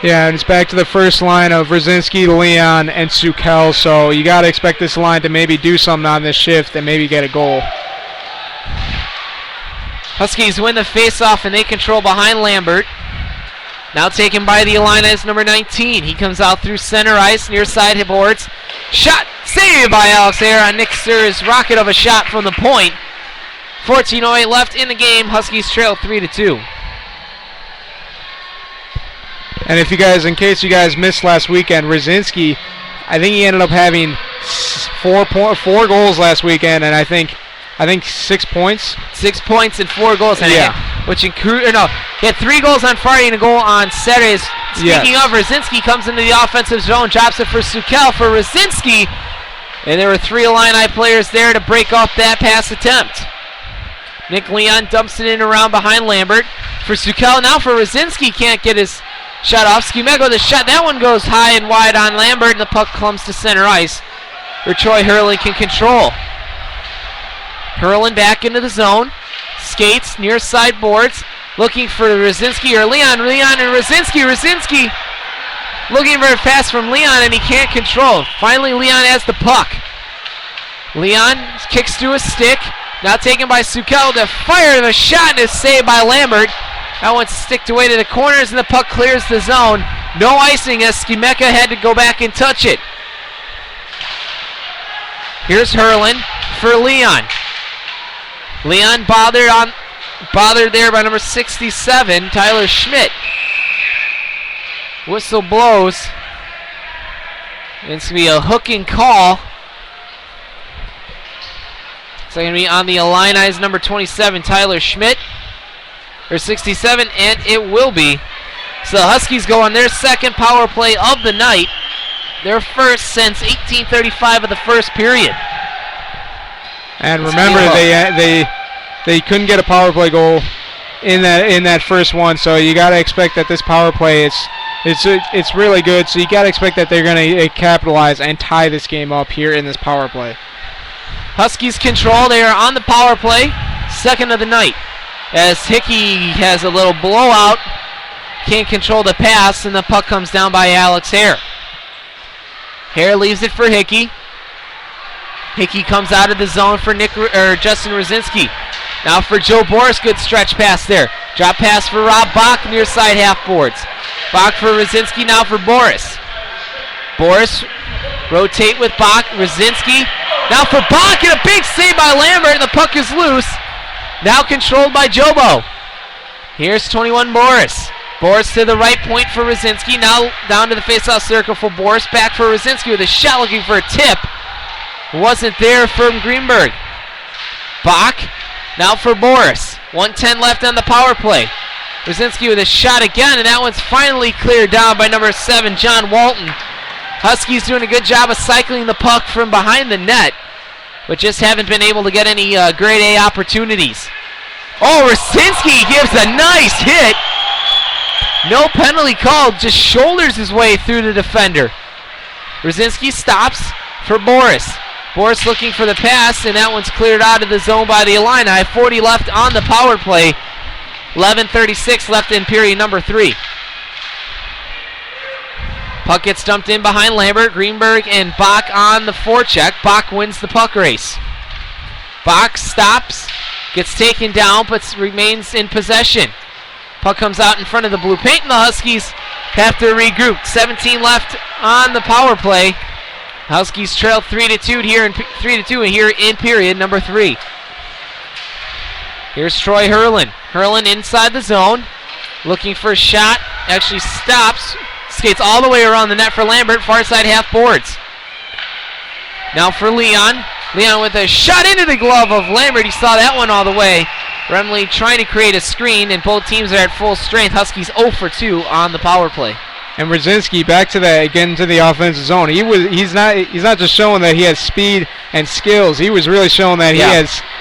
Yeah, and it's back to the first line of Brzezinski, Leon, and Sukel, so you got to expect this line to maybe do something on this shift and maybe get a goal. Huskies win the face-off, and they control behind Lambert. Now taken by the Illini's number 19. He comes out through center ice, near side boards. Shot saved by Alex Hare on Nick Sir's rocket of a shot from the point. 14:08 left in the game. Huskies trail 3-2. And in case you guys missed last weekend, Brzezinski, I think he ended up having four goals last weekend, and I think 6 points. 6 points and 4 goals. Yeah. He had 3 goals on Friday and a goal on Saturday. Speaking of, Brzezinski comes into the offensive zone, drops it for Sukel for Brzezinski, and there were 3 Illini players there to break off that pass attempt. Nick Leon dumps it in around behind Lambert for Sukel. Now for Brzezinski, can't get his shot off. Skimego, the shot, that one goes high and wide on Lambert, and the puck comes to center ice, where Troy Hurley can control. Hurlin back into the zone, skates near side boards, looking for Brzezinski or Leon. Leon and Brzezinski looking very fast from Leon, and he can't control. Finally, Leon has the puck. Leon kicks through a stick, now taken by Sukel. The fire of a shot is saved by Lambert. That one's sticked away to the corners, and the puck clears the zone. No icing as Skimeka had to go back and touch it. Here's Hurlin for Leon. Leon bothered there by number 67, Tyler Schmidt. Whistle blows. It's going to be a hooking call. It's going to be on the Illini's number 27, Tyler Schmidt. Or 67, and it will be. So the Huskies go on their second power play of the night. Their first since 1835 of the first period. And remember, they couldn't get a power play goal in that first one, so you got to expect that this power play it's really good. So you got to expect that they're going to capitalize and tie this game up here in this power play. Huskies control. They are on the power play, second of the night, as Hickey has a little blowout, can't control the pass, and the puck comes down by Alex Hare. Hare leaves it for Hickey. Hickey comes out of the zone for Justin Brzezinski. Now for Joe Boris, good stretch pass there. Drop pass for Rob Bach, near side half boards. Bach for Brzezinski, now for Boris. Boris rotate with Bach, Brzezinski. Now for Bach, and a big save by Lambert, and the puck is loose. Now controlled by Jobo. Here's 21 Boris. Boris to the right point for Brzezinski. Now down to the faceoff circle for Boris. Back for Brzezinski with a shot looking for a tip. Wasn't there from Greenberg. Bach, now for Boris. 1:10 left on the power play. Brzezinski with a shot again, and that one's finally cleared down by number 7, John Walton. Huskies doing a good job of cycling the puck from behind the net, but just haven't been able to get any grade A opportunities. Oh, Brzezinski gives a nice hit. No penalty called, just shoulders his way through the defender. Brzezinski stops for Boris. Boris looking for the pass, and that one's cleared out of the zone by the Illini. 40 left on the power play. 11:36 left in period number 3. Puck gets dumped in behind Lambert. Greenberg and Bach on the forecheck. Bach wins the puck race. Bach stops, gets taken down, but remains in possession. Puck comes out in front of the blue paint, and the Huskies have to regroup. 17 left on the power play. Huskies trail 3-2 here in 3-2 here in period number 3. Here's Troy Hurlin. Hurlin inside the zone, looking for a shot. Actually stops, skates all the way around the net for Lambert. Far side half boards. Now for Leon. Leon with a shot into the glove of Lambert. He saw that one all the way. Remley trying to create a screen, and both teams are at full strength. Huskies 0 for 2 on the power play. And Brzezinski back to that, getting to the offensive zone. He's not just showing that he has speed and skills. He was really showing that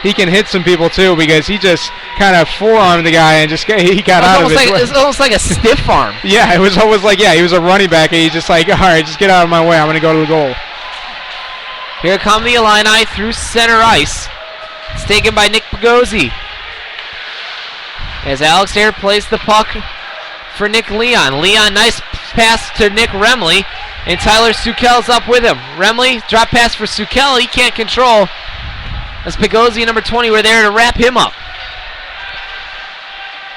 he can hit some people too, because he just kind of forearmed the guy and he got out of it. It's almost like a stiff arm. Yeah, it was almost like he was a running back, and he's just like, all right, just get out of my way. I'm going to go to the goal. Here come the Illini through center ice. It's taken by Nick Pagozzi. As Alex Hare plays the puck for Nick Leon. Leon, nice pass to Nick Remley, and Tyler Sukel's up with him. Remley, drop pass for Sukel. He can't control. As Pagozzi, number 20, were there to wrap him up.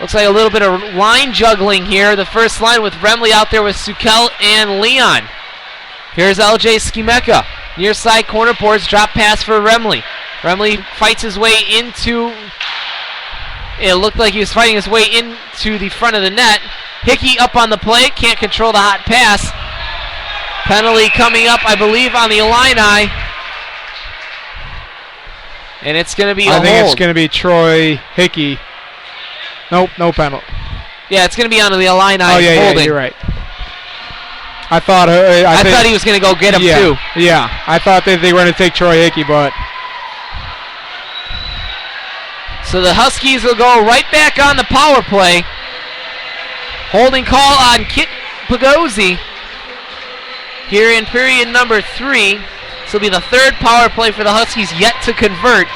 Looks like a little bit of line juggling here. The first line with Remley out there with Sukel and Leon. Here's LJ Skimeka. Near side corner boards, drop pass for Remley. Remley fights his way into, it looked like he was fighting his way into the front of the net. Hickey up on the play, can't control the hot pass. Penalty coming up, I believe, on the Illini. And it's going to be a hold. I think it's going to be Troy Hickey. Nope, no penalty. Yeah, it's going to be on the Illini holding. Yeah, you're right. I thought he was going to go get him too. Yeah, I thought that they were going to take Troy Hickey, but. So the Huskies will go right back on the power play. Holding call on Kit Pagozzi here in period number 3. This will be the third power play for the Huskies yet to convert,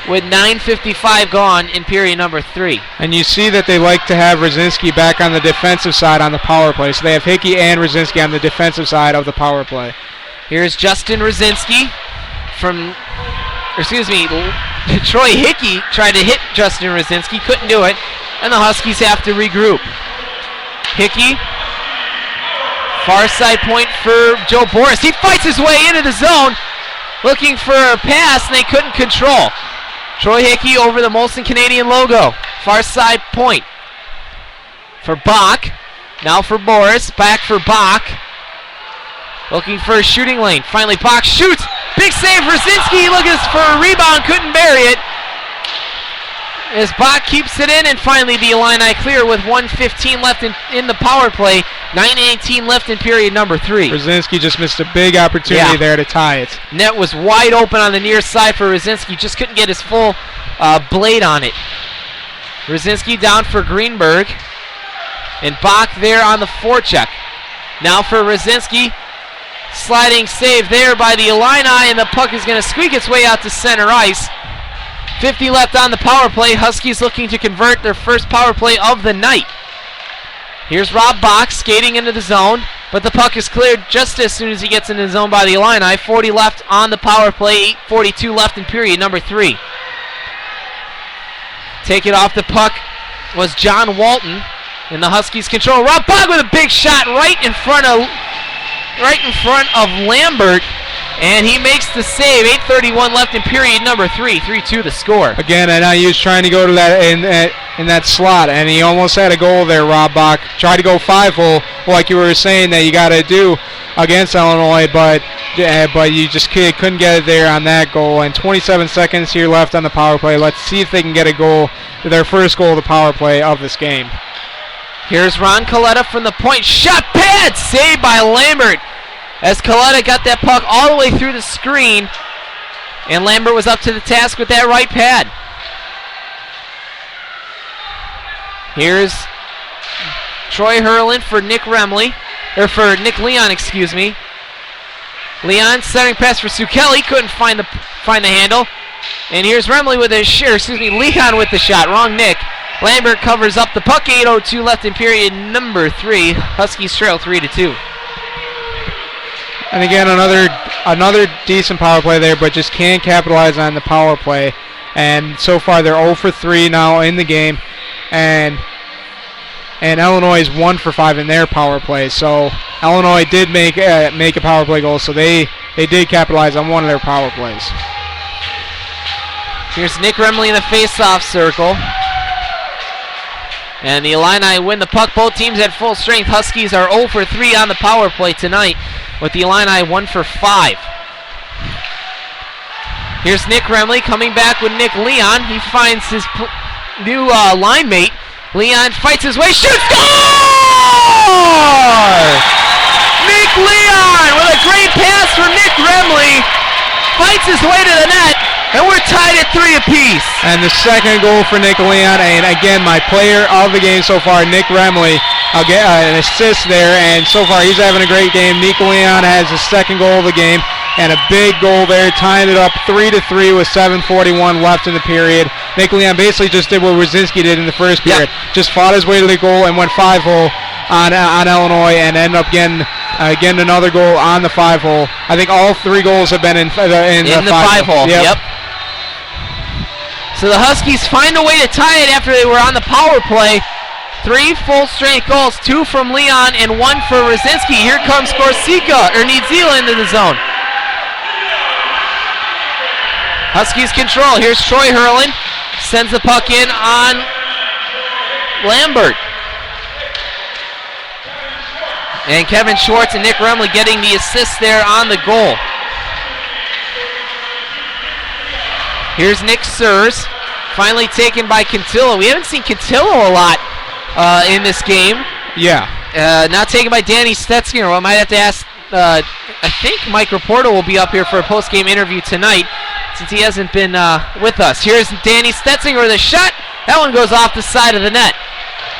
with 9:55 gone in period number 3. And you see that they like to have Brzezinski back on the defensive side on the power play. So they have Hickey and Brzezinski on the defensive side of the power play. Here's Justin Brzezinski Troy Hickey tried to hit Justin Brzezinski, couldn't do it, and the Huskies have to regroup. Hickey, far side point for Joe Boris. He fights his way into the zone, looking for a pass, and they couldn't control. Troy Hickey over the Molson Canadian logo. Far side point for Bach. Now for Boris. Back for Bach. Looking for a shooting lane. Finally Bach shoots. Big save for Brzezinski. Looking for a rebound. Couldn't bury it. As Bach keeps it in, and finally the Illini clear with 1:15 left in the power play. 9:18 left in period number 3. Brzezinski just missed a big opportunity there to tie it. Net was wide open on the near side for Brzezinski. Just couldn't get his full blade on it. Brzezinski down for Greenberg. And Bach there on the forecheck. Now for Brzezinski. Sliding save there by the Illini, and the puck is going to squeak its way out to center ice. 50 left on the power play. Huskies looking to convert their first power play of the night. Here's Rob Bach skating into the zone, but the puck is cleared just as soon as he gets into the zone by the Illini. 40 left on the power play, 8:42 left in period number 3. Take it off the puck was John Walton, and the Huskies control. Rob Bach with a big shot right in front of Lambert, and he makes the save. 8:31 left in period number 3. 3-2 the score. Again, NIU is trying to go to that in that slot, and he almost had a goal there. Rob Bach tried to go 5-hole, like you were saying that you got to do against Illinois, but you just couldn't get it there on that goal. And 27 seconds here left on the power play. Let's see if they can get a goal, their first goal of the power play of this game. Here's Ron Coletta from the point. Shot pad! Saved by Lambert. As Coletta got that puck all the way through the screen. And Lambert was up to the task with that right pad. Here's Troy Hurlin for Nick Remley. Or for Nick Leon, excuse me. Leon centering pass for Sukeli, couldn't find the handle. And here's Remley with Leon with the shot. Wrong Nick. Lambert covers up the puck. 8:02 left in period number 3. Huskies trail 3-2. And again, another decent power play there, but just can't capitalize on the power play. And so far, they're 0 for 3 now in the game, and Illinois is 1 for 5 in their power play. So Illinois did make a power play goal, so they did capitalize on one of their power plays. Here's Nick Remley in the face-off circle. And the Illini win the puck. Both teams at full strength. Huskies are 0 for 3 on the power play tonight, with the Illini 1 for 5. Here's Nick Remley coming back with Nick Leon. He finds his new line mate. Leon fights his way, shoots, score! Nick Leon with a great pass from Nick Remley. Fights his way to the net, and we're tied at 3 apiece. And the second goal for Nick Leon, and again, my player of the game so far, Nick Remley, an assist there, and so far he's having a great game. Nick Leon has the second goal of the game, and a big goal there, tying it up 3-3 with 7:41 left in the period. Nick Leon basically just did what Rosinski did in the first period. Just fought his way to the goal and went 5-0 on Illinois, and ended up getting another goal on the 5-0. I think all 3 goals have been in the 5-0. Yep. So the Huskies find a way to tie it after they were on the power play. 3 full-strength goals, 2 from Leon and 1 for Rosinski. Here comes Niedzila into the zone. Huskies control. Here's Troy Hurlin. Sends the puck in on Lambert. And Kevin Schwartz and Nick Remley getting the assist there on the goal. Here's Nick Sears. Finally taken by Cantillo. We haven't seen Cantillo a lot in this game. Yeah. Now taken by Danny Stetzinger. I might have to ask, I think Mike Raporto will be up here for a post-game interview tonight, since he hasn't been with us. Here's Danny Stetzinger with a shot. That one goes off the side of the net.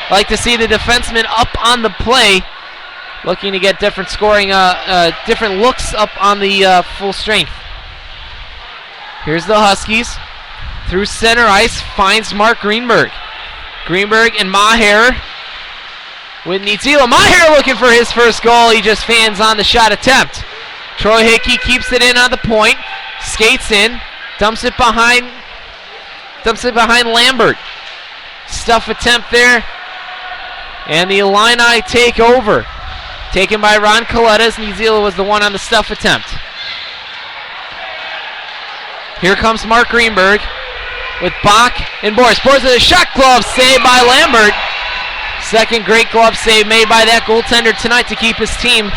I like to see the defenseman up on the play, looking to get different scoring, different looks up on the full strength. Here's the Huskies. Through center ice, finds Mark Greenberg. Greenberg and Maher with Niedzila. Maher looking for his first goal. He just fans on the shot attempt. Troy Hickey keeps it in on the point. Skates in. Dumps it behind Lambert. Stuff attempt there. And the Illini take over. Taken by Ron Coletas. Niedzila was the one on the stuff attempt. Here comes Mark Greenberg with Bach and Boris. Boris with a shot glove save by Lambert. Second great glove save made by that goaltender tonight to keep his team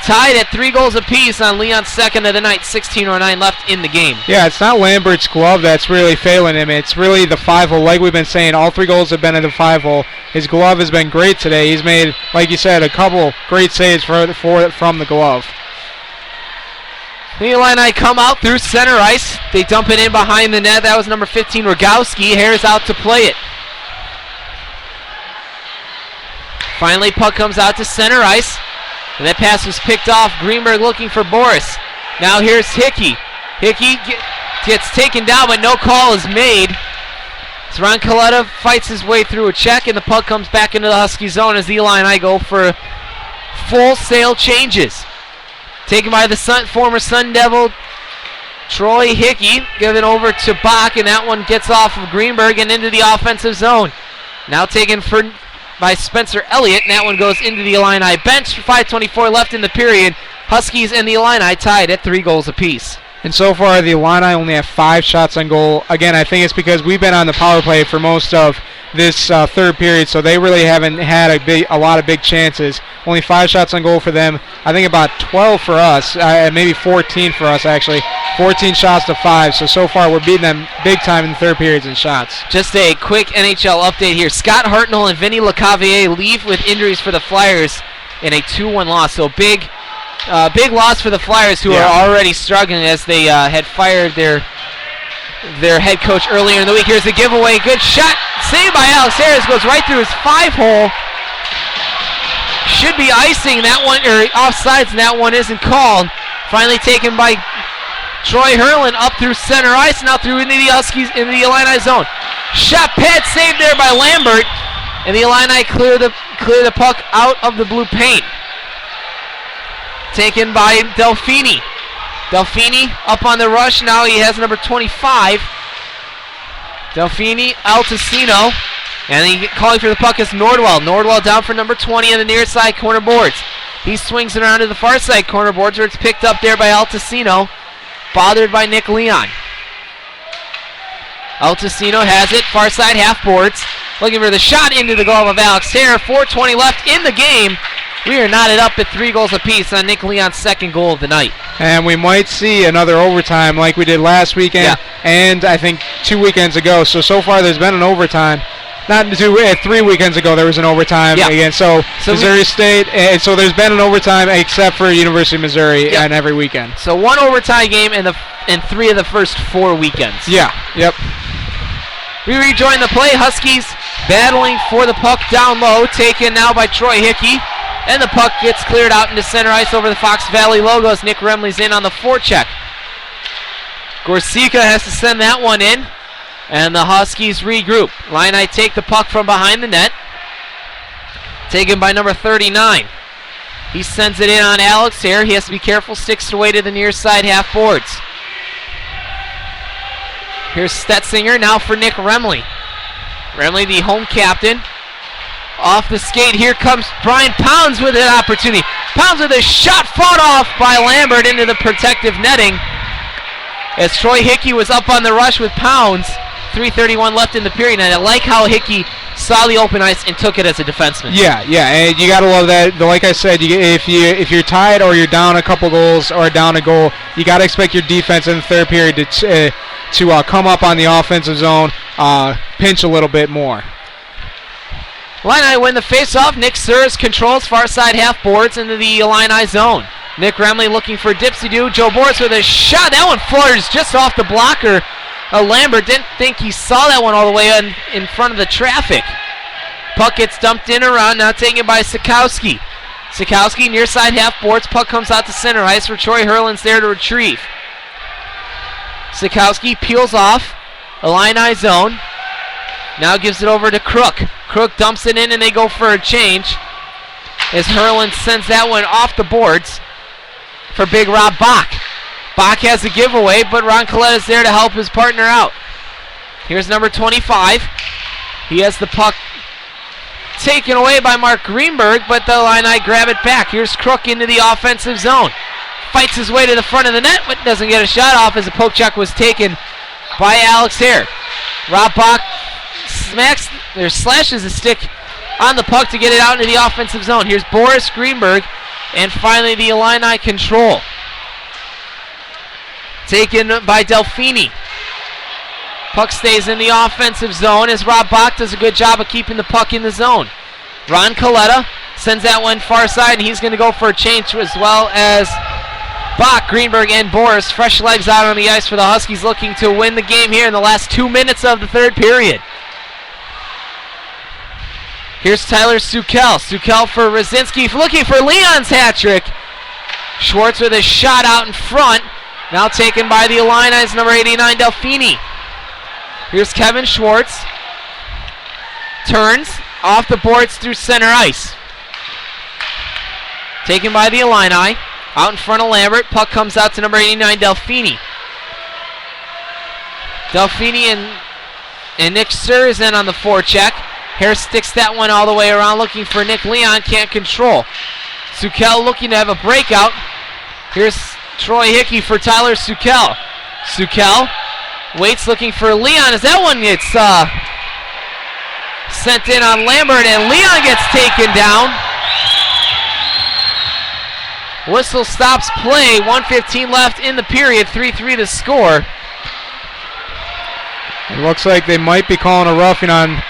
tied at 3 goals apiece on Leon's second of the night. 16:09 left in the game. Yeah, it's not Lambert's glove that's really failing him. It's really the 5-0. Like we've been saying, all 3 goals have been in the 5-0. His glove has been great today. He's made, like you said, a couple great saves from the glove. The Illini come out through center ice. They dump it in behind the net. That was number 15, Rogowski. Hare's out to play it. Finally, puck comes out to center ice. And that pass was picked off. Greenberg looking for Boris. Now here's Hickey. Hickey gets taken down, but no call is made. So Ron Coletta fights his way through a check, and the puck comes back into the Husky zone as the Illini go for full sail changes. Taken by the former Sun Devil, Troy Hickey, given over to Bach, and that one gets off of Greenberg and into the offensive zone. Now taken by Spencer Elliott, and that one goes into the Illini bench. 5:24 left in the period. Huskies and the Illini tied at 3 goals apiece. And so far, the Illini only have 5 shots on goal. Again, I think it's because we've been on the power play for most of this third period, so they really haven't had a lot of big chances. Only 5 shots on goal for them. I think about 12 for us, maybe 14 for us, actually. 14 shots to 5, so far we're beating them big time in the third periods in shots. Just a quick NHL update here. Scott Hartnell and Vinny LeCavier leave with injuries for the Flyers in a 2-1 loss, so big loss for the Flyers, who are already struggling as they had fired their head coach earlier in the week. Here's the giveaway. Good shot. Saved by Alex Harris. Goes right through his 5-hole. Should be icing that one, or offsides, and that one isn't called. Finally taken by Troy Hurlin up through center ice, now through into the Huskies, into the Illini zone. Shot pad saved there by Lambert, and the Illini clear the puck out of the blue paint. Taken by Delfini. Delfini up on the rush, now he has number 25. Delfini, Altacino, and he calling for the puck is Nordwell. Nordwell down for number 20 on the near side corner boards. He swings it around to the far side corner boards where it's picked up there by Altacino, bothered by Nick Leon. Altacino has it, far side half boards, looking for the shot into the glove of Alex Hare. 4:20 left in the game. We are knotted up at 3 goals apiece on Nick Leon's second goal of the night. And we might see another overtime like we did last weekend and I think 2 weekends ago. So far there's been an overtime. Not 3 weekends ago there was an overtime again. So Missouri State, and so there's been an overtime except for University of Missouri and every weekend. So 1 overtime game in 3 of the first 4 weekends. Yeah, yep. We rejoin the play. Huskies battling for the puck down low, taken now by Troy Hickey. And the puck gets cleared out into center ice over the Fox Valley logos. Nick Remley's in on the forecheck. Gorsica has to send that one in. And the Huskies regroup. Illini take the puck from behind the net. Taken by number 39. He sends it in on Alex here. He has to be careful. Sticks away to the near side half boards. Here's Stetzinger now for Nick Remley. Remley, the home captain. Off the skate, here comes Brian Pounds with an opportunity. Pounds with a shot fought off by Lambert into the protective netting. As Troy Hickey was up on the rush with Pounds. 3:31 left in the period, and I like how Hickey saw the open ice and took it as a defenseman. Yeah, and you gotta love that. Like I said, if you're tied or you're down a couple goals or down a goal, you gotta expect your defense in the third period to come up on the offensive zone, pinch a little bit more. Illini win the face-off. Nick Sears controls far side half boards into the Illini zone. Nick Remley looking for Dipsy-Doo. Joe Boris with a shot. That one flutters just off the blocker. Lambert didn't think he saw that one all the way in front of the traffic. Puck gets dumped in around, now taken by Sikowski. Sikowski near side half boards. Puck comes out to center ice where Troy Hurlin's there to retrieve. Sikowski peels off. Illini zone. Now gives it over to Crook. Crook dumps it in and they go for a change. As Hurlin sends that one off the boards for Big Rob Bach. Bach has a giveaway, but Ron Coletta's there to help his partner out. Here's number 25. He has the puck taken away by Mark Greenberg, but the Illini grab it back. Here's Crook into the offensive zone. Fights his way to the front of the net, but doesn't get a shot off as a poke check was taken by Alex Hare. Rob Bach slashes the stick on the puck to get it out into the offensive zone. Here's Boris Greenberg, and finally the Illini control. Taken by Delfini. Puck stays in the offensive zone as Rob Bach does a good job of keeping the puck in the zone. Ron Coletta sends that one far side, and he's going to go for a change as well as Bach, Greenberg, and Boris. Fresh legs out on the ice for the Huskies looking to win the game here in the last 2 minutes of the third period. Here's Tyler Sukel. Sukel for Rosinski, looking for Leon's hat trick. Schwartz with a shot out in front. Now taken by the Illini's number 89, Delfini. Here's Kevin Schwartz. Turns off the boards through center ice. Taken by the Illini. Out in front of Lambert. Puck comes out to number 89, Delfini. Delfini and Nick Sears in on the forecheck. Hare sticks that one all the way around looking for Nick Leon. Can't control. Sukel looking to have a breakout. Here's Troy Hickey for Tyler Sukel. Sukel waits looking for Leon as that one gets sent in on Lambert, and Leon gets taken down. Whistle stops play. 1:15 left in the period. 3-3 to score. It looks like they might be calling a roughing on.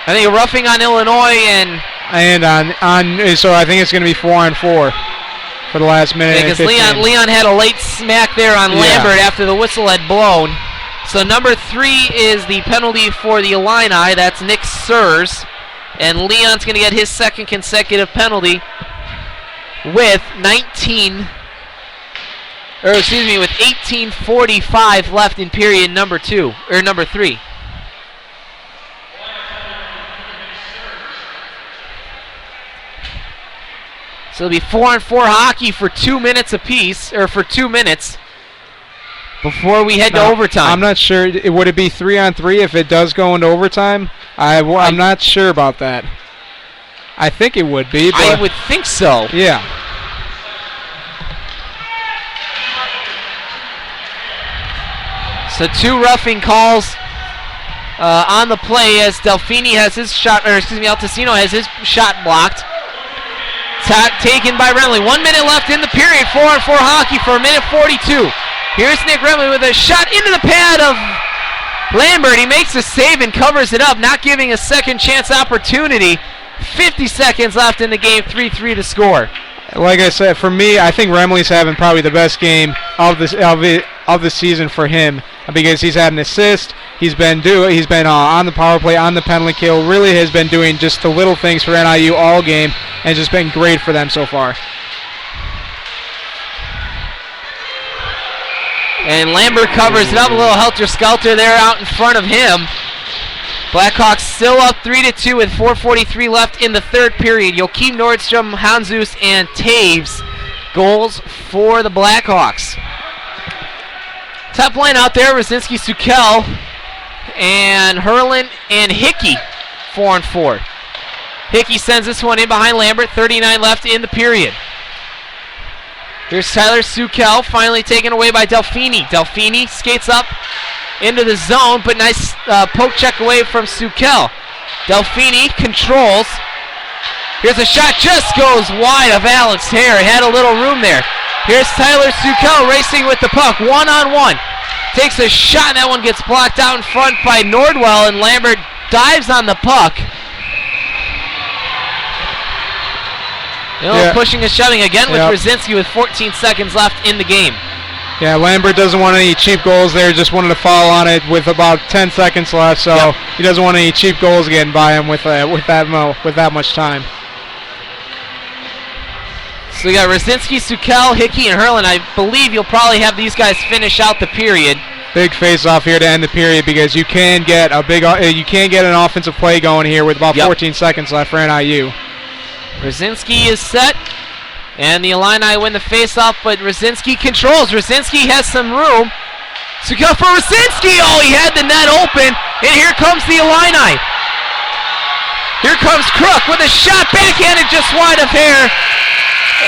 I think a roughing on Illinois and on so I think it's going to be 4-on-4 for the last minute. Because Leon had a late smack there on Lambert after the whistle had blown. So number 3 is the penalty for the Illini. That's Nick Sears, and Leon's going to get his second consecutive penalty with 19 with 18:45 left in period number 3. So it'll be 4-on-4 hockey for 2 minutes apiece, or for 2 minutes before we head to overtime. I'm not sure. Would it be 3-on-3 if it does go into overtime? I'm not sure about that. I think it would be. But I would think so. Yeah. So 2 roughing calls on the play as Delfini has his shot, Altesino has his shot blocked. Taken by Remley. 1 minute left in the period. 4-on-4 hockey for 1:42. Here's Nick Remley with a shot into the pad of Lambert. He makes a save and covers it up, not giving a second chance opportunity. 50 seconds left in the game. 3-3 to score. Like I said, for me, I think Remley's having probably the best game of the season for him because he's had an assist. He's been on the power play, on the penalty kill. Really has been doing just the little things for NIU all game, and just been great for them so far. And Lambert covers it up, a little helter-skelter there out in front of him. Blackhawks still up 3-2 with 4:43 left in the third period. Joachim Nordstrom, Hanzus, and Taves goals for the Blackhawks. Top line out there, Rosinski, Sukel, and Herlin and Hickey, 4-on-4. Hickey sends this one in behind Lambert, 39 left in the period. Here's Tyler Sukel, finally taken away by Delfini. Delfini skates up into the zone, but nice poke check away from Sukel. Delfini controls. Here's a shot, just goes wide of Alex Hare. Had a little room there. Here's Tyler Sukel racing with the puck, 1-on-1. Takes a shot, and that one gets blocked out in front by Nordwell, and Lambert dives on the puck. Pushing and shoving again with Rosinski with 14 seconds left in the game. Yeah, Lambert doesn't want any cheap goals there. Just wanted to foul on it with about 10 seconds left, so he doesn't want any cheap goals getting by him with that much time. So we got Rosinski, Sukel, Hickey, and Herlin. I believe you'll probably have these guys finish out the period. Big face-off here to end the period because you can get an offensive play going here with about 14 seconds left for NIU. Rosinski is set, and the Illini win the face-off, but Rosinski controls. Rosinski has some room. Sukel for Rosinski! Oh, he had the net open, and here comes the Illini. Here comes Crook with a shot, backhanded just wide of Hare,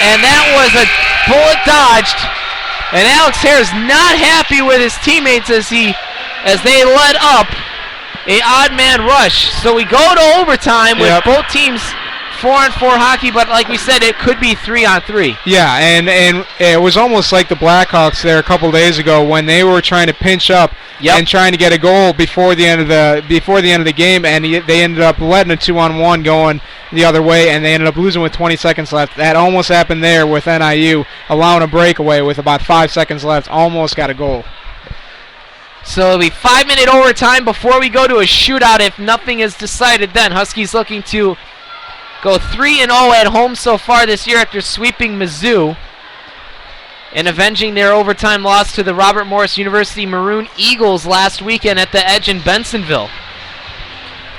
and that was a bullet dodged. And Alex Hare is not happy with his teammates as they let up a odd man rush. So we go to overtime with both teams 4-on-4 hockey, but like we said, it could be 3-on-3. Yeah, and it was almost like the Blackhawks there a couple days ago when they were trying to pinch up and trying to get a goal before the end of the game, and they ended up letting a 2-on-1 going the other way, and they ended up losing with 20 seconds left. That almost happened there with NIU, allowing a breakaway with about 5 seconds left. Almost got a goal. So it'll be 5-minute overtime before we go to a shootout if nothing is decided then. Huskies looking to go 3-0 at home so far this year after sweeping Mizzou and avenging their overtime loss to the Robert Morris University Maroon Eagles last weekend at the Edge in Bensonville.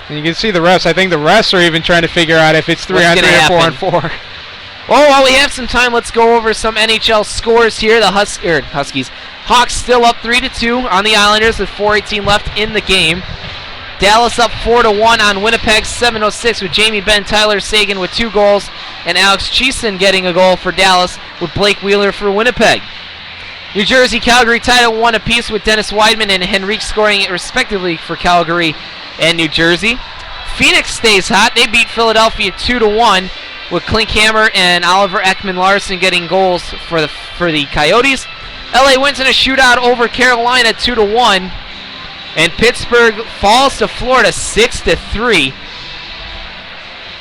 And you can see the refs. I think the refs are even trying to figure out if it's 3-on-3 or 4-on-4. Well, while we have some time, let's go over some NHL scores here. The Huskies. Hawks still up 3-2 on the Islanders with 4:18 left in the game. Dallas up 4-1 on Winnipeg, 7:06 with Jamie Benn, Tyler Sagan with 2 goals, and Alex Cheeson getting a goal for Dallas with Blake Wheeler for Winnipeg. New Jersey, Calgary tied at 1 apiece with Dennis Weidman and Henrique scoring it respectively for Calgary and New Jersey. Phoenix stays hot. They beat Philadelphia 2-1 with Klinkhammer and Oliver Ekman-Larsson getting goals for the Coyotes. LA wins in a shootout over Carolina 2-1. And Pittsburgh falls to Florida 6-3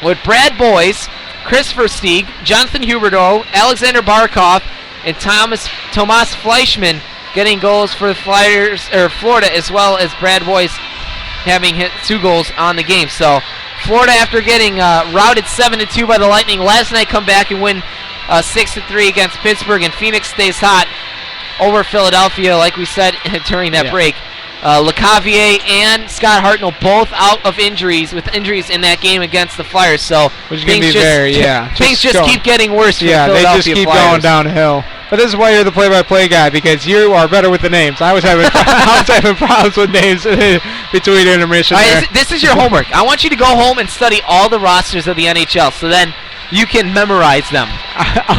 with Brad Boyes, Chris Versteeg, Jonathan Huberdeau, Alexander Barkov, and Tomas Fleischmann getting goals for the Florida, as well as Brad Boyes having hit 2 goals on the game. So Florida, after getting routed 7-2 by the Lightning last night, come back and win 6-3 against Pittsburgh, and Phoenix stays hot over Philadelphia, like we said during that break. LeCavier and Scott Hartnell both out of injuries, with injuries in that game against the Flyers. So things just keep getting worse for the Philadelphia they just keep Flyers. going downhill. But this is why you're the play-by-play guy, because you are better with the names. I was having problems with names between intermission. This is your homework. I want you to go home and study all the rosters of the NHL, so then you can memorize them.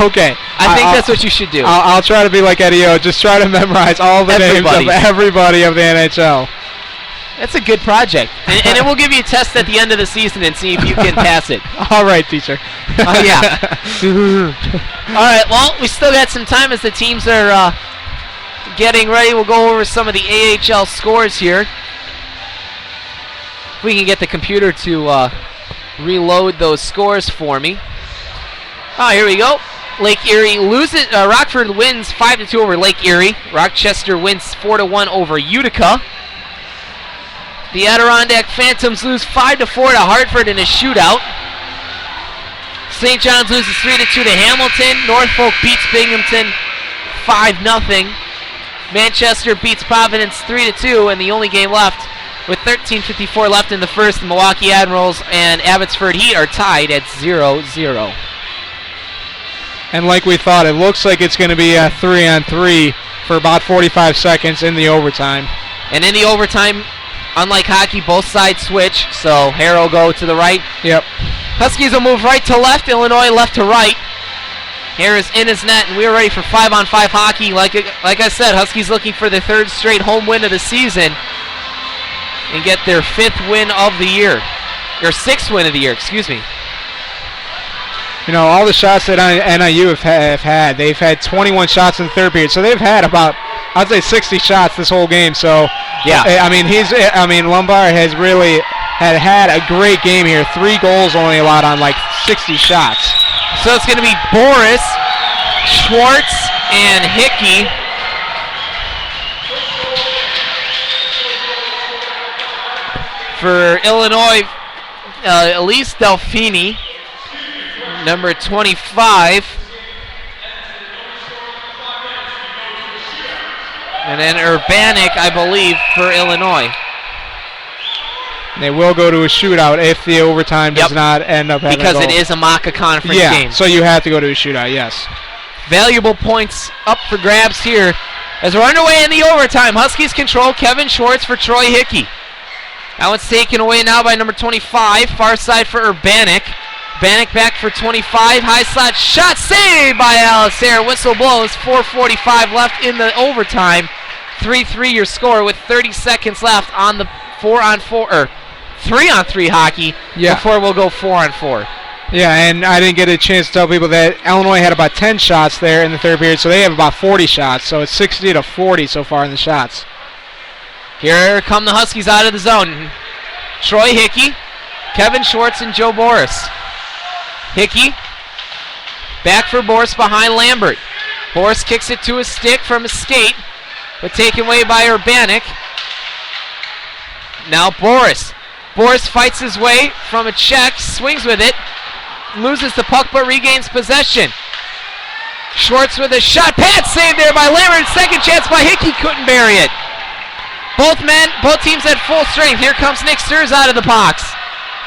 Okay. I think that's what you should do. I'll try to be like Eddie O. Just try to memorize all the names of everybody of the NHL. That's a good project. And it will give you a test at the end of the season and see if you can pass it. All right, teacher. Yeah. All right, well, we still got some time as the teams are getting ready. We'll go over some of the AHL scores here. If we can get the computer to reload those scores for me. Oh, here we go. Lake Erie loses. Rockford wins 5-2 over Lake Erie. Rochester wins 4-1 over Utica. The Adirondack Phantoms lose 5-4 to Hartford in a shootout. St. John's loses 3-2 to Hamilton. Norfolk beats Binghamton 5-0. Manchester beats Providence 3-2, and the only game left with 13:54 left in the first, the Milwaukee Admirals and Abbotsford Heat are tied at 0-0. And like we thought, it looks like it's going to be a 3-on-3 for about 45 seconds in the overtime. And in the overtime, unlike hockey, both sides switch, so Hare will go to the right. Yep. Huskies will move right to left, Illinois left to right. Hare is in his net, and we're ready for 5-on-5 hockey. Like I said, Huskies looking for their third straight home win of the season and get their fifth win of the year. Or sixth win of the year, excuse me. You know, all the shots that NIU have had, they've had 21 shots in the third period, so they've had about, I'd say, 60 shots this whole game. So, yeah, Lombard has really had a great game here. 3 goals only allowed on like 60 shots. So it's going to be Boris, Schwartz, and Hickey. For Illinois, Elise Delfini. Number 25. And then Urbanik, I believe, for Illinois. They will go to a shootout if the overtime does not end up having because it is a MACA conference game. So you have to go to a shootout, yes. Valuable points up for grabs here. As we're underway in the overtime, Huskies control. Kevin Schwartz for Troy Hickey. That one's taken away now by number 25. Far side for Urbanik. Bannock back for 25. High slot shot saved by Alex Hare. Whistle blows. 4:45 left in the overtime. 3-3 your score with 30 seconds left on the 4-on-4 or 3-on-3 hockey before we'll go 4-on-4. Yeah, and I didn't get a chance to tell people that Illinois had about 10 shots there in the third period, so they have about 40 shots. So it's 60-40 so far in the shots. Here come the Huskies out of the zone. Troy Hickey, Kevin Schwartz, and Joe Boris. Hickey, back for Boris behind Lambert. Boris kicks it to his stick from a skate, but taken away by Urbanik. Now Boris. Boris fights his way from a check, swings with it, loses the puck but regains possession. Schwartz with a shot, pad save there by Lambert. Second chance by Hickey, couldn't bury it. Both teams at full strength. Here comes Nick Sturz out of the box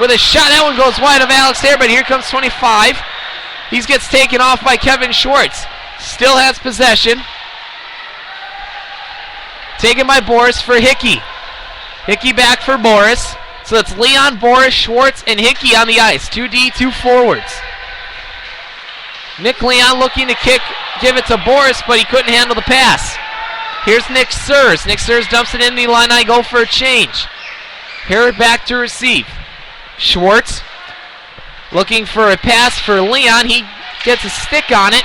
with a shot. That one goes wide of Alex Hare, but here comes 25. He gets taken off by Kevin Schwartz. Still has possession. Taken by Boris for Hickey. Hickey back for Boris. So it's Leon, Boris, Schwartz, and Hickey on the ice. 2D, 2 forwards. Nick Leon looking to give it to Boris, but he couldn't handle the pass. Here's Nick Sturz. Nick Sturz dumps it in the line. I go for a change. Harrod back to receive. Schwartz looking for a pass for Leon. He gets a stick on it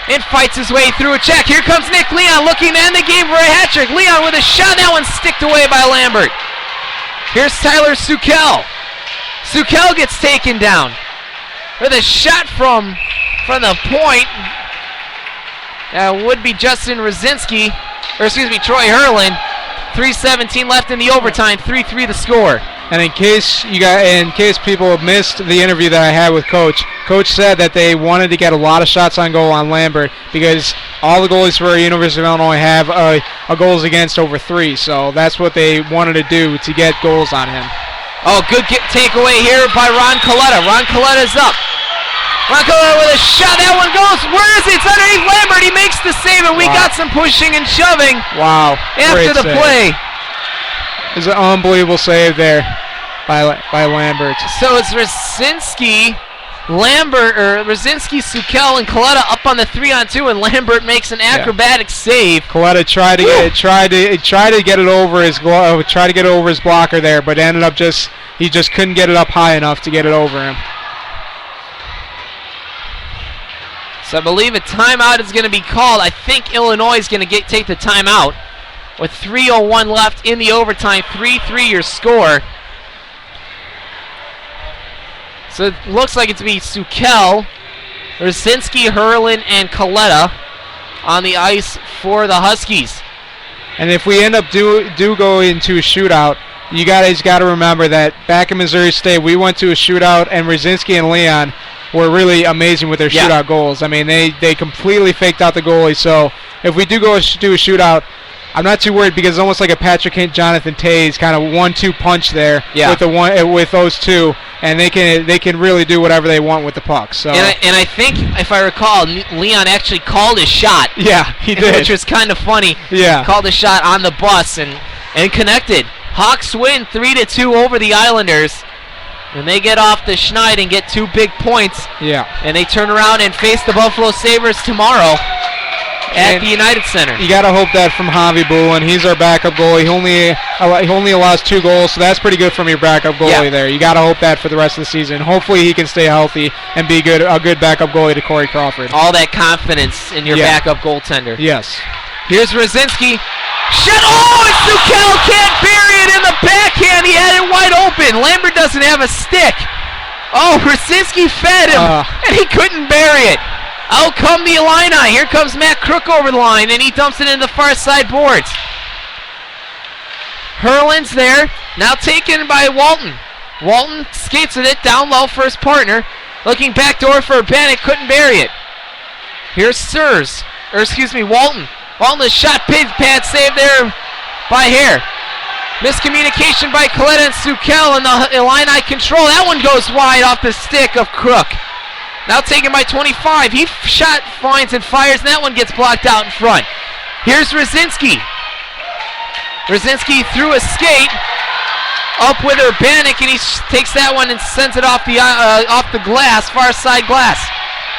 and fights his way through a check. Here comes Nick Leon looking to end the game for a hat trick. Leon with a shot. That one sticked away by Lambert. Here's Tyler Sukel. Sukel gets taken down with a shot from the point. Would be Justin Rosinski, or excuse me, Troy Herlin. 3:17 left in the overtime. 3-3 the score. And in case people have missed the interview that I had with Coach said that they wanted to get a lot of shots on goal on Lambert because all the goalies for University of Illinois have a goals against over 3. So that's what they wanted to do to get goals on him. Oh, good takeaway here by Ron Coletta. Ron Coletta's up. Ron Coletta with a shot. That one goes. Where is it? It's underneath Lambert. He makes the save, and we got some pushing and shoving. Wow. After the play. It's an unbelievable save there by Lambert. So it's Rosinski, Sukel, and Coletta up on the 3-on-2, and Lambert makes an acrobatic save. Coletta tried to get it over his blocker there, but ended up he just couldn't get it up high enough to get it over him. So I believe a timeout is going to be called. I think Illinois is going to take the timeout with 3:01 left in the overtime. 3-3 your score. So it looks like it's to be Sukel, Rosinski, Hurlin, and Coletta on the ice for the Huskies. And if we end up do go into a shootout, you guys got to remember that back in Missouri State, we went to a shootout, and Rosinski and Leon were really amazing with their shootout goals. I mean, they completely faked out the goalie. So if we do go do a shootout, I'm not too worried because it's almost like a Patrick Hint, Jonathan Tays kind of 1-2 punch there with those two, and they can really do whatever they want with the puck. So and I think if I recall, Leon actually called his shot. Yeah, he did, which was kind of funny. Yeah, called a shot on the bus and connected. Hawks win 3-2 over the Islanders. And they get off the Schneid and get 2 big points. Yeah. And they turn around and face the Buffalo Sabres tomorrow at the United Center. You got to hope that from Javi Bulin. He's our backup goalie. He only allows 2 goals, so that's pretty good from your backup goalie there. You got to hope that for the rest of the season. Hopefully he can stay healthy and be a good backup goalie to Corey Crawford. All that confidence in your backup goaltender. Yes. Here's Rosinski. Shot! Oh, and Sukel can't bury it in the backhand. He had it wide open. Lambert doesn't have a stick. Oh, Rosinski fed him, and he couldn't bury it. Out come the Illini. Here comes Matt Crook over the line, and he dumps it in the far side boards. Hurlin's there, now taken by Walton. Walton skates with it down low for his partner. Looking backdoor for Bennett, couldn't bury it. Here's Walton. Walton, a shot, pad save there by Hare. Miscommunication by Coletta and Sukel, and the Illini control. That one goes wide off the stick of Crook. Now taken by 25. He finds and fires, and that one gets blocked out in front. Here's Rosinski. Rosinski threw a skate up with Urbanik, and he takes that one and sends it off the glass, far side glass.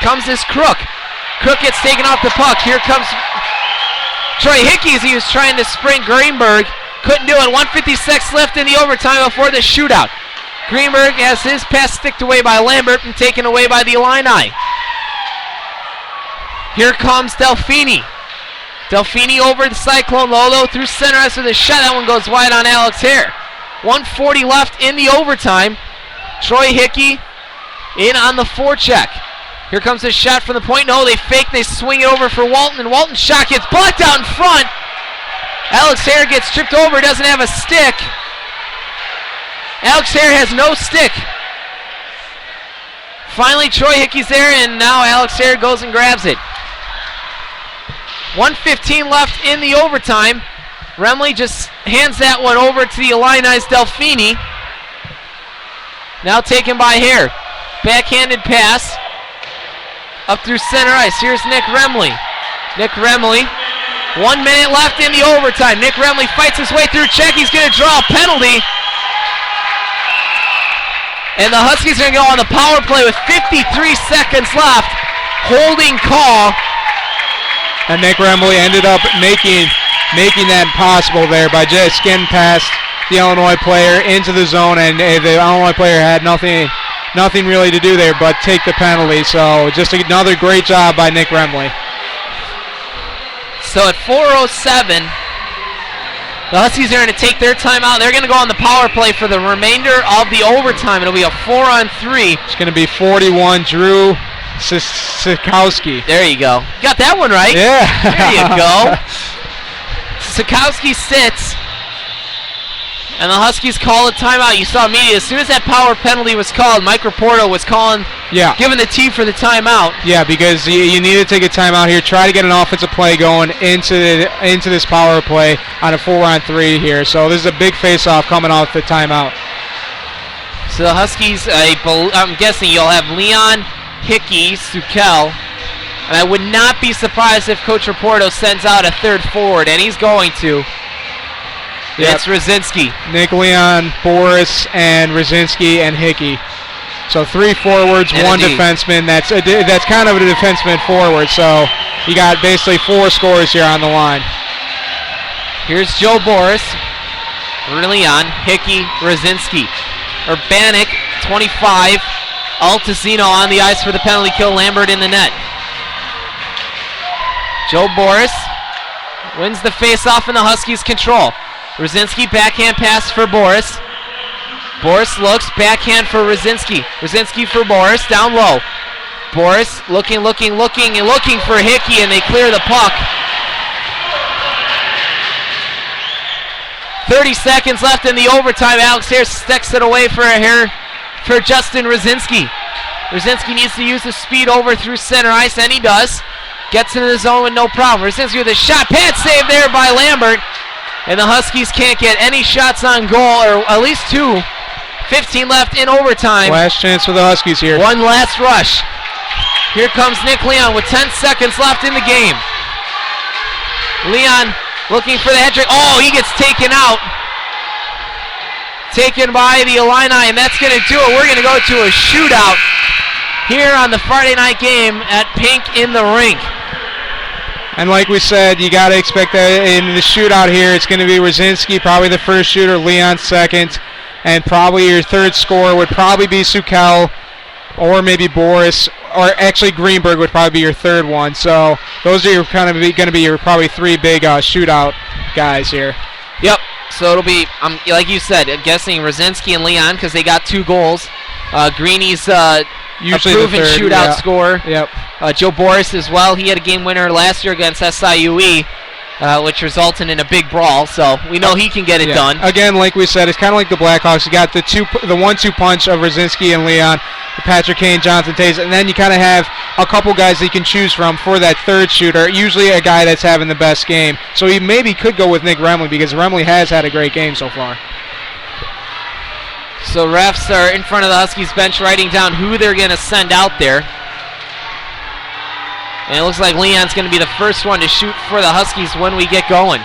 Comes this Crook. Crook gets taken off the puck. Here comes Troy Hickey as he was trying to sprint Greenberg. Couldn't do it. 156 left in the overtime before the shootout. Greenberg has his pass sticked away by Lambert and taken away by the Illini. Here comes Delfini. Delfini over the Cyclone. Lolo through center ice with a shot. That one goes wide on Alex Hare. 140 left in the overtime. Troy Hickey in on the forecheck. Here comes a shot from the point. No, they fake. They swing it over for Walton, and Walton's shot gets blocked out in front. Alex Hare gets tripped over. Doesn't have a stick. Alex Hare has no stick. Finally, Troy Hickey's there, and now Alex Hare goes and grabs it. 1:15 left in the overtime. Remley just hands that one over to the Illini's Delfini. Now taken by Hare. Backhanded pass. Up through center ice. Here's Nick Remley. Nick Remley. 1 minute left in the overtime. Nick Remley fights his way through check. He's going to draw a penalty. And the Huskies are going to go on the power play with 53 seconds left. Holding call. And Nick Remley ended up making that possible there by just getting past the Illinois player into the zone, and the Illinois player had nothing really to do there but take the penalty. So just another great job by Nick Remley. So at 4:07, the Huskies are going to take their timeout. They're going to go on the power play for the remainder of the overtime. It'll be a 4-on-3. It's going to be 41, Drew Sikowski. There you go. Got that one right. Yeah. There you go. Sikowski sits. And the Huskies call a timeout. You saw immediately, as soon as that power penalty was called, Mike Raporto was giving the tee for the timeout. Yeah, because you need to take a timeout here. Try to get an offensive play going into this power play on a 4-on-3 here. So this is a big face-off coming off the timeout. So the Huskies, I'm guessing you'll have Leon, Hickey, Sukel. And I would not be surprised if Coach Raporto sends out a third forward, and he's going to. Yep. It's Rosinski. Nick Leon, Boris, and Rosinski, and Hickey. So 3 forwards, and 1 defenseman. That's kind of a defenseman forward. So you got basically 4 scorers here on the line. Here's Joe Boris, Leon, Hickey, Rosinski. Urbanik, 25. Altazino on the ice for the penalty kill. Lambert in the net. Joe Boris wins the face-off in the Huskies' control. Rosinski, backhand pass for Boris. Boris looks, backhand for Rosinski. Rosinski for Boris, down low. Boris looking for Hickey, and they clear the puck. 30 seconds left in the overtime. Alex Hare sticks it away for Justin Rosinski. Rosinski needs to use the speed over through center ice, and he does. Gets into the zone with no problem. Rosinski with a shot. Pad save there by Lambert. And the Huskies can't get any shots on goal, or at least 2. 15 left in overtime. Last chance for the Huskies here. One last rush. Here comes Nick Leon with 10 seconds left in the game. Leon looking for the head trick. Oh, he gets taken out. Taken by the Illini, and that's going to do it. We're going to go to a shootout here on the Friday night game at Pink in the Rink. And like we said, you got to expect that in the shootout here, it's going to be Rosinski, probably the first shooter, Leon second, and probably your third scorer would probably be Sukel, or maybe Boris, or actually Greenberg would probably be your third one. So those are going to be your probably 3 big shootout guys here. Yep. So it'll be, like you said, I'm guessing Rosinski and Leon because they got 2 goals. Greeny's usually a proven shootout scorer. Yep. Joe Boris as well. He had a game winner last year against SIUE, which resulted in a big brawl. So we know he can get it done. Again, like we said, it's kind of like the Blackhawks. You got the 1-2 punch of Rosinski and Leon, Patrick Kane, Jonathan Taze, and then you kind of have a couple guys that you can choose from for that third shooter. Usually a guy that's having the best game. So he maybe could go with Nick Remley because Remley has had a great game so far. So refs are in front of the Huskies bench writing down who they're going to send out there. And it looks like Leon's going to be the first one to shoot for the Huskies when we get going.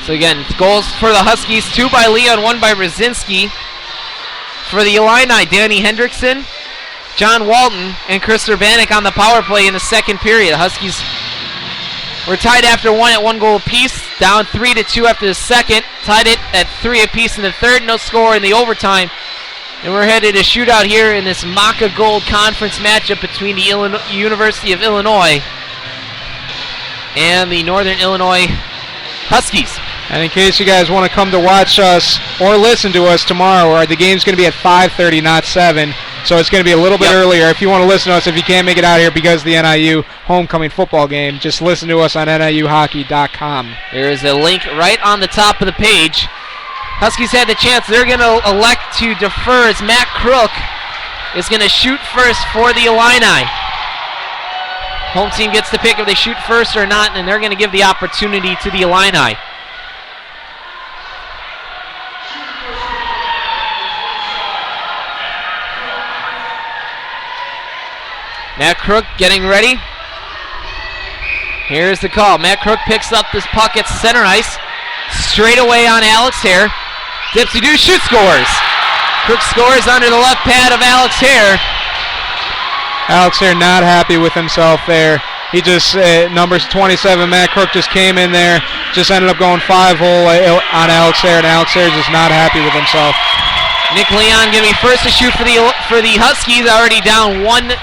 So again, goals for the Huskies, 2 by Leon, 1 by Rosinski. For the Illini, Danny Hendrickson, John Walton, and Chris Urbanik on the power play in the second period. The Huskies were tied after 1 at 1 goal apiece, down 3-2 after the second, tied it at 3 apiece in the third, no score in the overtime. And we're headed to shootout here in this Maca Gold Conference matchup between the University of Illinois and the Northern Illinois Huskies. And in case you guys want to come to watch us or listen to us tomorrow, the game's going to be at 5:30, not 7. So it's going to be a little bit earlier. If you want to listen to us, if you can't make it out here because of the NIU homecoming football game, just listen to us on NIUhockey.com. There is a link right on the top of the page. Huskies had the chance. They're going to elect to defer as Matt Crook is going to shoot first for the Illini. Home team gets to pick if they shoot first or not, and they're going to give the opportunity to the Illini. Matt Crook getting ready. Here's the call. Matt Crook picks up this puck at center ice. Straight away on Alex Hare. Dipsy-doo shoots, scores. Crook scores under the left pad of Alex Hare. Alex Hare not happy with himself there. He just, numbers 27, Matt Crook just came in there, just ended up going 5-hole on Alex Hare, and Alex Hare is just not happy with himself. Nick Leon going to be first to shoot for the Huskies, already down 1-0.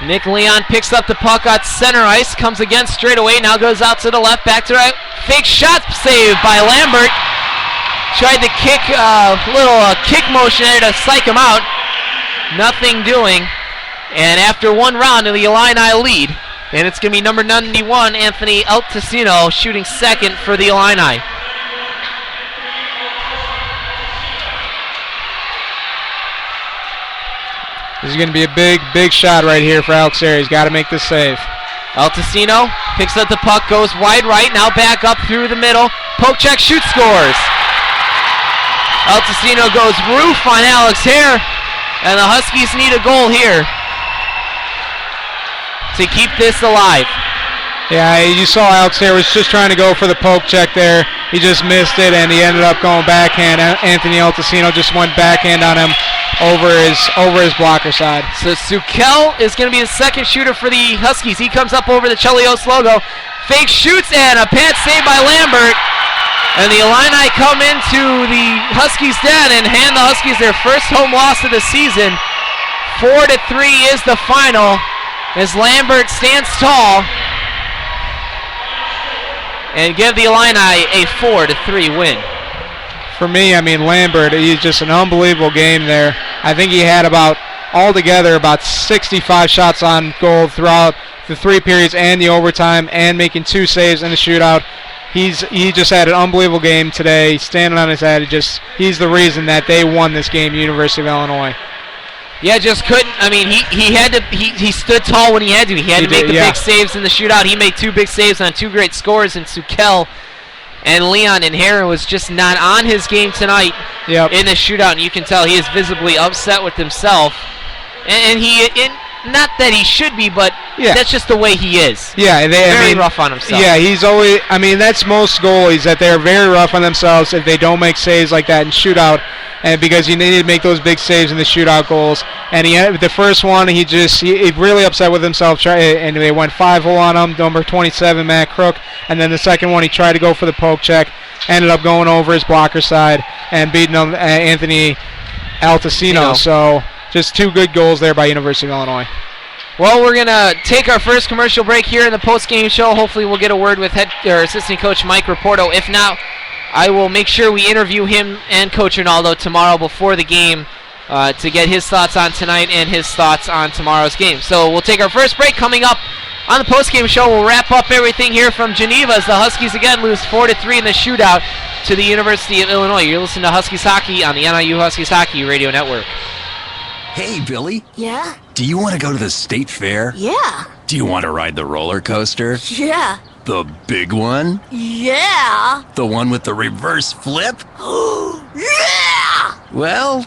Nick Leon picks up the puck at center ice, comes again straight away, now goes out to the left, back to right. Fake shot saved by Lambert. Tried to kick, little kick motion there to psych him out. nothing doing. And after one round, the Illini lead. And it's going to be number 91, Anthony Altesino, shooting second for the Illini. This is going to be a big shot right here for Alex Ayre. He's got to make this save. Altesino picks up the puck, goes wide right, now back up through the middle. Poke check, shoot, scores. Altesino goes roof on Alex Ayre, and the Huskies need a goal here to keep this alive. Yeah, you saw Alex Ayre was just trying to go for the poke check there. He just missed it, and he ended up going backhand. Anthony Altesino just went backhand on him over his blocker side. So Sukel is going to be the second shooter for the Huskies. He comes up over the Chelios logo, fake shoots, and a pad save by Lambert. And the Illini come into the Huskies' den and hand the Huskies their first home loss of the season. 4-3 is the final as Lambert stands tall and give the Illini a 4-3 win. For me, I mean, Lambert, he's just an unbelievable game there. I think he had altogether about 65 shots on goal throughout the 3 periods and the overtime, and making 2 saves in the shootout. He just had an unbelievable game today, standing on his head. He's the reason that they won this game, University of Illinois. Yeah, just couldn't. I mean, he stood tall when he had to. He had to make the big saves in the shootout. He made 2 big saves on 2 great scores in Sukel and Leon, and Heron was just not on his game tonight in the shootout, and you can tell he is visibly upset with himself. And not that he should be, but that's just the way he is. Yeah, very rough on himself. Yeah, he's always. I mean, that's most goalies, that they're very rough on themselves if they don't make saves like that in shootout, and because you need to make those big saves in the shootout goals. And the first one, he really upset with himself, and they went 5-0 on him. Number 27, Matt Crook, and then the second one, he tried to go for the poke check, ended up going over his blocker side and beating Anthony Altesino. So just 2 good goals there by University of Illinois. Well, we're going to take our first commercial break here in the post-game show. Hopefully we'll get a word with assistant coach Mike Raporto. If not, I will make sure we interview him and Coach Ronaldo tomorrow before the game to get his thoughts on tonight and his thoughts on tomorrow's game. So we'll take our first break. Coming up on the post-game show, we'll wrap up everything here from Geneva as the Huskies again lose 4-3 in the shootout to the University of Illinois. You're listening to Huskies Hockey on the NIU Huskies Hockey Radio Network. Hey, Billy. Yeah? Do you want to go to the state fair? Yeah. Do you want to ride the roller coaster? Yeah. The big one? Yeah. The one with the reverse flip? Yeah. Well,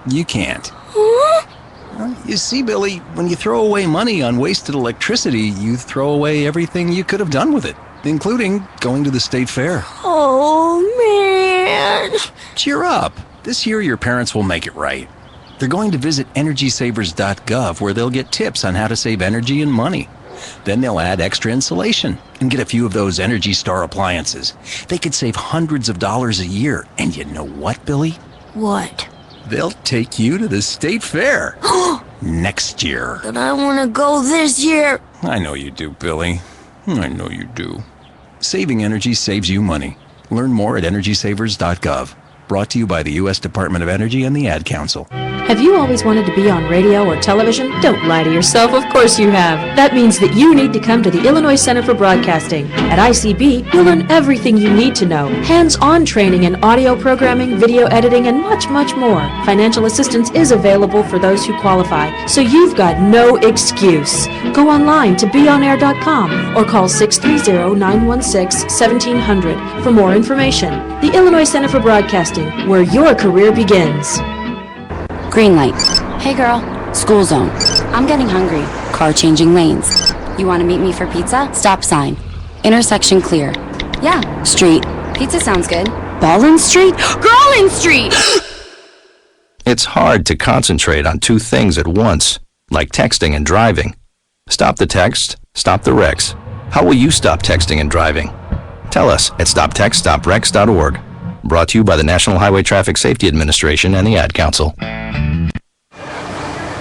you can't. Huh? You see, Billy, when you throw away money on wasted electricity, you throw away everything you could have done with it, including going to the state fair. Oh, man. Cheer up. This year, your parents will make it right. They're going to visit EnergySavers.gov, where they'll get tips on how to save energy and money. Then they'll add extra insulation and get a few of those Energy Star appliances. They could save hundreds of dollars a year. And you know what, Billy? What? They'll take you to the state fair next year. But I want to go this year. I know you do, Billy. I know you do. Saving energy saves you money. Learn more at EnergySavers.gov. Brought to you by the U.S. Department of Energy and the Ad Council. Have you always wanted to be on radio or television? Don't lie to yourself, of course you have. That means that you need to come to the Illinois Center for Broadcasting. At ICB, you'll learn everything you need to know. Hands-on training in audio programming, video editing, and much, much more. Financial assistance is available for those who qualify, so you've got no excuse. Go online to beonair.com or call 630-916-1700 for more information. The Illinois Center for Broadcasting, where your career begins. Green light. Hey girl, school zone. I'm getting hungry. Car changing lanes. You want to meet me for pizza? Stop sign. Intersection clear. Yeah, street. Pizza sounds good. Ballin Street? Girlin Street! It's hard to concentrate on 2 things at once, like texting and driving. Stop the text, stop the wrecks. How will you stop texting and driving? Tell us at stoptextstopwrecks.org. Brought to you by the National Highway Traffic Safety Administration and the Ad Council.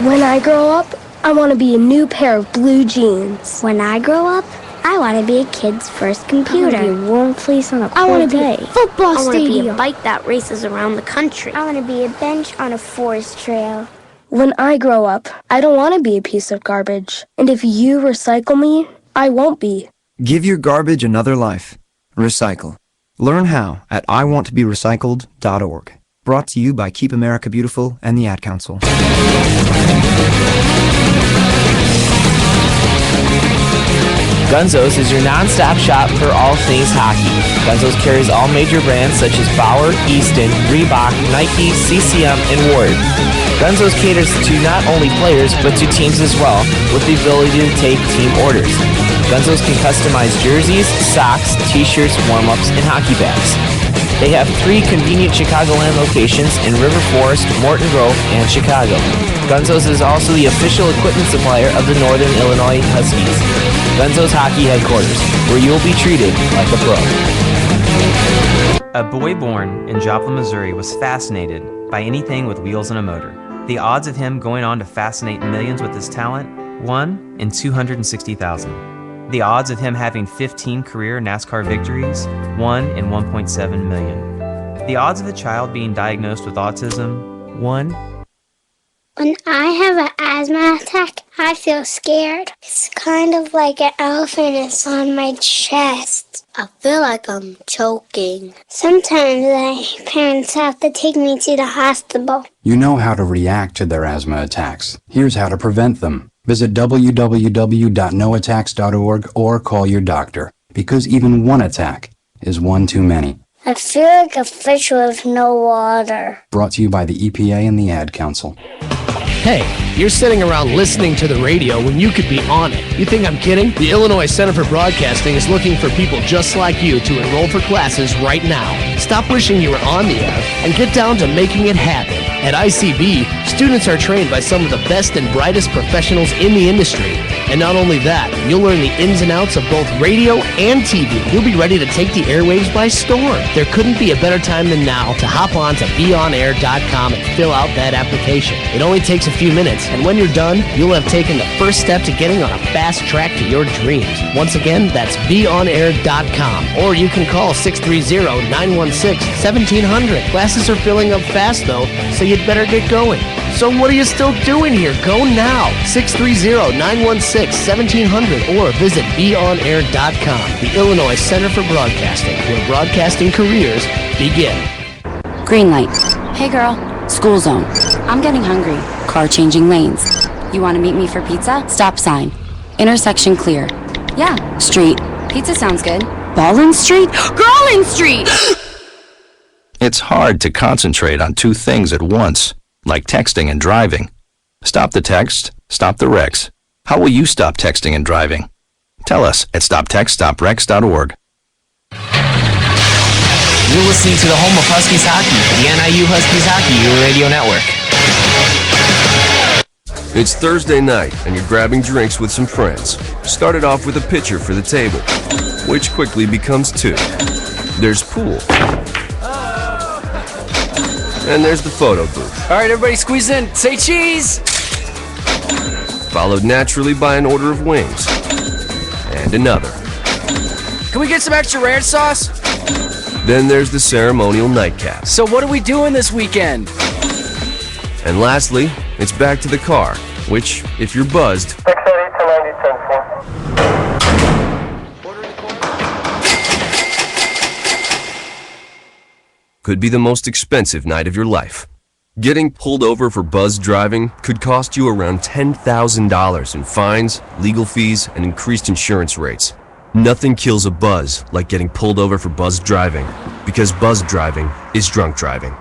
When I grow up, I want to be a new pair of blue jeans. When I grow up, I want to be a kid's first computer. I want to be a warm place on a cold day. Football I want to be stadium. a bike that races around the country. I want to be a bench on a forest trail. When I grow up, I don't want to be a piece of garbage. And if you recycle me, I won't be. Give your garbage another life. Recycle. Learn how at iwanttoberecycled.org. Brought to you by Keep America Beautiful and the Ad Council. Gunzo's is your non-stop shop for all things hockey. Gunzo's carries all major brands such as Bauer, Easton, Reebok, Nike, CCM, and Ward. Gunzo's caters to not only players, but to teams as well, with the ability to take team orders. Gunzo's can customize jerseys, socks, t-shirts, warm-ups, and hockey bags. They have 3 convenient Chicagoland locations in River Forest, Morton Grove, and Chicago. Gunzo's is also the official equipment supplier of the Northern Illinois Huskies. Gunzo's Hockey Headquarters, where you will be treated like a pro. A boy born in Joplin, Missouri was fascinated by anything with wheels and a motor. The odds of him going on to fascinate millions with his talent, 1 in 260,000. The odds of him having 15 career NASCAR victories, 1 in 1.7 million. The odds of a child being diagnosed with autism, 1. When I have an asthma attack, I feel scared. It's kind of like an elephant is on my chest. I feel like I'm choking. Sometimes my parents have to take me to the hospital. You know how to react to their asthma attacks. Here's how to prevent them. Visit www.noattacks.org or call your doctor, because even one attack is one too many. I feel like a fish with no water. Brought to you by the EPA and the Ad Council. Hey, you're sitting around listening to the radio when you could be on it. You think I'm kidding? The Illinois Center for Broadcasting is looking for people just like you to enroll for classes right now. Stop wishing you were on the air and get down to making it happen. At ICB, students are trained by some of the best and brightest professionals in the industry. And not only that, you'll learn the ins and outs of both radio and TV. You'll be ready to take the airwaves by storm. There couldn't be a better time than now to hop on to beonair.com and fill out that application. It only takes a few minutes, and when you're done, you'll have taken the first step to getting on a fast track to your dreams. Once again, that's beonair.com, or you can call 630-916-1700. Classes are filling up fast, though, so you'd better get going. So what are you still doing here? Go now. 630-916-1700 or visit beonair.com. The Illinois Center for Broadcasting, where broadcasting careers begin. Green light. Hey girl. School zone. I'm getting hungry. Car changing lanes. You want to meet me for pizza? Stop sign. Intersection clear. Yeah. Street. Pizza sounds good. Ballin Street? Girlin Street! It's hard to concentrate on 2 things at once, like texting and driving. Stop the text, stop the wrecks. How will you stop texting and driving? Tell us at stoptextstoprex.org. You're listening to the home of Huskies Hockey, the NIU Huskies Hockey, your radio network. It's Thursday night, and you're grabbing drinks with some friends. Started off with a pitcher for the table, which quickly becomes 2. There's pool. And there's the photo booth. All right, everybody squeeze in. Say cheese! Followed naturally by an order of wings. And another. Can we get some extra ranch sauce? Then there's the ceremonial nightcap. So what are we doing this weekend? And lastly, it's back to the car, which, if you're buzzed, could be the most expensive night of your life. Getting pulled over for buzzed driving could cost you around $10,000 in fines, legal fees, and increased insurance rates. Nothing kills a buzz like getting pulled over for buzzed driving, because buzzed driving is drunk driving.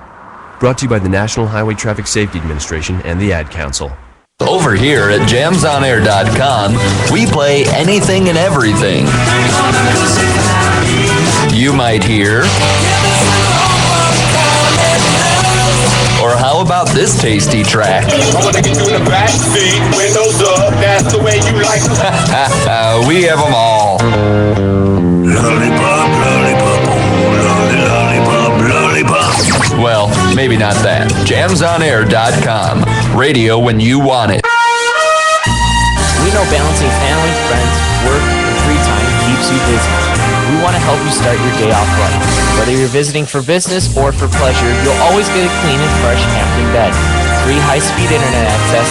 Brought to you by the National Highway Traffic Safety Administration and the Ad Council. Over here at jamsonair.com, we play anything and everything. You might hear... Or how about this tasty track? I wanna get you in the back seat, windows up, that's the way you like it. We have them all. Lollipop, lollipop, lollipop, lollipop. Well, maybe not that. jamsonair.com. Radio when you want it. We know balancing family, friends, work, and free time keeps you busy. We want to help you start your day off right. Whether you're visiting for business or for pleasure, you'll always get it clean and fresh after bed. free high-speed internet access,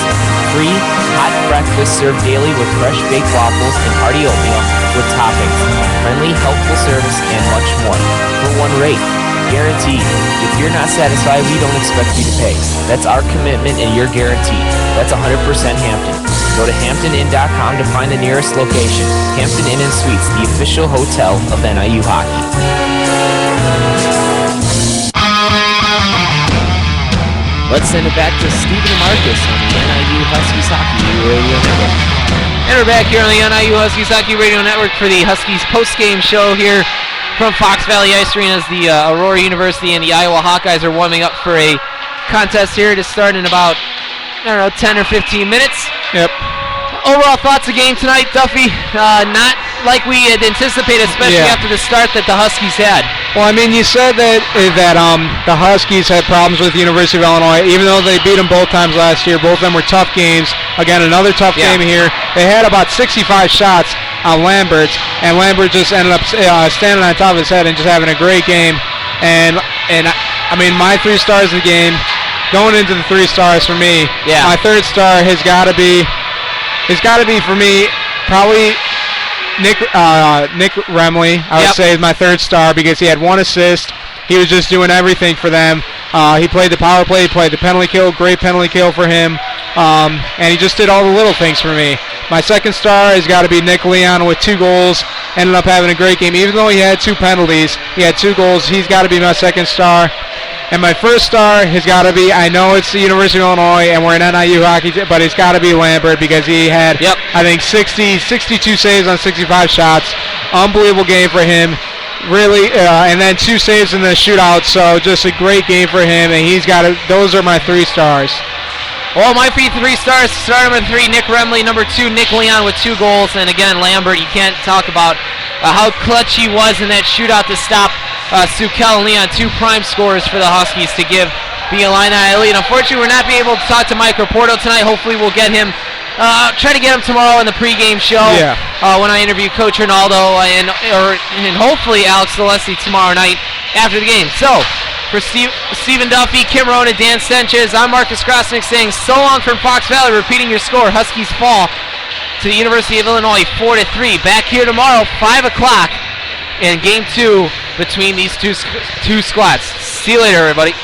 free hot breakfast served daily with fresh baked waffles and hearty oatmeal with toppings, friendly, helpful service, and much more. For one rate. Guaranteed. If you're not satisfied, we don't expect you to pay. That's our commitment and your guarantee. That's 100% Hampton. Go to HamptonInn.com to find the nearest location. Hampton Inn & Suites, the official hotel of NIU Hockey. Let's send it back to Stephen and Marcus on the NIU Huskies Hockey Radio Network. And we're back here on the NIU Huskies Hockey Radio Network for the Huskies post-game show here from Fox Valley Ice Arena as the Aurora University and the Iowa Hawkeyes are warming up for a contest here to start in about, 10 or 15 minutes. Yep. Overall thoughts of the game tonight, Duffy? Not like we had anticipated, especially after the start that the Huskies had. Well, I mean, you said that the Huskies had problems with the University of Illinois, even though they beat them both times last year. Both of them were tough games. Again, another tough game here. They had about 65 shots on Lambert, and Lambert just ended up standing on top of his head and just having a great game. And I mean, my 3 stars of the game, going into the 3 stars for me. Yeah. My third star has got to be for me probably Nick Remley. I would say is my third star because he had 1 assist. He was just doing everything for them. He played the power play, he played the penalty kill, great penalty kill for him, and he just did all the little things for me. My second star has got to be Nick Leon with 2 goals. Ended up having a great game. Even though he had 2 penalties, he had 2 goals. He's got to be my second star. And my first star has got to be, I know it's the University of Illinois and we're in NIU hockey, but it's got to be Lambert because he had, I think, 62 saves on 65 shots. Unbelievable game for him. Really, and then 2 saves in the shootout, so just a great game for him, and he's got it. Those are my 3 stars. Well, my 3 stars, star number 3, Nick Remley, number 2, Nick Leon with 2 goals, and again, Lambert, you can't talk about how clutch he was in that shootout to stop Sukel and Leon, 2 prime scorers for the Huskies to give the Illini a lead. Unfortunately, we're not being able to talk to Mike Raporto tonight. Hopefully, we'll get him. Try to get him tomorrow in the pregame show when I interview Coach Ronaldo and hopefully Alex Gillespie tomorrow night after the game. So, for Stephen Duffy, Kim Rohn, and Dan Sanchez, I'm Marcus Krosnick saying so long from Fox Valley. Repeating your score, Huskies fall to the University of Illinois 4-3. Back here tomorrow, 5 o'clock, in Game 2 between these two squads. See you later, everybody.